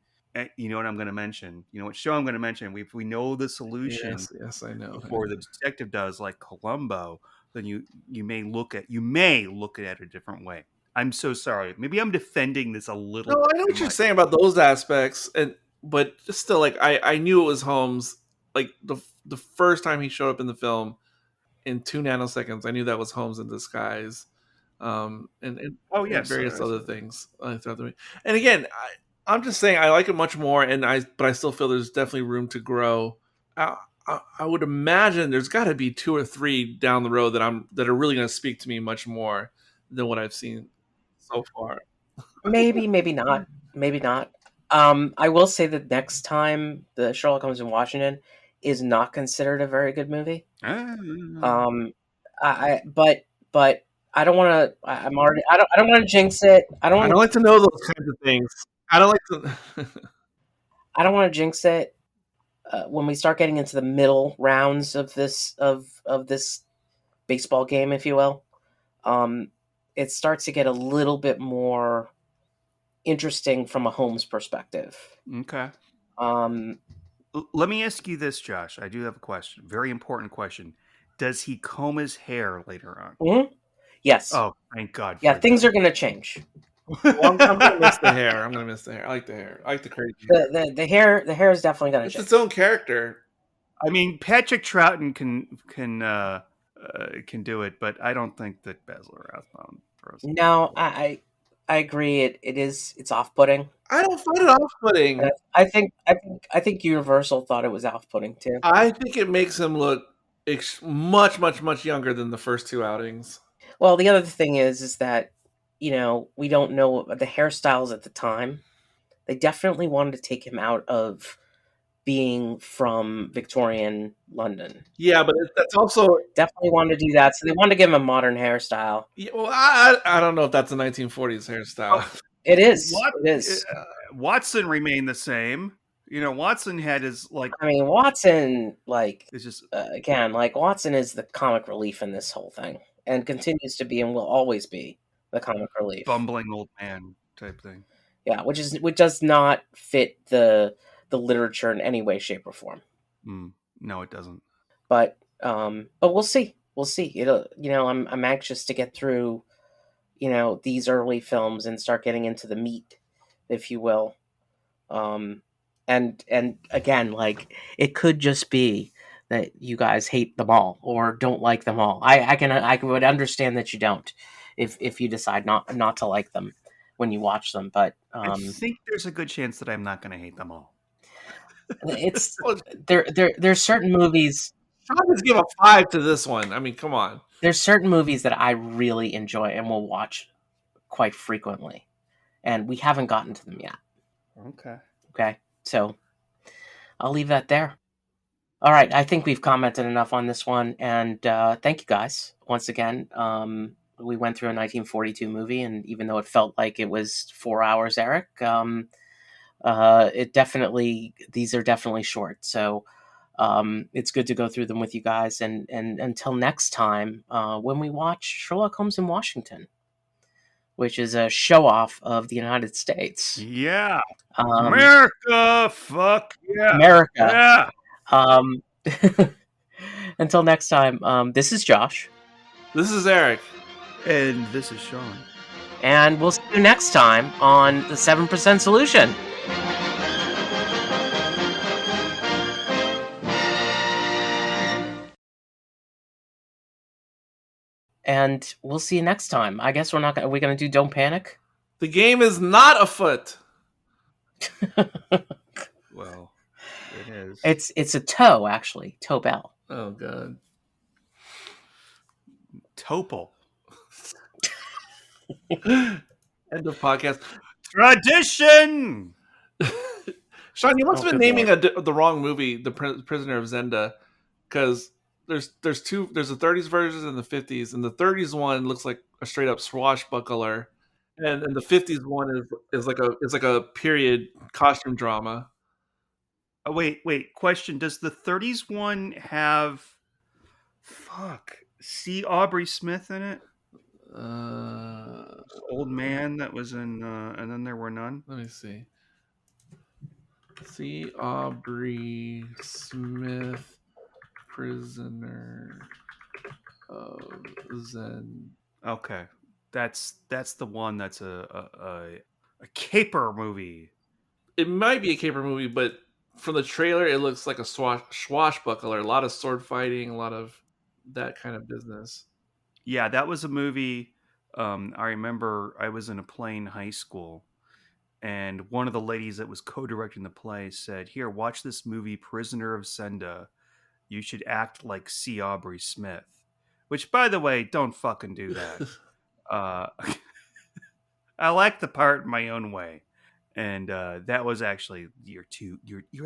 Speaker 3: you know what I'm going to mention, you know what show I'm going to mention, if we know the solution
Speaker 2: Yes, I know.
Speaker 3: before the detective does, like Columbo, then you may look at it a different way. I'm so sorry. Maybe I'm defending this a little
Speaker 2: No,
Speaker 3: bit
Speaker 2: I know
Speaker 3: too
Speaker 2: what you're
Speaker 3: much.
Speaker 2: saying about those aspects, but just still, like I knew it was Holmes. Like the first time he showed up in the film in 2 nanoseconds, I knew that was Holmes in disguise,
Speaker 3: Oh
Speaker 2: and
Speaker 3: yes,
Speaker 2: various other things throughout the movie. And again, I'm just saying I like it much more, but I still feel there's definitely room to grow. I would imagine there's got to be 2 or 3 down the road that are really going to speak to me much more than what I've seen so far.
Speaker 1: Maybe, maybe not. Maybe not. I will say that next time the Sherlock Holmes in Washington is not considered a very good movie.
Speaker 3: Ah.
Speaker 1: Um, but I don't want to. I'm already. I don't want to jinx it. I don't
Speaker 2: I
Speaker 1: want
Speaker 2: don't
Speaker 1: to.
Speaker 2: like to know those kinds of things. I don't like to.
Speaker 1: I don't want to jinx it. When we start getting into the middle rounds of this baseball game, if you will, um, it starts to get a little bit more interesting from a Holmes perspective.
Speaker 3: Okay.
Speaker 1: Um,
Speaker 3: Let me ask you this, Josh. I do have a question. Very important question. Does he comb his hair later on?
Speaker 1: mhm. Yes.
Speaker 3: Oh, thank God
Speaker 1: Yeah,
Speaker 3: for
Speaker 1: things are going to change.
Speaker 2: Well, I'm gonna miss the hair. I'm gonna miss the hair. I like the hair. I like the crazy.
Speaker 1: The hair is definitely going to
Speaker 2: It's
Speaker 1: change.
Speaker 2: its own character.
Speaker 3: I mean, Patrick Troughton can do it, but I don't think that Basil Rathbone throws.
Speaker 1: No, I agree. It's off-putting.
Speaker 2: I don't find it off-putting.
Speaker 1: And I think Universal thought it was off-putting too.
Speaker 2: I think it makes him look much, much, much younger than the first two outings.
Speaker 1: Well, the other thing is that we don't know the hairstyles at the time. They definitely wanted to take him out of being from Victorian London.
Speaker 2: Yeah, but that's also
Speaker 1: Definitely wanted to do that, so they wanted to give him a modern hairstyle.
Speaker 2: yeah, well, I don't know if that's a 1940s hairstyle.
Speaker 1: It is.
Speaker 3: What?
Speaker 1: It is.
Speaker 3: Watson remained the same. Watson had his
Speaker 1: I mean, Watson,
Speaker 3: it's just
Speaker 1: again, Watson is the comic relief in this whole thing, and continues to be, and will always be the comic relief.
Speaker 3: bumbling old man type thing.
Speaker 1: Yeah, which does not fit the literature in any way, shape, or form.
Speaker 3: No, it doesn't.
Speaker 1: But we'll see. We'll see. It'll. I'm anxious to get through, these early films and start getting into the meat, if you will. And again, it could just be that you guys hate them all or don't like them all. I would understand that you don't, if you decide not to like them when you watch them. But
Speaker 3: I think there's a good chance that I'm not going to hate them all.
Speaker 1: it's there's certain movies.
Speaker 2: Sean just give a 5 to this one. I mean, come on.
Speaker 1: There's certain movies that I really enjoy and will watch quite frequently, and we haven't gotten to them yet. Okay, so I'll leave that there. All right, I think we've commented enough on this one, and thank you guys once again. We went through a 1942 movie, and even though it felt like it was 4 hours, Eric, these are definitely short. So it's good to go through them with you guys, and until next time, when we watch Sherlock Holmes in Washington, which is a show off of the United States.
Speaker 3: Yeah, America, fuck yeah,
Speaker 1: America. Yeah. Until next time, this is Josh.
Speaker 2: This is Eric.
Speaker 3: And this is Sean.
Speaker 1: And we'll see you next time on the 7% Solution. And we'll see you next time. I guess we're going to do Don't Panic?
Speaker 2: The game is not afoot.
Speaker 3: Well, it is.
Speaker 1: It's a toe, actually. Toe bell.
Speaker 2: Oh, God.
Speaker 3: Topol.
Speaker 2: End of podcast.
Speaker 3: Tradition!
Speaker 2: Sean, you must have been naming the wrong movie, The Prisoner of Zenda, because there's the 30s version and the 50s, and the 30s one looks like a straight up swashbuckler, and the 50s one is like a period costume drama.
Speaker 3: Oh, wait. Question: does the 30s one have C. Aubrey Smith in it? Old man that was in, and then there were none.
Speaker 2: Let me see. C. Aubrey Smith, Prisoner of Zen.
Speaker 3: Okay, that's the one that's a caper movie.
Speaker 2: It might be a caper movie, but from the trailer, it looks like a swashbuckler. A lot of sword fighting, a lot of that kind of business.
Speaker 3: Yeah, that was a movie. I remember I was in a play in high school, and one of the ladies that was co-directing the play said, "Here, watch this movie, Prisoner of Zenda. You should act like C. Aubrey Smith." Which, by the way, don't fucking do that. I like the part in my own way, and that was actually you're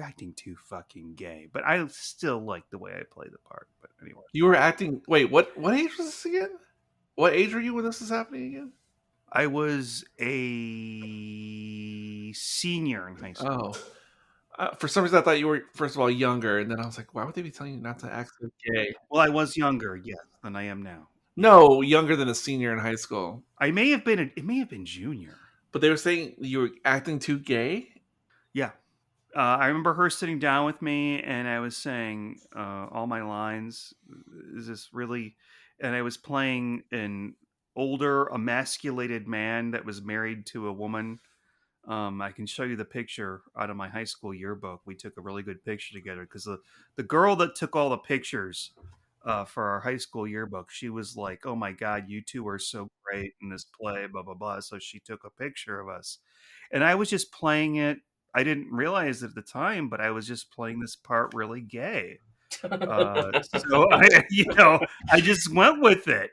Speaker 3: acting too fucking gay. But I still like the way I play the part. But anyway,
Speaker 2: you were acting. Wait, what age was this again? What age were you when this was happening again?
Speaker 3: I was a senior in high school.
Speaker 2: Oh. For some reason, I thought you were, first of all, younger, and then I was like, why would they be telling you not to act so gay?
Speaker 3: Well, I was younger, yes, than I am now.
Speaker 2: No, younger than a senior in high school.
Speaker 3: It may have been junior.
Speaker 2: But they were saying you were acting too gay?
Speaker 3: Yeah. I remember her sitting down with me, and I was saying all my lines. Is this really? And I was playing an older, emasculated man that was married to a woman. I can show you the picture out of my high school yearbook. We took a really good picture together because the girl that took all the pictures for our high school yearbook, she was like, "Oh my God, you two are so great in this play," blah blah blah. So she took a picture of us, and I was just playing it. I didn't realize it at the time, but I was just playing this part really gay. So I just went with it.